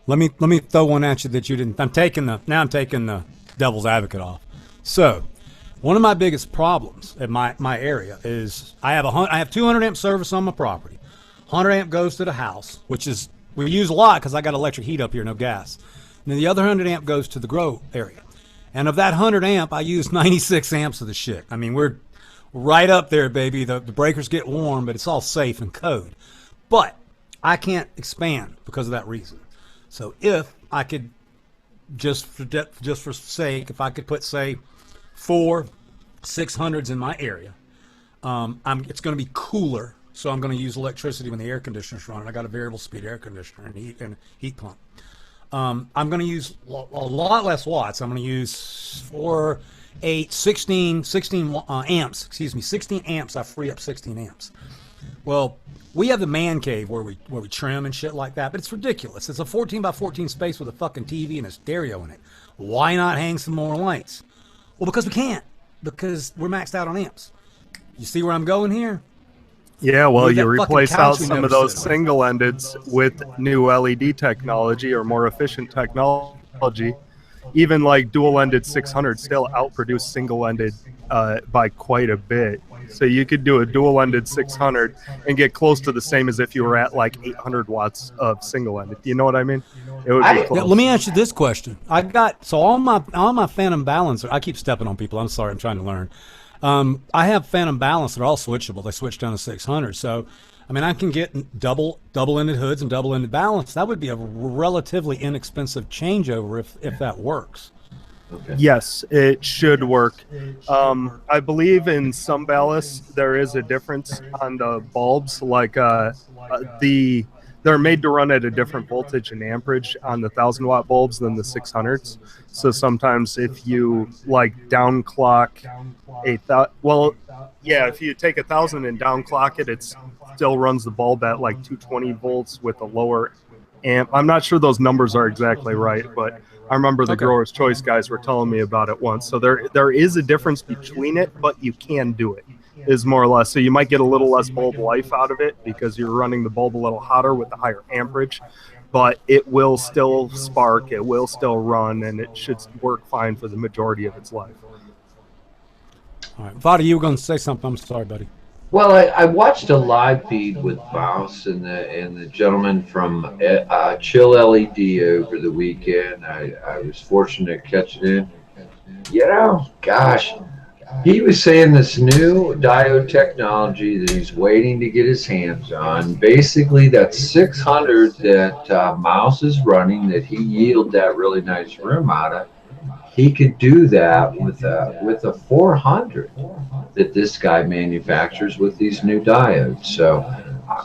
let me throw one at you that you didn't. I'm taking the devil's advocate off. So, one of my biggest problems at my area is I have 200 amp service on my property, 100 amp goes to the house, which is, we use a lot because I got electric heat up here, no gas. And then the other 100 amp goes to the grow area. And of that 100 amp, I use 96 amps of the shit. I mean, we're right up there, baby. The breakers get warm, but it's all safe and code. But I can't expand because of that reason. So if I could, just for sake, if I could put, say, 4 600s in my area, it's going to be cooler. So I'm going to use electricity when the air conditioner's running. I got a variable speed air conditioner and heat pump. I'm going to use a lot less watts. I'm going to use 4, 8, 16 amps. Excuse me, 16 amps. I free up 16 amps. Well, we have the man cave where we trim and shit like that, but it's ridiculous. It's a 14 by 14 space with a fucking TV and a stereo in it. Why not hang some more lights? Well, because we can't. Because we're maxed out on amps. You see where I'm going here? Yeah, well, you replace out some of those single-endeds with new LED technology or more efficient technology. Even like dual-ended 600 still outproduce single-ended by quite a bit. So you could do a dual-ended 600 and get close to the same as if you were at like 800 watts of single-ended. You know what I mean? It would be close. Yeah, let me ask you this question. I got, so all my Phantom balancer, I keep stepping on people. I'm sorry, I'm trying to learn. I have Phantom balance. They're all switchable. They switch down to 600. So, I mean, I can get double-ended hoods and double-ended balance. That would be a relatively inexpensive changeover if that works. Okay. Yes, it should work. I believe in some ballasts there is a difference on the bulbs. Like they're made to run at a different voltage and amperage on the 1,000-watt bulbs than the 600s. So sometimes if you like downclock if you take 1,000 and downclock it, it still runs the bulb at like 220 volts with a lower amp. I'm not sure those numbers are exactly right, but I remember the Grower's Choice guys were telling me about it once. So there is a difference between it, but you can do it, is more or less. So you might get a little less bulb life out of it because you're running the bulb a little hotter with the higher amperage, but it will still spark, it will still run, and it should work fine for the majority of its life. All right, Vada, you were going to say something. I'm sorry, buddy. Well, I watched a live feed with Mouse and the gentleman from Chill LED over the weekend. I was fortunate to catch it in. You know, gosh, he was saying this new diode technology that he's waiting to get his hands on. Basically, that 600 that Mouse is running, that he yielded that really nice room out of, he could do that with a 400 that this guy manufactures with these new diodes. So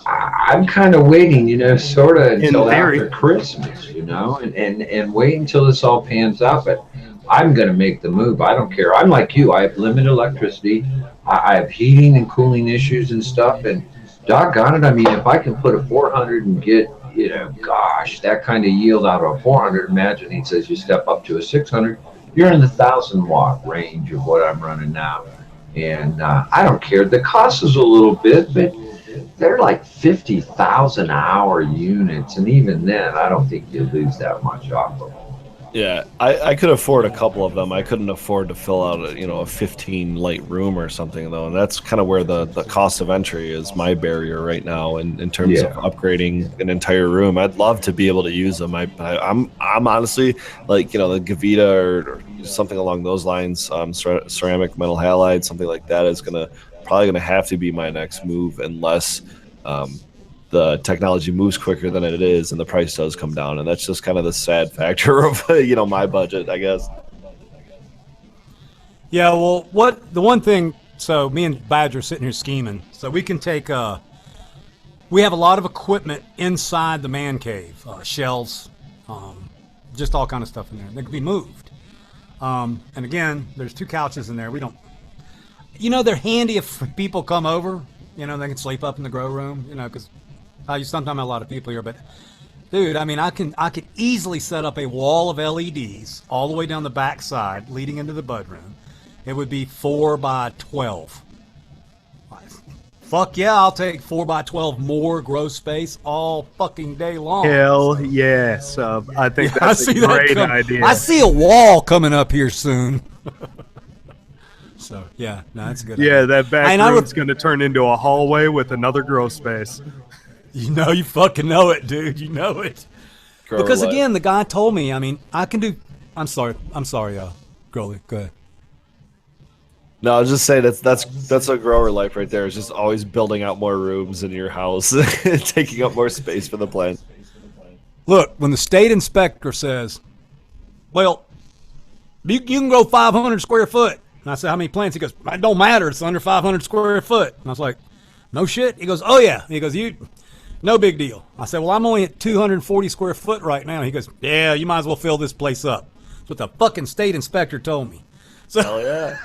I'm kind of waiting, sort of until after Christmas, and wait until this all pans out. But I'm going to make the move. I don't care. I'm like you. I have limited electricity. I have heating and cooling issues and stuff. And doggone it, I mean, if I can put a 400 and get, gosh, that kind of yield out of a 400, imagine he says you step up to a 600, you're in the 1,000-watt range of what I'm running now. And I don't care. The cost is a little bit, but they're like 50,000 hour units. And even then, I don't think you lose that much off of them. Yeah, I could afford a couple of them. I couldn't afford to fill out a 15 light room or something, though. And that's kind of where the cost of entry is my barrier right now in terms of upgrading an entire room. I'd love to be able to use them. I'm honestly like, the Gavita or something along those lines, ceramic metal halide, something like that is probably gonna have to be my next move unless the technology moves quicker than it is and the price does come down. And that's just kind of the sad factor of, my budget, I guess. Yeah, well, the one thing, so me and Badger are sitting here scheming. So we can take, we have a lot of equipment inside the man cave, shelves, just all kind of stuff in there. They can be moved. And again, there's 2 couches in there. We don't, they're handy if people come over, they can sleep up in the grow room, because sometimes a lot of people here, but dude, I mean, I could easily set up a wall of LEDs all the way down the back side leading into the bud room. It would be 4 by 12. Fuck yeah, I'll take 4 by 12 more grow space all fucking day long. Hell yes. I think that's a great idea. I see a wall coming up here soon. So, yeah, no, that's a good idea. Yeah, that back room's going to turn into a hallway with another grow space. You know, you fucking know it, dude. You know it. Grower Because life. again, the guy told me. I mean, I can do. I'm sorry, Growly. Go ahead. No, I was just saying that's a grower life right there. It's just always building out more rooms in your house, taking up more space for the plant. Look, when the state inspector says, "Well, you can grow 500 square foot," and I said, "How many plants?" He goes, "It don't matter. It's under 500 square foot." And I was like, "No shit." He goes, "Oh yeah." He goes, No big deal." I said, "Well, I'm only at 240 square foot right now." He goes, "Yeah, you might as well fill this place up." That's what the fucking state inspector told me. So, Hell yeah.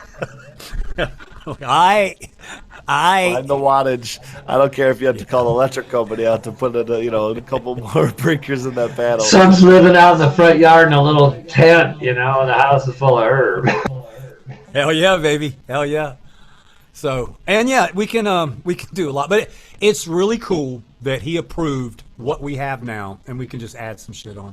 I'm the wattage. I don't care if you have to call the electric company out to put in a couple more breakers in that panel. Son's living out in the front yard in a little tent, and the house is full of herb. Hell yeah, baby. Hell yeah. So, and yeah, we can do a lot, but it's really cool that he approved what we have now, and we can just add some shit on.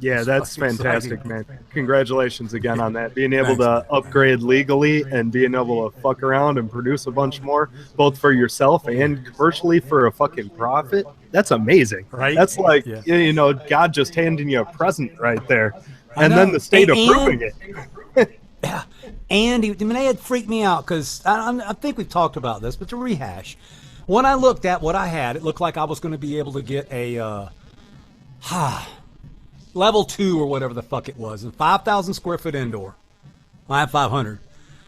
Yeah, that's fantastic, exciting. man. Congratulations again on that. Being able to upgrade legally and being able to fuck around and produce a bunch more, both for yourself and commercially for a fucking profit. That's amazing. Right? That's like, God just handing you a present right there. And then the state approving it. Yeah. And they had freaked me out because I think we've talked about this, but to rehash, when I looked at what I had, it looked like I was going to be able to get a level 2 or whatever the fuck it was, and 5,000 square foot indoor. I have 500.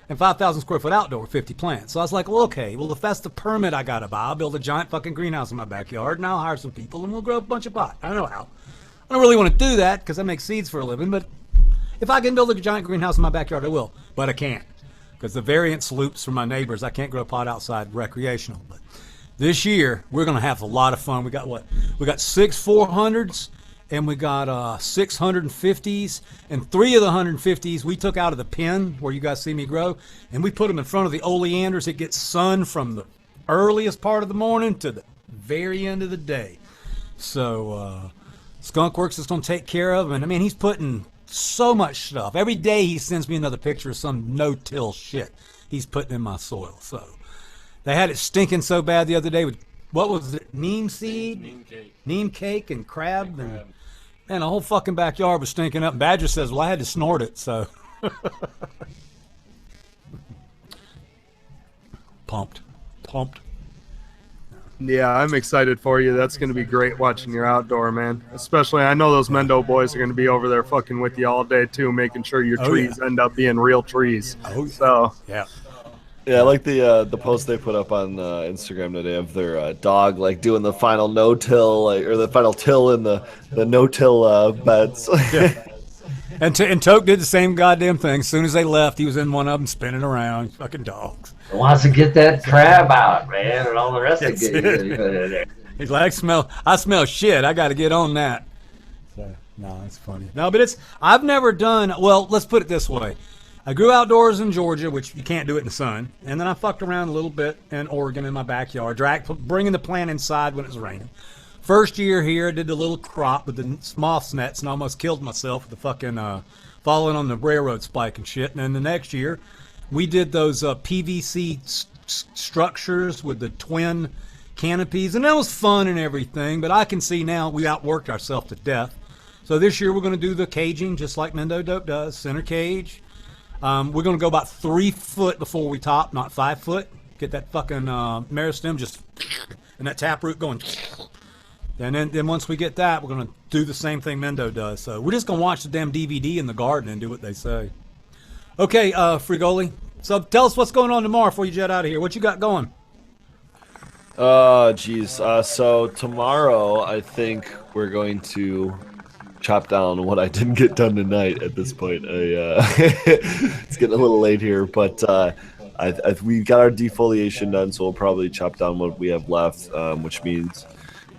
And 5,000 square foot outdoor, 50 plants. So I was like, well, okay, well, if that's the permit I got to buy, I'll build a giant fucking greenhouse in my backyard, and I'll hire some people, and we'll grow a bunch of pot. I don't know how. I don't really want to do that because I make seeds for a living, but if I can build a giant greenhouse in my backyard, I will. But I can't because the variance loops from my neighbors, I can't grow pot outside recreational. But this year, we're going to have a lot of fun. We got what? We got 6 400s. And we got 6 150s, and 3 of the 150s we took out of the pen where you guys see me grow, and we put them in front of the oleanders. It gets sun from the earliest part of the morning to the very end of the day. So Skunkworks is going to take care of them. And I mean, he's putting so much stuff. Every day he sends me another picture of some no-till shit he's putting in my soil. So they had it stinking so bad the other day with, what was it, neem seed? Neem cake and crab. And the whole fucking backyard was stinking up. Badger says, well, I had to snort it, so. Pumped. Yeah, I'm excited for you. That's going to be great watching your outdoor, man. Especially, I know those Mendo boys are going to be over there fucking with you all day, too, making sure your trees end up being real trees. So, yeah. Yeah, I like the post they put up on Instagram today of their dog doing the final no-till or the final till in the no-till beds. Yeah. And Toke did the same goddamn thing. As soon as they left, he was in one of them spinning around. Fucking dogs. He wants to get that crab out, man, and all the rest of it. He's like, I smell shit. I got to get on that. So, no, it's funny. No, but I've never done. Well, let's put it this way. I grew outdoors in Georgia, which you can't do it in the sun. And then I fucked around a little bit in Oregon in my backyard, bringing the plant inside when it was raining. First year here, I did the little crop with the moss nets and almost killed myself with the fucking falling on the railroad spike and shit. And then the next year, we did those PVC structures with the twin canopies. And that was fun and everything. But I can see now we outworked ourselves to death. So this year, we're going to do the caging just like Mendo Dope does, center cage. We're going to go about 3 foot before we top, not 5 foot. Get that fucking meristem just and that taproot going. And then once we get that, we're going to do the same thing Mendo does. So we're just going to watch the damn DVD in the garden and do what they say. Okay, Frigoli. So tell us what's going on tomorrow before you jet out of here. What you got going? Geez. So tomorrow, I think we're going to chop down what I didn't get done tonight at this point. It's getting a little late here, but we got our defoliation done, so we'll probably chop down what we have left, which means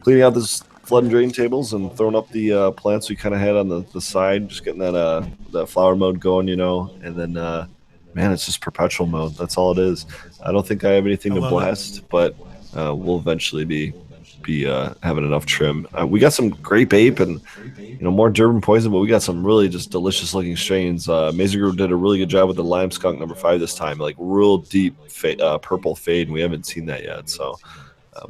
cleaning out this flood and drain tables and throwing up the plants we kind of had on the side, just getting that flower mode going, and then man, it's just perpetual mode. That's all it is. I don't think I have anything to blast, but we'll eventually be having enough trim. We got some grape ape and more Durban poison, but we got some really just delicious looking strains. Mesa Group did a really good job with the lime skunk number 5 this time, like real deep purple fade, and we haven't seen that yet. So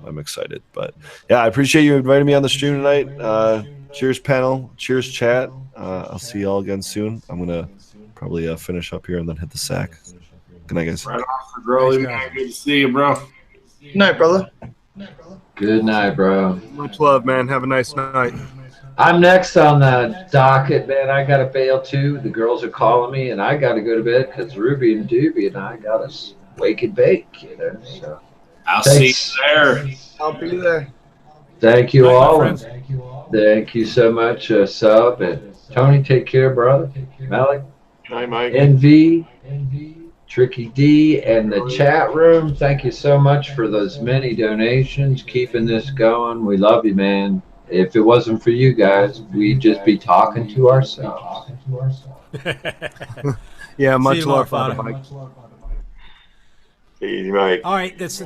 I'm excited. But yeah, I appreciate you inviting me on the stream tonight. Cheers, panel. Cheers, chat. I'll see you all again soon. I'm gonna probably finish up here and then hit the sack. Good night, guys. Right off the Growly, man. Good to see you, bro. Good night, brother. Good night, bro. Much love, man. Have a nice night. I'm next on the docket, man. I got to bail too. The girls are calling me, and I got to go to bed because Ruby and Doobie and I got to wake and bake, you know. So I'll see you there. I'll be there. Thank you Night, my all. friends. Thank you so much, Sub. And Tony, take care, brother. Malik, Hi, Mike. NV, Tricky D, and the chat room. Thank you so much for those many donations, keeping this going. We love you, man. If it wasn't for you guys, we'd just be talking to ourselves. Yeah, See much you love, tomorrow, Father Mike. Easy, Mike. All right, it's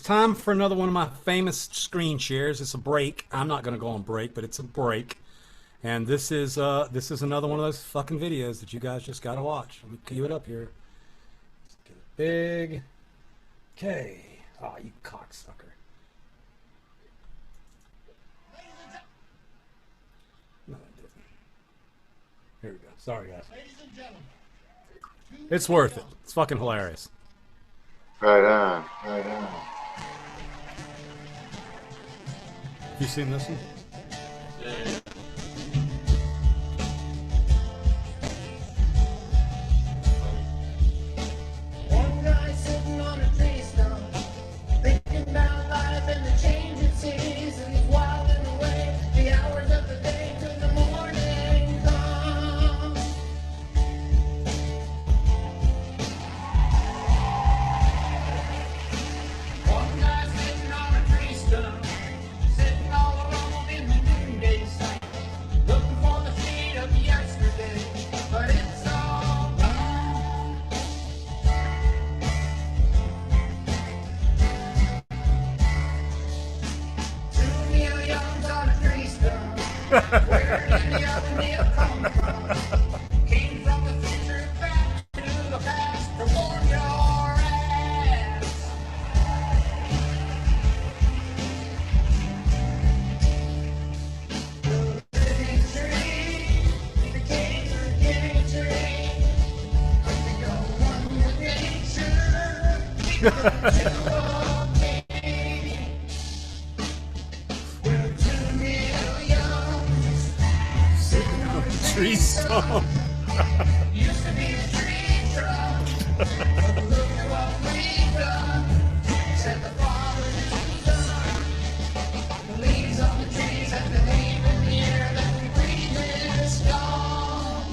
time for another one of my famous screen shares. It's a break. I'm not going to go on break, but it's a break. And this is another one of those fucking videos that you guys just got to watch. Let me cue it up here. Let's get it big. Okay. Oh, you cocksucker. No, I didn't. Here we go. Sorry, guys. It's worth it. It's fucking hilarious. Right on. Right on. You seen this one? One guy sitting on a tree stump, thinking about life and the changing seasons, wilding away the hours of the day till the morning comes. One guy sitting on a tree stump, sitting all alone in the noonday sun, looking for the feet of yesterday, but it's all gone. Two Neil Youngs on a tree stump. Where did the other Neil come from? Came from the future back to the past to warm your ass. The living tree became a giving tree. We go one with nature. We go two of me. We're 2 Neil Youngs. Sitting on a Tree stump. Used to be a tree trunk, but look at what we've done. Set the flowers into the sun. The leaves on the trees have been leaving the air that we breathe is gone.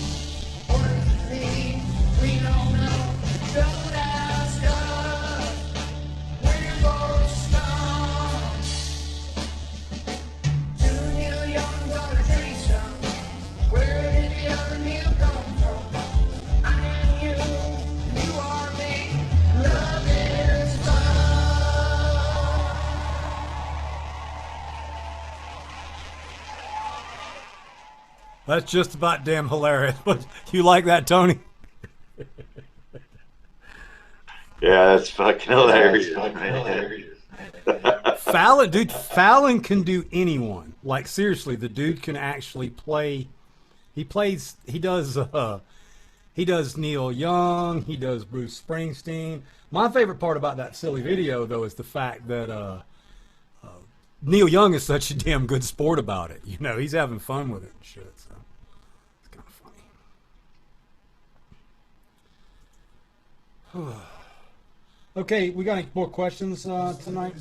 What does it mean? We don't know. Don't ask us. We're both gone. 2 Neil Youngs on a tree stump. Where did the other Neil come from? I am you, you are me. Love is fun. That's just about damn hilarious. You like that, Tony? Yeah, that's fucking hilarious. Man. Fallon can do anyone. Like seriously, the dude can actually play. He does Neil Young, he does Bruce Springsteen. My favorite part about that silly video though is the fact that Neil Young is such a damn good sport about it. You know, he's having fun with it and shit. So it's kind of funny. Okay, we got any more questions tonight?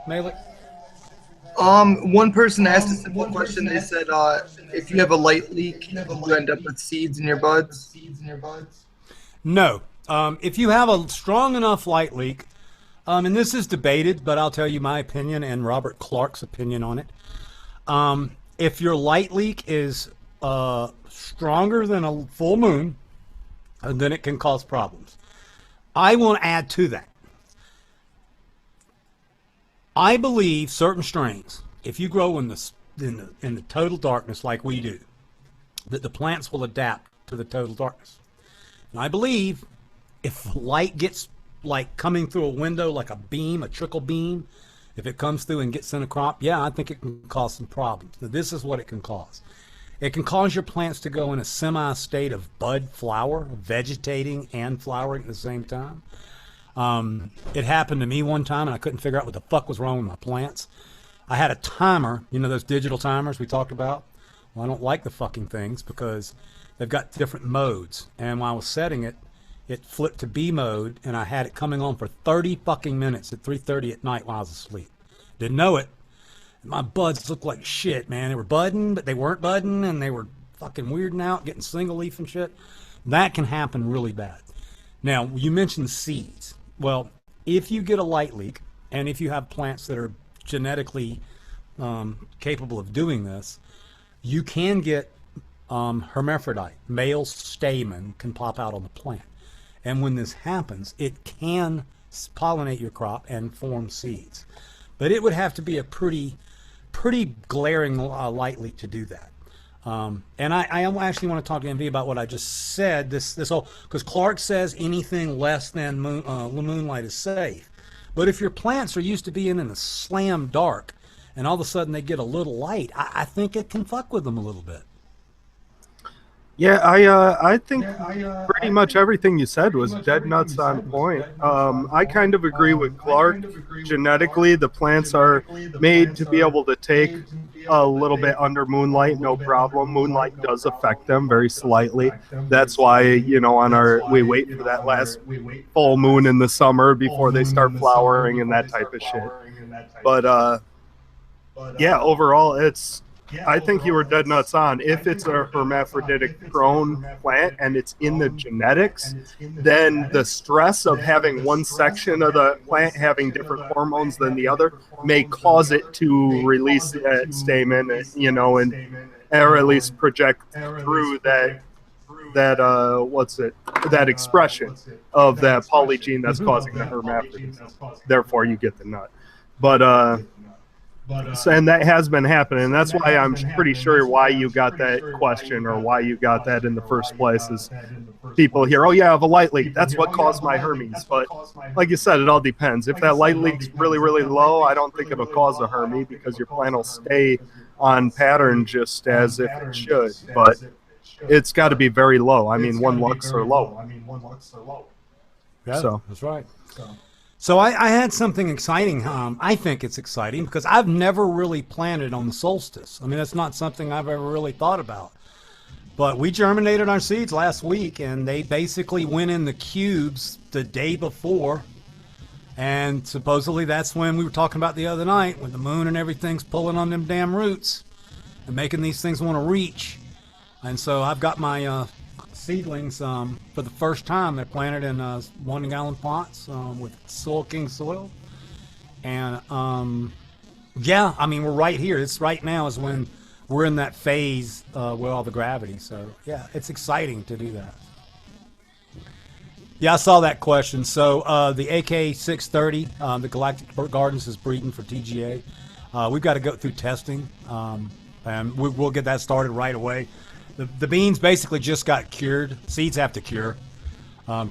Malik? One person asked a simple question. They said, if you have a light leak, will you end up with seeds in your buds? No. If you have a strong enough light leak, and this is debated, but I'll tell you my opinion and Robert Clark's opinion on it. If your light leak is stronger than a full moon, then it can cause problems. I want to add to that. I believe certain strains, if you grow in the total darkness like we do, that the plants will adapt to the total darkness. And I believe if light gets like coming through a window like a beam, a trickle beam, if it comes through and gets in a crop, yeah, I think it can cause some problems. Now, this is what it can cause. It can cause your plants to go in a semi-state of bud flower, vegetating and flowering at the same time. It happened to me one time, and I couldn't figure out what the fuck was wrong with my plants. I had a timer, you know those digital timers we talked about? Well, I don't like the fucking things because they've got different modes. And while I was setting it, it flipped to B mode, and I had it coming on for 30 fucking minutes at 3:30 at night while I was asleep. Didn't know it. My buds looked like shit, man. They were budding, but they weren't budding, and they were fucking weirding out, getting single leaf and shit. That can happen really bad. Now, you mentioned seeds. Well, if you get a light leak, and if you have plants that are genetically capable of doing this, you can get hermaphrodite. Male stamen can pop out on the plant. And when this happens, it can pollinate your crop and form seeds. But it would have to be a pretty glaring light leak to do that. And I actually want to talk to MV about what I just said. This whole, because Clark says anything less than moonlight is safe. But if your plants are used to being in a slam dark, and all of a sudden they get a little light, I think it can fuck with them a little bit. Yeah, I think pretty much everything you said was dead nuts on point. I kind of agree with Clark. Genetically, the plants are made to be able to take a little bit under moonlight, no problem. Moonlight does affect them very slightly. That's why, you know, we wait for that last full moon in the summer before they start flowering and that type of shit. But yeah, overall, I think you were dead nuts on. If it's a hermaphroditic prone plant and it's in the genetics, then the stress of having one section of the plant having different hormones than the other may cause it to release that stamen, you know, or at least project through that expression of that polygene that's causing the hermaphroditism. Therefore, you get the nut. And that has been happening. And that's why I'm pretty sure why you got that question or why you got that in the first place is people hear, oh yeah, I have a light leak. That's what caused my Hermes. But like you said, it all depends. If that light leak's really, really low, I don't think it'll cause a Hermes because your plant will stay on pattern just as if it should. But it's got to be very low. I mean, 1 lux or low. Yeah, so that's right. So I had something exciting. I think it's exciting because I've never really planted on the solstice. I mean, that's not something I've ever really thought about. But we germinated our seeds last week, and they basically went in the cubes the day before. And supposedly that's when we were talking about the other night, when the moon and everything's pulling on them damn roots and making these things want to reach. And so I've got my seedlings for the first time. They're planted in 1 gallon pots with Soil King soil. And yeah, I mean, we're right here. It's right now is when we're in that phase with all the gravity. So yeah, it's exciting to do that. Yeah, I saw that question. So the AK630, the Galactic Gardens is breeding for TGA. We've got to go through testing, and we'll get that started right away. The beans basically just got cured. Seeds have to cure.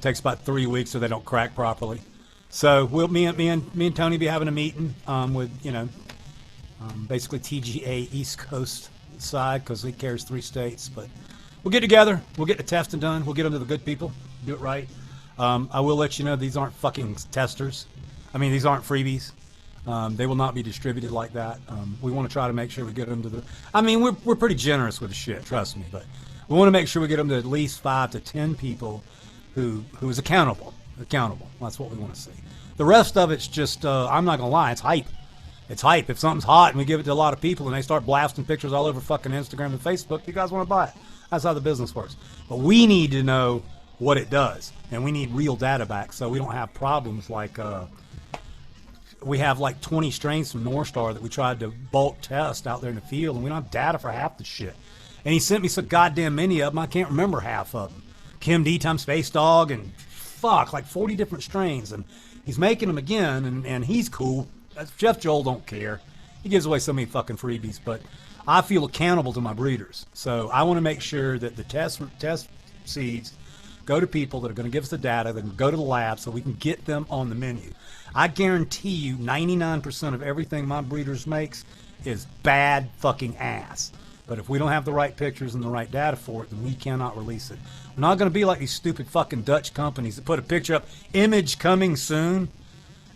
Takes about 3 weeks so they don't crack properly. So me and Tony be having a meeting with, you know, basically TGA East Coast side because he carries 3 states. But we'll get together. We'll get the testing done. We'll get them to the good people. Do it right. I will let you know these aren't fucking testers. I mean, these aren't freebies. They will not be distributed like that. We want to try to make sure we get them to the... I mean, we're pretty generous with the shit, trust me. But we want to make sure we get them to at least 5 to 10 people who is accountable. That's what we want to see. The rest of it's just, I'm not going to lie, it's hype. It's hype. If something's hot and we give it to a lot of people and they start blasting pictures all over fucking Instagram and Facebook, you guys want to buy it. That's how the business works. But we need to know what it does. And we need real data back so we don't have problems like... we have like 20 strains from North Star that we tried to bulk test out there in the field, and we don't have data for half the shit. And he sent me so goddamn many of them, I can't remember half of them. Kim D times Space Dog and like 40 different strains. And he's making them again, and he's cool. Jeff Joel don't care. He gives away so many fucking freebies, but I feel accountable to my breeders. So I want to make sure that the test seeds go to people that are going to give us the data, that can go to the lab so we can get them on the menu. I guarantee you 99% of everything my breeders makes is bad fucking ass. But if we don't have the right pictures and the right data for it, then we cannot release it. We're not going to be like these stupid fucking Dutch companies that put a picture up, image coming soon,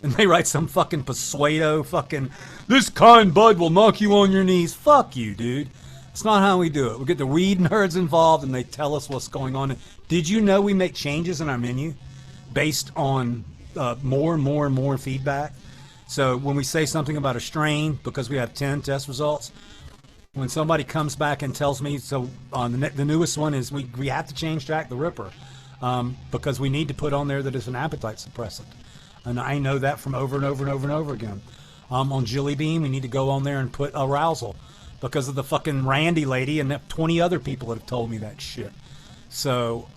and they write some fucking pseudo fucking, this kind bud will knock you on your knees. Fuck you, dude. It's not how we do it. We get the weed nerds involved and they tell us what's going on. Did you know we make changes in our menu based on more and more and more feedback? So when we say something about a strain, because we have 10 test results, when somebody comes back and tells me, so on the newest one is we have to change Jack the Ripper because we need to put on there that it's an appetite suppressant. And I know that from over and over and over and over again. On Jilly Bean, we need to go on there and put arousal because of the fucking Randy lady and 20 other people that have told me that shit. So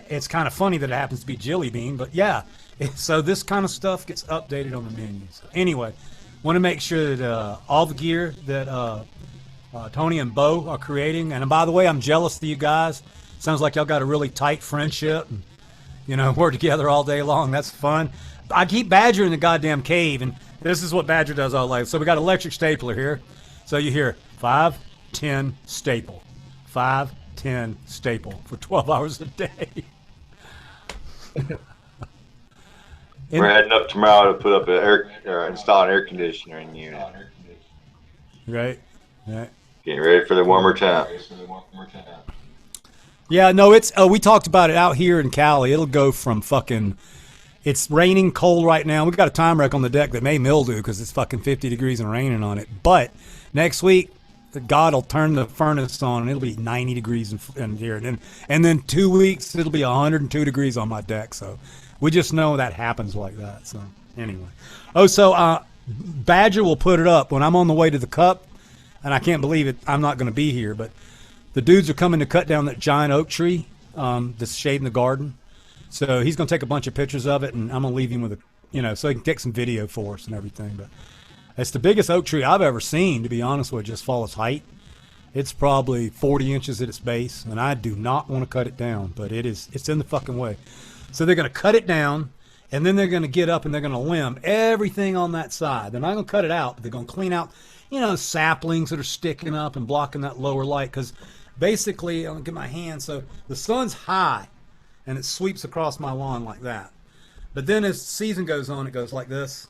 it's kind of funny that it happens to be Jilly Bean, but yeah. So this kind of stuff gets updated on the menu. So anyway, want to make sure that all the gear that Tony and Bo are creating, and by the way, I'm jealous of you guys. Sounds like y'all got a really tight friendship, and you know, work together all day long. That's fun. I keep Badger in the goddamn cave, and this is what Badger does all life. So we got electric stapler here. So you hear 5, 10, staple, 5, 10, staple for 12 hours a day. We're heading up tomorrow to put up install an air conditioning unit. Right. Getting ready for the warmer temps. Yeah, no, it's we talked about it out here in Cali. It'll go from fucking, it's raining cold right now. We've got a time wreck on the deck that may mildew because it's fucking 50 degrees and raining on it. But next week, God will turn the furnace on and it'll be 90 degrees in here. And then 2 weeks, it'll be 102 degrees on my deck. So we just know that happens like that. So anyway. Oh, so Badger will put it up when I'm on the way to the cup. And I can't believe it. I'm not going to be here, but the dudes are coming to cut down that giant oak tree that's shading the garden. So he's going to take a bunch of pictures of it, and I'm going to leave him with so he can take some video for us and everything. But it's the biggest oak tree I've ever seen, to be honest with you, as far as height. It's probably 40 inches at its base, and I do not want to cut it down, but it's in the fucking way. So they're going to cut it down, and then they're going to get up and they're going to limb everything on that side. They're not going to cut it out, but they're going to clean out saplings that are sticking up and blocking that lower light. Because basically, I'll get my hand, so the sun's high and it sweeps across my lawn like that. But then as the season goes on, it goes like this.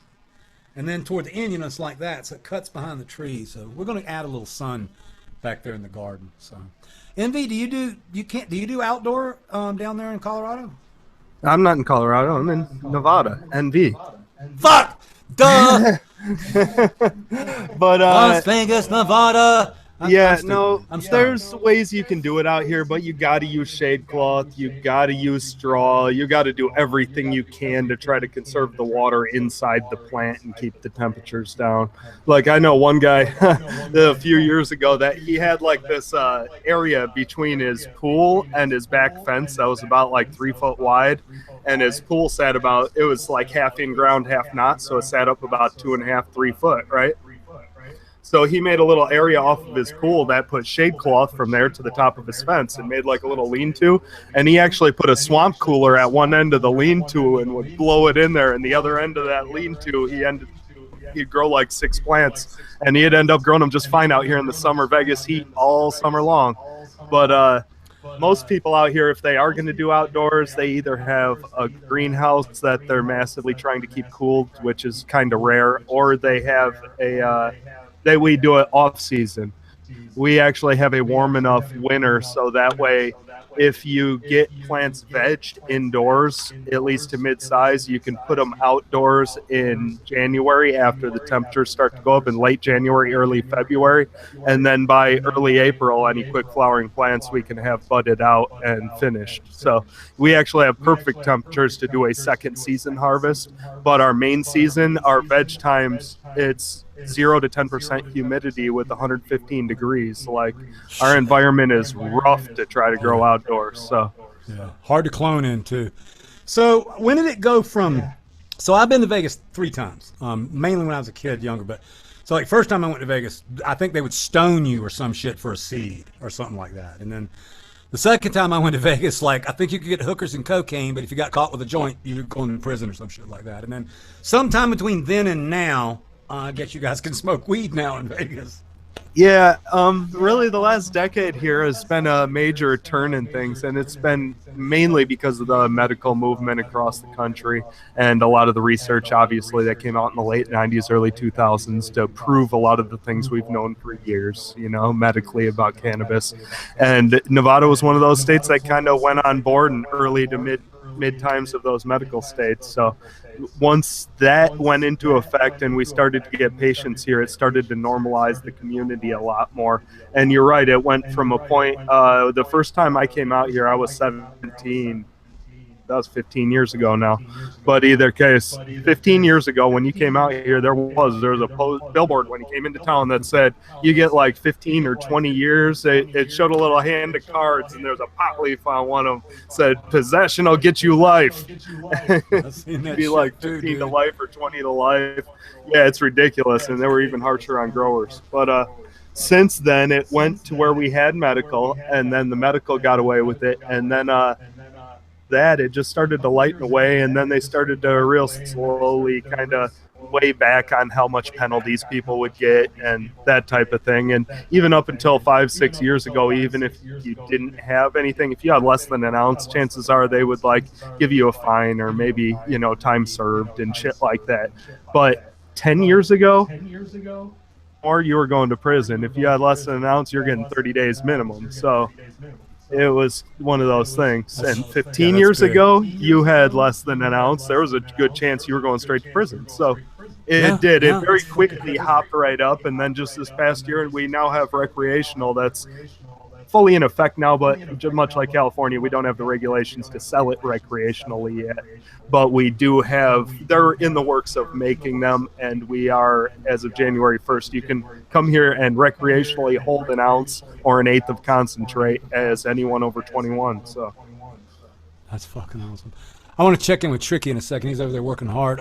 And then toward the end, it's like that. So it cuts behind the trees. So we're going to add a little sun back there in the garden. So, Envy, do you do outdoor down there in Colorado? I'm not in Colorado. I'm in Nevada. NV. Fuck! Duh! But Las Vegas, Nevada. There's ways you can do it out here, but you got to use shade cloth, you got to use straw, you got to do everything you can to try to conserve the water inside the plant and keep the temperatures down. Like I know one guy a few years ago that he had like this area between his pool and his back fence that was about like 3 foot wide, and his pool sat it was like half in ground, half not, so it sat up about 2.5, 3 foot, right? So he made a little area off of his pool that put shade cloth from there to the top of his fence and made like a little lean-to. And he actually put a swamp cooler at one end of the lean-to and would blow it in there. And the other end of that lean-to, he'd grow like 6 plants. And he'd end up growing them just fine out here in the summer Vegas heat all summer long. But most people out here, if they are going to do outdoors, they either have a greenhouse that they're massively trying to keep cooled, which is kind of rare, or they have we do it off season. We actually have a warm enough winter so that way if you get plants vegged indoors, at least to mid-size, you can put them outdoors in January after the temperatures start to go up in late January, early February. And then by early April, any quick flowering plants we can have budded out and finished. So we actually have perfect temperatures to do a second season harvest. But our main season, our veg times, it's 0 to 10% humidity with 115 degrees. Like our environment is rough to try to grow outdoors. So yeah, hard to clone in too. So when did it go from? So I've been to Vegas 3 times, mainly when I was a kid, younger. But so like first time I went to Vegas, I think they would stone you or some shit for a seed or something like that. And then The second time I went to Vegas, like, I think you could get hookers and cocaine, but if you got caught with a joint, you're going to prison or some shit like that. And then sometime between then and now, I guess you guys can smoke weed now in Vegas. Yeah, really the last decade here has been a major turn in things, and it's been mainly because of the medical movement across the country and a lot of the research, obviously, that came out in the late 90s, early 2000s to prove a lot of the things we've known for years, you know, medically about cannabis. And Nevada was one of those states that kind of went on board in early to mid times of those medical states. So once that went into effect and we started to get patients here, it started to normalize the community a lot more. And you're right, it went from a point, the first time I came out here, I was 17. That was 15 years ago now. But either case, 15 years ago when you came out here, there was a billboard when you came into town that said you get like 15 or 20 years. It showed a little hand of cards, and there's a pot leaf on one of them said possession will get you life. It'd be like 15 to life or 20 to life. Yeah, it's ridiculous, and they were even harsher on growers. But since then, it went to where we had medical, and then the medical got away with it, and then that it just started to lighten away, and then they started to real slowly kind of weigh back on how much penalties people would get and that type of thing. And even up until 5-6 years ago, even if you didn't have anything, if you had less than an ounce, chances are they would like give you a fine or maybe, you know, time served and shit like that. But 10 years ago, or you were going to prison. If you had less than an ounce, you're getting 30 days minimum. So it was one of those things. And 15 years ago, you had less than an ounce. There was a good chance you were going straight to prison. So it did. It very quickly hopped right up. And then just this past year, we now have recreational that's fully in effect now, but much like California, we don't have the regulations to sell it recreationally yet. But we do have, they're in the works of making them, and we are, as of January 1st, you can come here and recreationally hold an ounce or an eighth of concentrate as anyone over 21. So that's fucking awesome. I want to check in with Tricky in a second. He's over there working hard.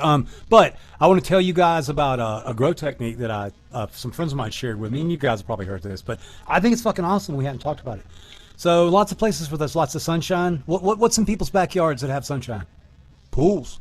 But I want to tell you guys about a grow technique that some friends of mine shared with me, and you guys have probably heard this, but I think it's fucking awesome. We haven't talked about it. So lots of places where there's lots of sunshine. What's in people's backyards that have sunshine? Pools.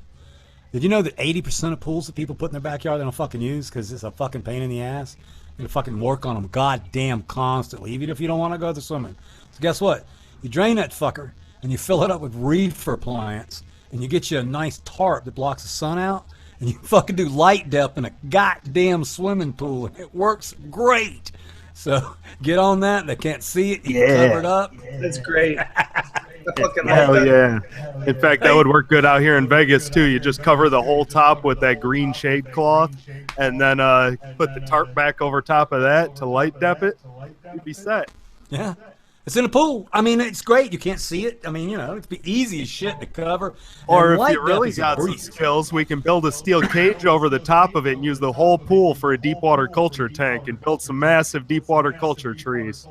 Did you know that 80% of pools that people put in their backyard they don't fucking use because it's a fucking pain in the ass? You fucking work on them goddamn constantly, even if you don't want to go to swimming. So guess what? You drain that fucker and you fill it up with reefer plants, and you get you a nice tarp that blocks the sun out, and you fucking do light depth in a goddamn swimming pool, and it works great. So get on that. They can't see it. You can cover it up. That's great. Hell yeah. In fact, that would work good out here in Vegas too. You just cover the whole top with that green shade cloth, and then put the tarp back over top of that to light dep it. You'd be set. Yeah. It's in a pool. I mean, it's great. You can't see it. I mean, you know, it's the easy as shit to cover. Or if you really got some skills, we can build a steel cage over the top of it and use the whole pool for a deep water culture tank and build some massive deep water culture trees.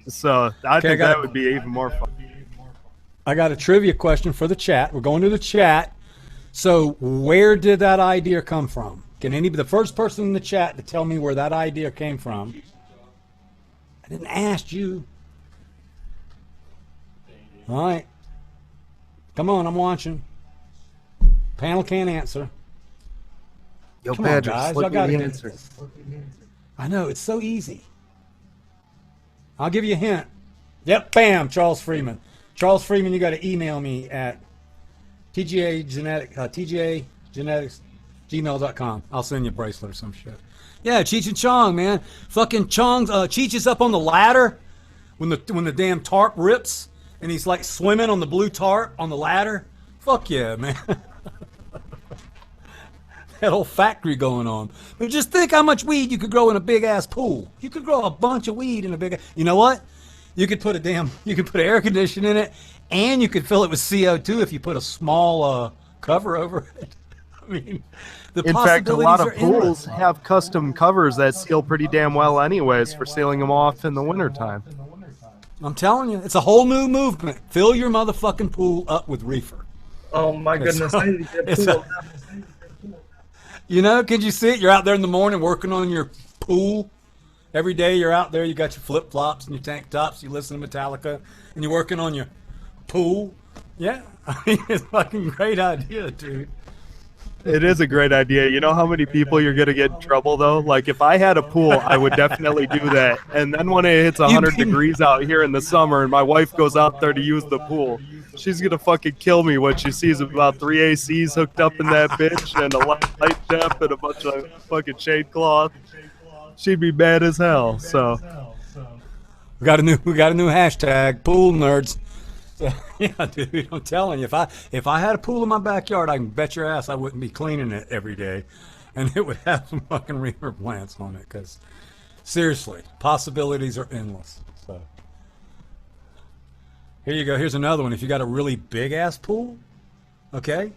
So I think that would be even more fun. I got a trivia question for the chat. We're going to the chat. So where did that idea come from? Can the first person in the chat to tell me where that idea came from? I didn't ask you. All right. Come on, I'm watching. Panel can't answer. Yo, Come Patrick, on, guys. slip Y'all me got the it. answer. I know, it's so easy. I'll give you a hint. Yep, bam, Charles Freeman. Charles Freeman, you got to email me at tgagenetics@gmail.com. I'll send you a bracelet or some shit. Yeah, Cheech and Chong, man. Fucking Chong's Cheech is up on the ladder when the damn tarp rips. And he's like swimming on the blue tarp on the ladder. Fuck yeah, man. That whole factory going on. But just think how much weed you could grow in a big ass pool. You could grow a bunch of weed in a big. You know what? You could put air conditioning in it, and you could fill it with CO2 if you put a small cover over it. I mean, in fact, a lot of pools have custom covers that seal pretty damn well anyways for sealing them off in the wintertime. I'm telling you, it's a whole new movement. Fill your motherfucking pool up with reefer. Oh my goodness! You know, could you see it? You're out there in the morning working on your pool, Every day you're out there, you got your flip flops and your tank tops. You listen to Metallica, and you're working on your pool. Yeah, I mean, it's a fucking great idea, dude. It is a great idea. You know how many people you're going to get in trouble, though? Like, if I had a pool, I would definitely do that. And then when it hits 100 degrees out here in the summer and my wife goes out there to use the pool, she's going to fucking kill me when she sees about 3 ACs hooked up in that bitch and a light dep and a bunch of fucking shade cloth. She'd be mad as hell. So we got a new hashtag, pool nerds. So, yeah, dude, I'm telling you, if I had a pool in my backyard, I can bet your ass I wouldn't be cleaning it every day, and it would have some fucking reaper plants on it. Because seriously, possibilities are endless. So here you go. Here's another one. If you got a really big ass pool, okay,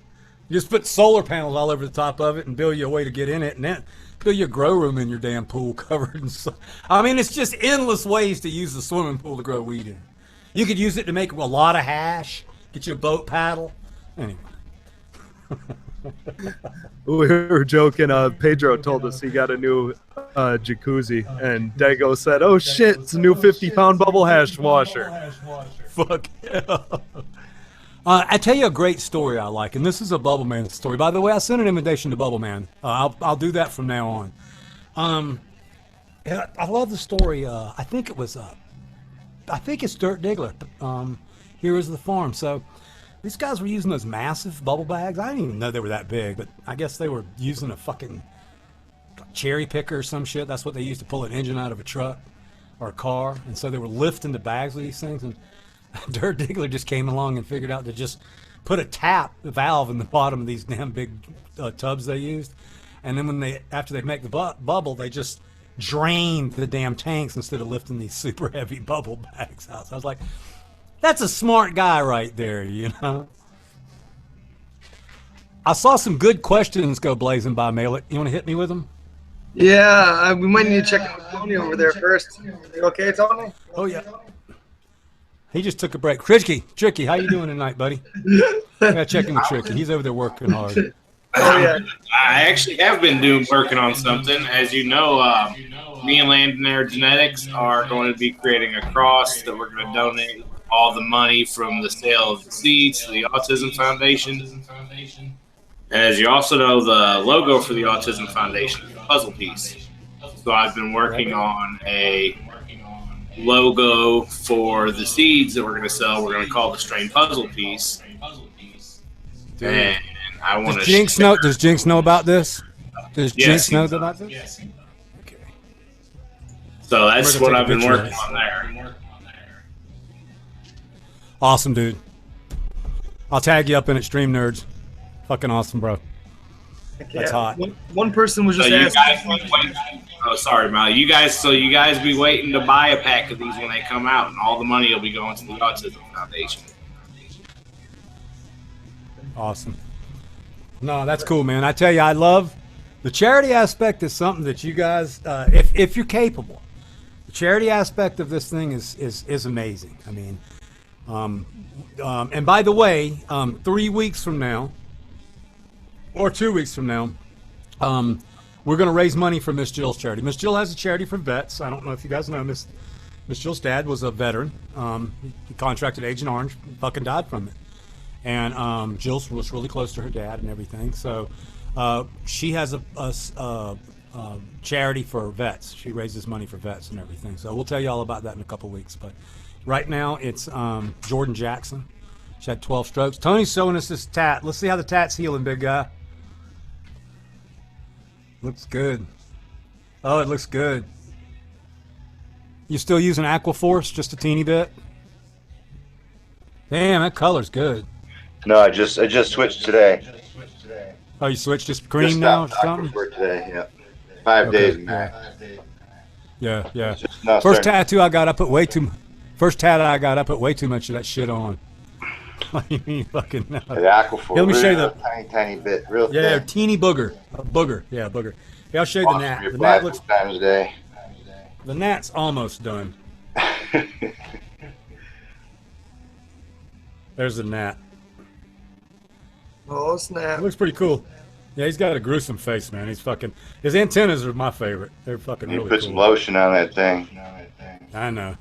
you just put solar panels all over the top of it and build you a way to get in it, and then build your grow room in your damn pool covered in. I mean, it's just endless ways to use the swimming pool to grow weed in. You could use it to make a lot of hash, get you a boat paddle. Anyway. We were joking. Pedro told us he got a new jacuzzi, and Dago said, "Oh shit, it's a new 50-pound bubble hash washer." Fuck yeah. I tell you a great story I like, and this is a Bubble Man story. By the way, I sent an invitation to Bubble Man. I'll do that from now on. I love the story. I think it's Dirt Diggler. Here is the farm. So these guys were using those massive bubble bags. I didn't even know they were that big, but I guess they were using a fucking cherry picker or some shit. That's what they used to pull an engine out of a truck or a car. And so they were lifting the bags with these things. And Dirt Diggler just came along and figured out to just put a valve in the bottom of these damn big tubs they used. And then after they make the bubble, they just drained the damn tanks instead of lifting these super heavy bubble bags out. So I was like, that's a smart guy right there, you know? I saw some good questions go blazing by, Mail It. You want to hit me with them? Yeah, we might need to check in with Tony over there first. You okay, Tony? Oh, yeah. He just took a break. Tricky, how you doing tonight, buddy? I gotta check in with Tricky. He's over there working hard. Oh, yeah. I actually have been working on something. As you know, me and Landon Air Genetics are going to be creating a cross that we're going to donate all the money from the sale of the seeds to the Autism Foundation. And as you also know, the logo for the Autism Foundation is a puzzle piece. So I've been working on a logo for the seeds that we're going to sell. We're going to call the strain puzzle piece. And I want to. Does Jinx know about this? Does Jinx know about this? Yes. Okay. So that's what I've been working on there. Awesome, dude. I'll tag you up in it, Stream Nerds. Fucking awesome, bro. That's hot. One person was just asking. Oh, sorry, Mal. You guys be waiting to buy a pack of these when they come out, and all the money will be going to the Autism Foundation. Awesome. No, that's cool, man. I tell you, I love the charity aspect. Is something that you guys, if you're capable, the charity aspect of this thing is amazing. I mean, and by the way, 3 weeks from now, or 2 weeks from now, we're going to raise money for Miss Jill's charity. Miss Jill has a charity for vets. I don't know if you guys know, Miss Jill's dad was a veteran. He contracted Agent Orange, fucking died from it. And Jill was really close to her dad and everything. So she has a charity for vets. She raises money for vets and everything. So we'll tell you all about that in a couple weeks. But right now it's Jordan Jackson. She had 12 strokes. Tony's showing us this tat. Let's see how the tat's healing, big guy. Looks good. Oh, it looks good. You still using Aquaforce just a teeny bit? Damn, that color's good. No, I just switched today. Oh, you switched to cream now or something? For today, yeah. 5 days max. Yeah. First tat I got, I put way too much of that shit on. You mean fucking no. The Aquaforce. Let me show you the tiny bit, real yeah, thin. teeny booger, a booger. Yeah, booger. Yeah, I'll show you the gnat. The gnat looks. Times a day. The gnat's almost done. There's the gnat. Oh snap! It looks pretty cool. Yeah, he's got a gruesome face, man. He's fucking. His antennas are my favorite. They're fucking You really put cool. some lotion on that thing. I know.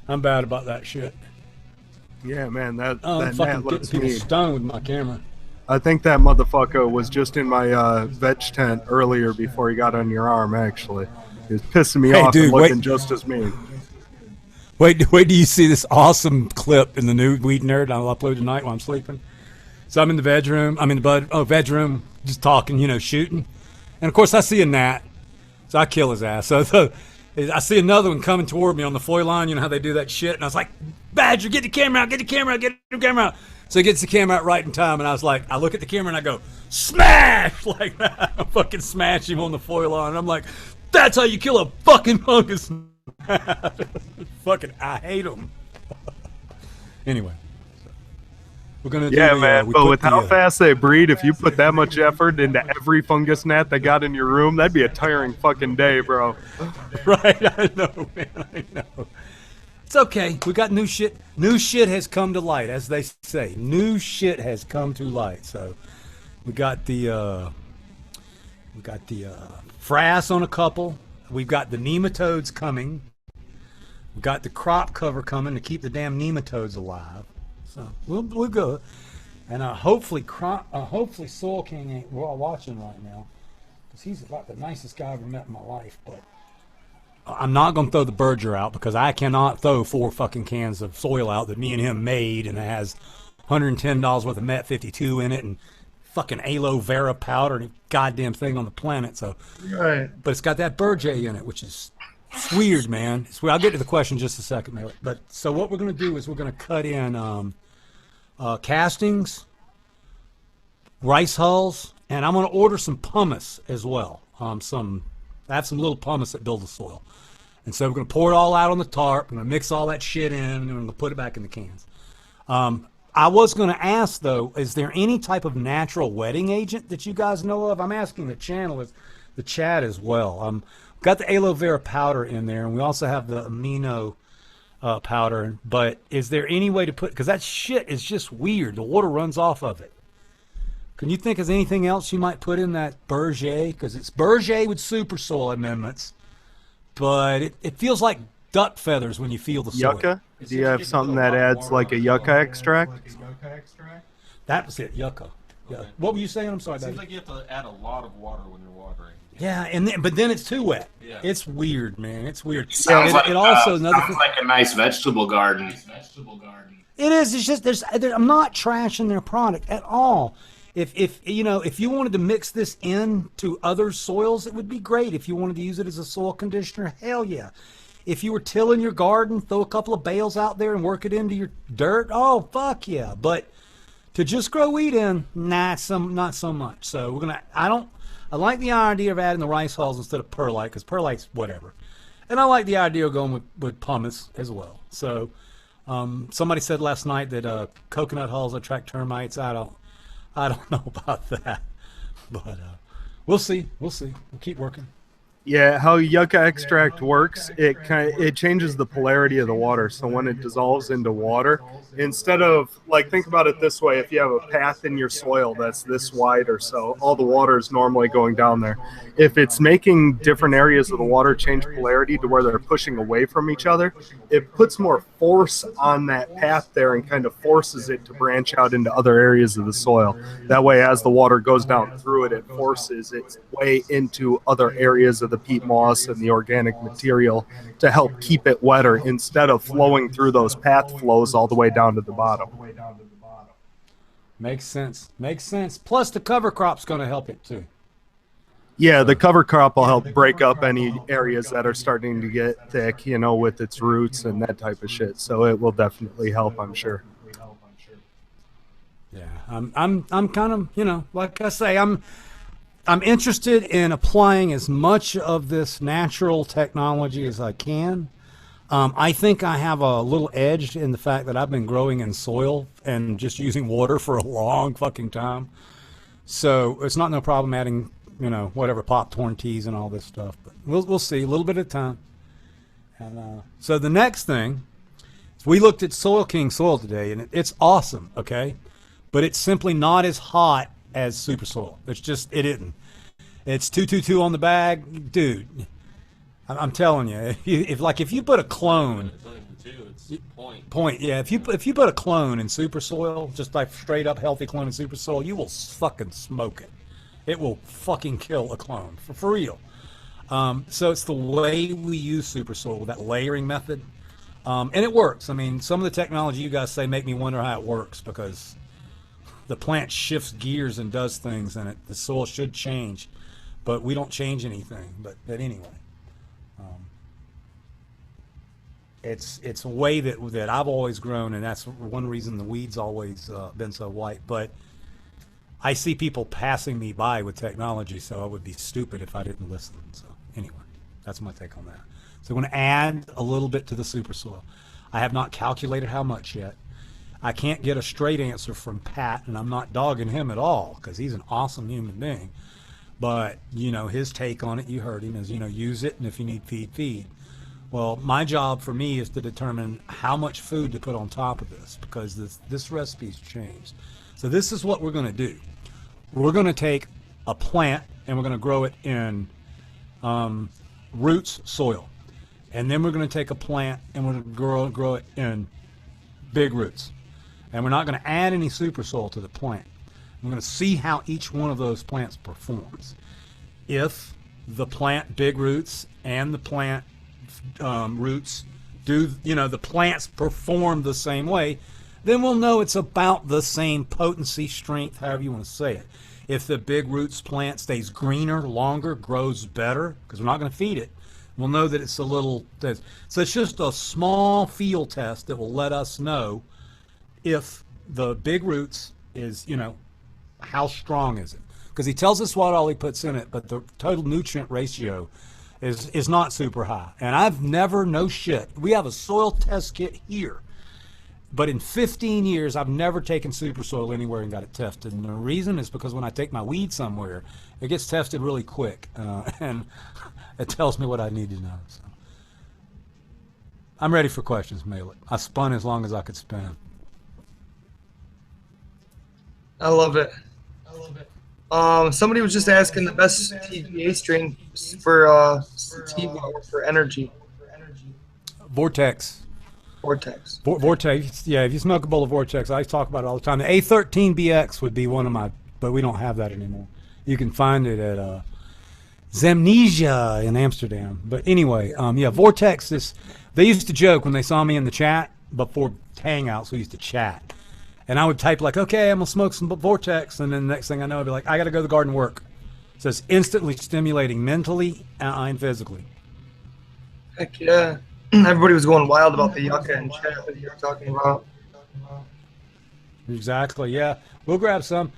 I'm bad about that shit. Yeah, man, I'm that fucking gnat getting looks people mean. stoned with my camera. I think that motherfucker was just in my veg tent earlier before he got on your arm, actually. He was pissing me off and looking just as mean. Wait do you see this awesome clip in the new Weed Nerd I'll upload tonight while I'm sleeping? So I'm in the bedroom, bedroom, just talking, shooting. And of course I see a gnat. So I kill his ass. So I see another one coming toward me on the foil line, you know how they do that shit? And I was like, Badger, get the camera out, get the camera out. So he gets the camera out right in time, and I was like, I look at the camera and I go, smash! Like that. I fucking smash him on the foil line. And I'm like, that's how you kill a fucking fungus. Fucking, I hate him. Anyway. We're gonna do man, but with how fast they breed, if you put that much effort into every fungus gnat that got in your room, that'd be a tiring fucking day, bro. Right, I know, man, I know. It's okay. We got new shit. New shit has come to light, as they say. New shit has come to light. So we got the frass on a couple. We've got the nematodes coming. We got the crop cover coming to keep the damn nematodes alive. So we'll go, and hopefully Soil King ain't watching right now, because he's about the nicest guy I've ever met in my life. But I'm not gonna throw the Berger out, because I cannot throw 4 fucking cans of soil out that me and him made, and it has $110 worth of Met 52 in it, and fucking aloe vera powder, and goddamn thing on the planet. So, right. But it's got that Berger in it, which is. It's weird, man. It's weird. I'll get to the question in just a second, man. But so what we're going to do is we're going to cut in castings, rice hulls, and I'm going to order some pumice as well. I have some little pumice that build the soil. And so we're going to pour it all out on the tarp. We're going to mix all that shit in, and we're going to put it back in the cans. I was going to ask, though, is there any type of natural wetting agent that you guys know of? I'm asking the chat as well. Got the aloe vera powder in there, and we also have the amino powder. But is there any way to put, because that shit is just weird. The water runs off of it. Can you think of anything else you might put in that Berger? Because it's Berger with super soil amendments, but it feels like duck feathers when you feel the soil. Yucca? Do you have something that adds like a yucca extract? That was it, yucca. Yeah. What were you saying? I'm sorry, It seems Daddy. like you have to add a lot of water when you're watering. Yeah, but then it's too wet. Yeah. It's weird, man. It's weird. Sounds like a nice vegetable garden. It is. It's just I'm not trashing their product at all. If you wanted to mix this in to other soils, it would be great. If you wanted to use it as a soil conditioner, hell yeah. If you were tilling your garden, throw a couple of bales out there and work it into your dirt, oh fuck yeah. But to just grow wheat in, not so much. So I like the idea of adding the rice hulls instead of perlite, because perlite's whatever. And I like the idea of going with pumice as well. So somebody said last night that coconut hulls attract termites. I don't know about that. But we'll see. We'll keep working. Yeah, how yucca extract works, it changes the polarity of the water. So when it dissolves into water, instead of, like, think about it this way: if you have a path in your soil that's this wide or so, all the water is normally going down there. If it's making different areas of the water change polarity to where they're pushing away from each other, it puts more force on that path there and kind of forces it to branch out into other areas of the soil. That way, as the water goes down through it, it forces its way into other areas of the peat moss and the organic material to help keep it wetter instead of flowing through those path flows all the way down to the bottom. Makes sense. Plus the cover crop's going to help it too. Yeah, the cover crop will help break up any areas that are starting to get thick, with its roots and that type of shit. So it will definitely help, I'm sure. Yeah, I'm kind of, like I say, I'm interested in applying as much of this natural technology as I can. I think I have a little edge in the fact that I've been growing in soil and just using water for a long fucking time. So it's not no problem adding, whatever popcorn teas and all this stuff. But we'll see, a little bit at a time. And so the next thing, we looked at Soil King soil today, and it's awesome, okay? but it's simply not as hot as super soil. It's just, it isn't. It's 222 on the bag, dude. I'm telling you, if you put a clone, yeah, if you put a clone in super soil, just like straight up healthy clone in super soil, you will fucking smoke it. It will fucking kill a clone for real. So it's the way we use super soil, that layering method, and it works. I mean, some of the technology you guys say make me wonder how it works, because the plant shifts gears and does things, and the soil should change, but we don't change anything. But anyway. It's a way that I've always grown, and that's one reason the weed's always been so white. But I see people passing me by with technology, so I would be stupid if I didn't listen. So anyway, that's my take on that. So I'm going to add a little bit to the super soil. I have not calculated how much yet. I can't get a straight answer from Pat, and I'm not dogging him at all, because he's an awesome human being. But, his take on it, you heard him, is, use it, and if you need feed. Well, my job for me is to determine how much food to put on top of this, because this recipe's changed. So this is what we're going to do. We're going to take a plant and we're going to grow it in roots soil. And then we're going to take a plant and we're going to grow it in big roots. And we're not going to add any super soil to the plant. We're going to see how each one of those plants performs. If the plant big roots and the plant roots do, the plants perform the same way, then we'll know it's about the same potency, strength, however you want to say it. If the big roots plant stays greener, longer, grows better, because we're not going to feed it, we'll know that it's a little. So it's just a small field test that will let us know if the big roots is, how strong is it? Because he tells us what all he puts in it, but the total nutrient ratio is not super high. And I've never, no shit, we have a soil test kit here, but in 15 years I've never taken super soil anywhere and got it tested. And the reason is because when I take my weed somewhere, it gets tested really quick, and it tells me what I need to know. So I'm ready for questions, mail it. I spun as long as I could spin. I love it. Somebody was just asking the best TVA strain for sativa or for energy. Vortex. Vortex. Yeah, if you smoke a bowl of Vortex, I talk about it all the time. The A13BX would be one of my, but we don't have that anymore. You can find it at Zamnesia in Amsterdam. But anyway, Vortex is, they used to joke when they saw me in the chat before Hangouts, we used to chat. And I would type like, okay, I'm going to smoke some Vortex. And then the next thing I know, I'd be like, I got to go to the garden work. So it's instantly stimulating mentally and physically. Heck yeah. Everybody was going wild about the yucca and chat that you were talking about. Exactly, yeah. We'll grab some.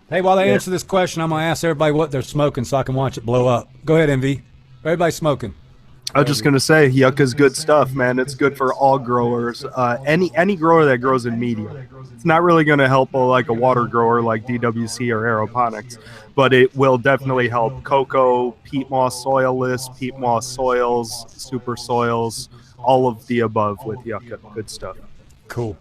Hey, while I answer this question, I'm going to ask everybody what they're smoking so I can watch it blow up. Go ahead, MV. Everybody's smoking. I was just gonna say, yucca's good stuff, man. It's good for all growers. Any grower that grows in medium. It's not really gonna help a water grower like DWC or aeroponics, but it will definitely help cocoa, peat moss soilless, peat moss soils, super soils, all of the above with yucca. Good stuff. Cool.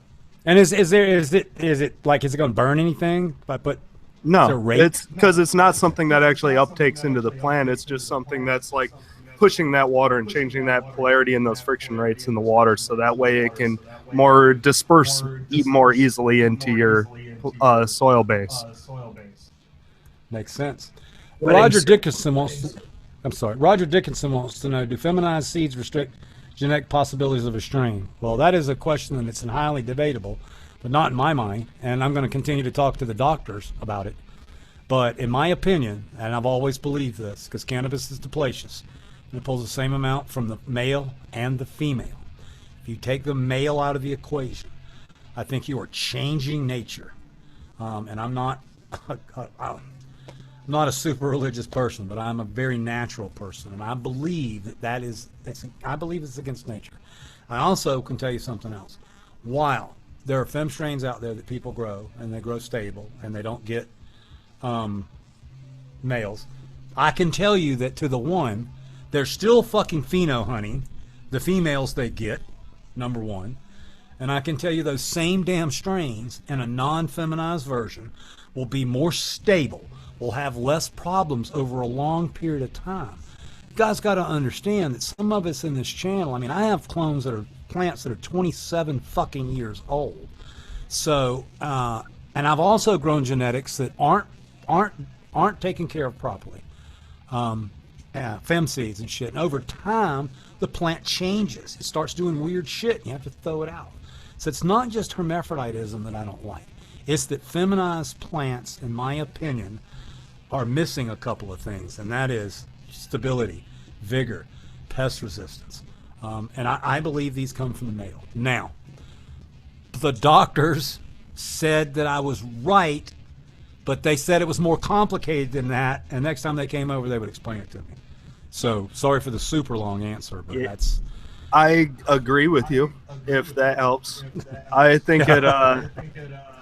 And is it gonna burn anything? But no, it's because it's not something that actually uptakes into the plant. It's just something that's like pushing that water and changing that polarity and those friction rates in the water, so that way it can more disperse more easily into your soil base. Makes sense. Roger Dickinson wants to know, do feminized seeds restrict genetic possibilities of a strain? Well, that is a question that's highly debatable, but not in my mind, and I'm going to continue to talk to the doctors about it. But in my opinion, and I've always believed this, because cannabis is dipletions, it pulls the same amount from the male and the female. If you take the male out of the equation, I think you are changing nature. And I'm not a super religious person, but I'm a very natural person, and I believe I believe it's against nature. I also can tell you something else. While there are fem strains out there that people grow, and they grow stable, and they don't get males, I can tell you that to the one, they're still fucking pheno hunting the females they get, number one. And I can tell you those same damn strains in a non-feminized version will be more stable, will have less problems over a long period of time. You guys got to understand that some of us in this channel, I mean, I have clones that are plants that are 27 fucking years old. So, and I've also grown genetics that aren't taken care of properly. Fem seeds and shit. And over time, the plant changes. It starts doing weird shit. And you have to throw it out. So it's not just hermaphroditism that I don't like. It's that feminized plants, in my opinion, are missing a couple of things, and that is stability, vigor, pest resistance. And I believe these come from the male. Now, the doctors said that I was right, but they said it was more complicated than that, and next time they came over, they would explain it to me. So sorry for the super long answer, but that's... I agree with you, if that helps. I think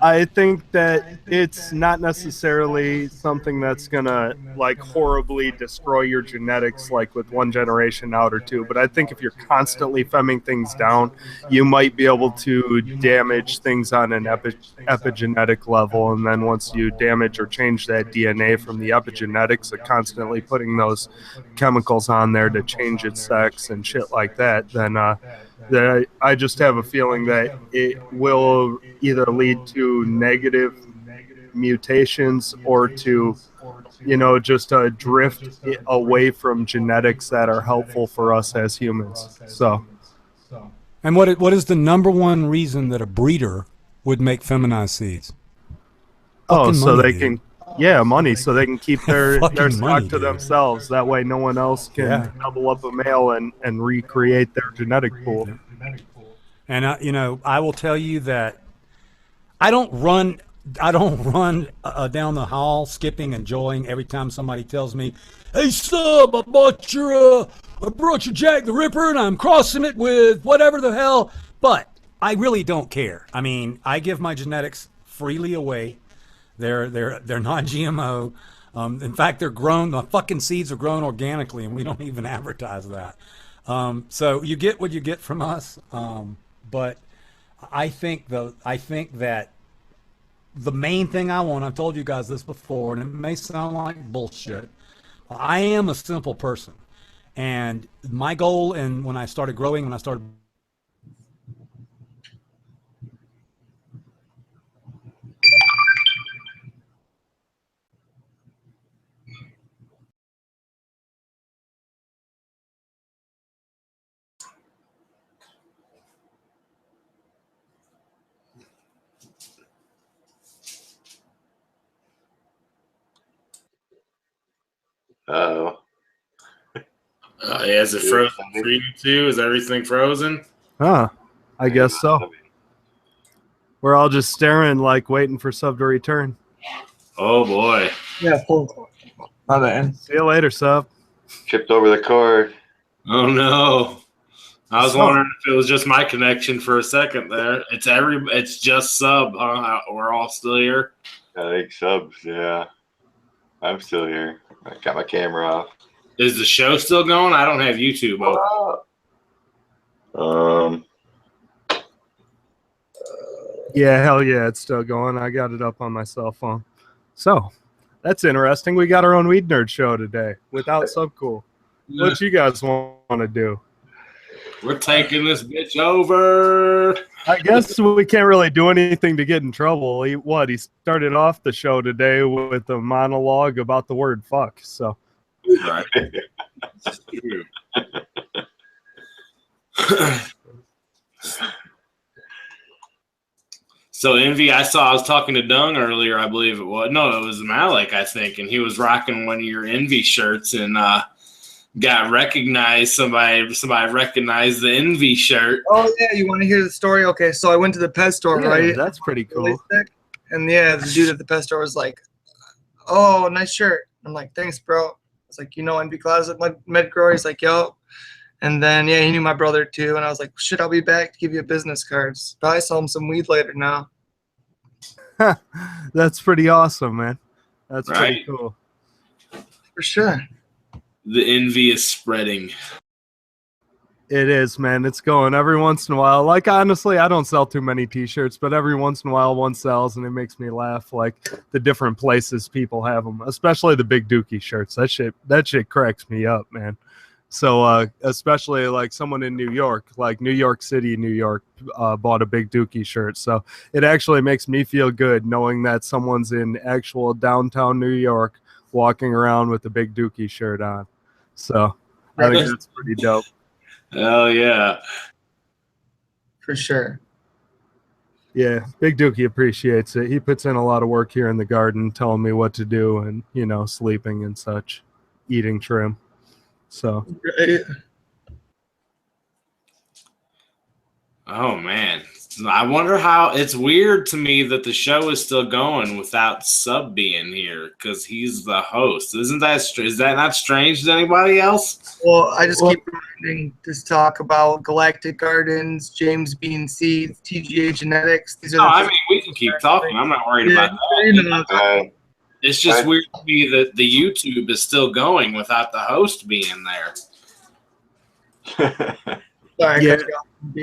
I think that it's not necessarily something that's gonna like horribly destroy your genetics like with one generation out or two. But I think if you're constantly femming things down, you might be able to damage things on an epigenetic level. And then once you damage or change that DNA from the epigenetics of constantly putting those chemicals on there to change its sex and shit like that, then I just have a feeling that it will either lead to negative mutations or to, just a drift away from genetics that are helpful for us as humans. So, and what is the number one reason that a breeder would make feminized seeds? Fucking so money, they can. Yeah, money, so they can keep their stock money, to themselves. That way no one else can double up a male and recreate their genetic pool. And, I will tell you that I don't run down the hall skipping and joying every time somebody tells me, hey, sub, I brought your Jack the Ripper and I'm crossing it with whatever the hell. But I really don't care. I mean, I give my genetics freely away. They're non-GMO. In fact, they're grown. The fucking seeds are grown organically, and we don't even advertise that. So you get what you get from us. But I think that the main thing I want, I've told you guys this before, and it may sound like bullshit. I am a simple person, and my goal, and when I started growing, Uh-oh. Is it frozen for you too? Is everything frozen? Huh. I guess so. We're all just staring, like waiting for Sub to return. Oh boy. Yeah, full. My bad. See you later, Sub. Tripped over the cord. Oh no. I was wondering if it was just my connection for a second there. It's just Sub, huh? We're all still here. I think Sub's, yeah. I'm still here. I got my camera off. Is the show still going? I don't have YouTube open. Yeah, hell yeah, it's still going. I got it up on my cell phone. So, that's interesting. We got our own Weed Nerd show today without Subcool. Yeah. What you guys want to do? We're taking this bitch over. I guess we can't really do anything to get in trouble. He started off the show today with a monologue about the word fuck. So, right. That's true. So Envy, I was talking to Dung earlier, I believe it was. No, it was Malik, I think, and he was rocking one of your Envy shirts and got recognized. Somebody recognized the Envy shirt. Oh yeah, you want to hear the story? Okay, so I went to the pet store, right? That's pretty cool. And yeah, the dude at the pet store was like, "Oh, nice shirt." I'm like, "Thanks, bro." It's like, Envy Closet Med Grower. He's like, "Yo." And then yeah, he knew my brother too, and I was like, "Shit, I'll be back to give you a business cards." Probably sell him some weed later now. That's pretty awesome, man. That's right. Pretty cool. For sure. The envy is spreading. It is, man. It's going every once in a while. Like, honestly, I don't sell too many t-shirts, but every once in a while one sells, and it makes me laugh. Like the different places people have them, especially the Big Dookie shirts. That shit cracks me up, man. So, especially like someone in New York, like New York City, New York, bought a Big Dookie shirt. So it actually makes me feel good knowing that someone's in actual downtown New York walking around with a Big Dookie shirt on. So I think that's pretty dope. Oh yeah, for sure. Yeah, Big Dookie appreciates it. He puts in a lot of work here in the garden, telling me what to do and, sleeping and such, eating trim. So. Oh man, I wonder how. It's weird to me that the show is still going without Sub being here because he's the host. Isn't that is that not strange to anybody else? Well, I just keep reminding this talk about Galactic Gardens, James Bean Seeds, TGA Genetics. These are I mean, we can keep talking. I'm not worried about that. It's just weird to me that the YouTube is still going without the host being there. Sorry, yeah.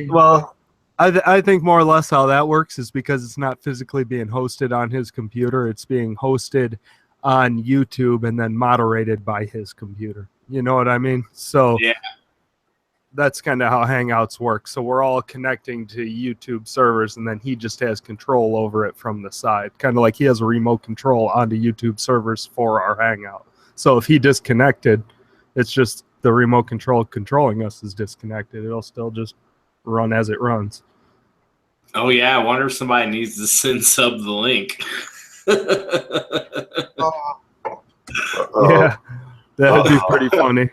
Well, I think more or less how that works is because it's not physically being hosted on his computer. It's being hosted on YouTube and then moderated by his computer. You know what I mean? So yeah, that's kind of how Hangouts work. So we're all connecting to YouTube servers, and then he just has control over it from the side. Kind of like he has a remote control onto YouTube servers for our Hangout. So if he disconnected, it's just the remote control controlling us is disconnected. It'll still just run as it runs. Oh yeah, I wonder if somebody needs to send Sub the link. Yeah, that'd be pretty funny.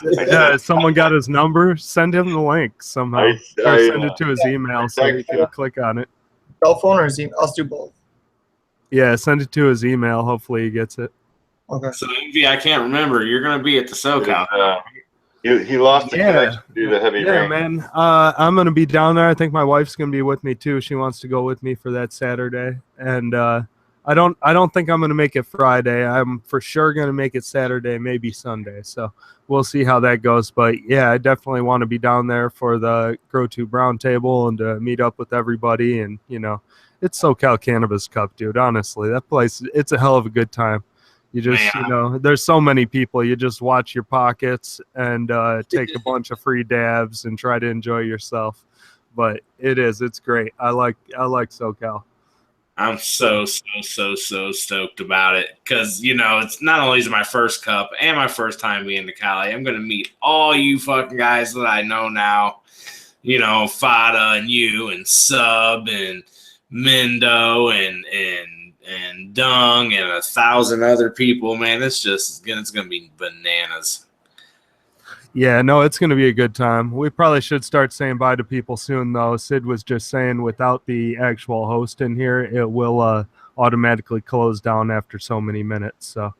Yeah, someone got his number, send him the link somehow. Or send it to his email so he can click on it. Cell phone or his email? I'll do both. Yeah, send it to his email. Hopefully he gets it. Okay. So Envy, I can't remember. You're going to be at the SoCal. He lost the connection due to heavy rain. Yeah, man. I'm going to be down there. I think my wife's going to be with me too. She wants to go with me for that Saturday. And I don't think I'm going to make it Friday. I'm for sure going to make it Saturday, maybe Sunday. So we'll see how that goes. But yeah, I definitely want to be down there for the GrowTube Roundtable and to meet up with everybody. And, it's SoCal Cannabis Cup, dude. Honestly, that place, it's a hell of a good time. You just, there's so many people. You just watch your pockets and take a bunch of free dabs and try to enjoy yourself. But it's great. I like SoCal. I'm so stoked about it because, it's not only is it my first cup and my first time being to Cali, I'm going to meet all you fucking guys that I know now, Fada and you and Sub and Mendo and Dung and 1,000 other people, man. It's going to be bananas. Yeah, no, it's going to be a good time. We probably should start saying bye to people soon, though. Sid was just saying without the actual host in here, it will automatically close down after so many minutes. So.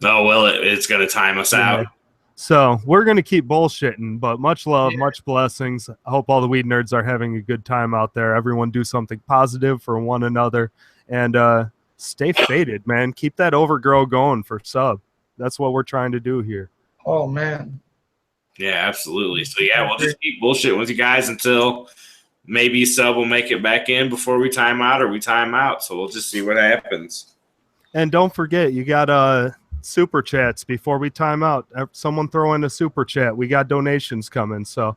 Oh, well, it's going to time us out. So we're going to keep bullshitting, but much love, much blessings. I hope all the weed nerds are having a good time out there. Everyone do something positive for one another. And stay faded, man. Keep that overgrow going for Sub. That's what we're trying to do here. Oh, man. Yeah, absolutely. So, yeah, we'll just keep bullshitting with you guys until maybe Sub will make it back in before we time out or we time out. So we'll just see what happens. And don't forget, you got super chats before we time out. Someone throw in a super chat. We got donations coming. So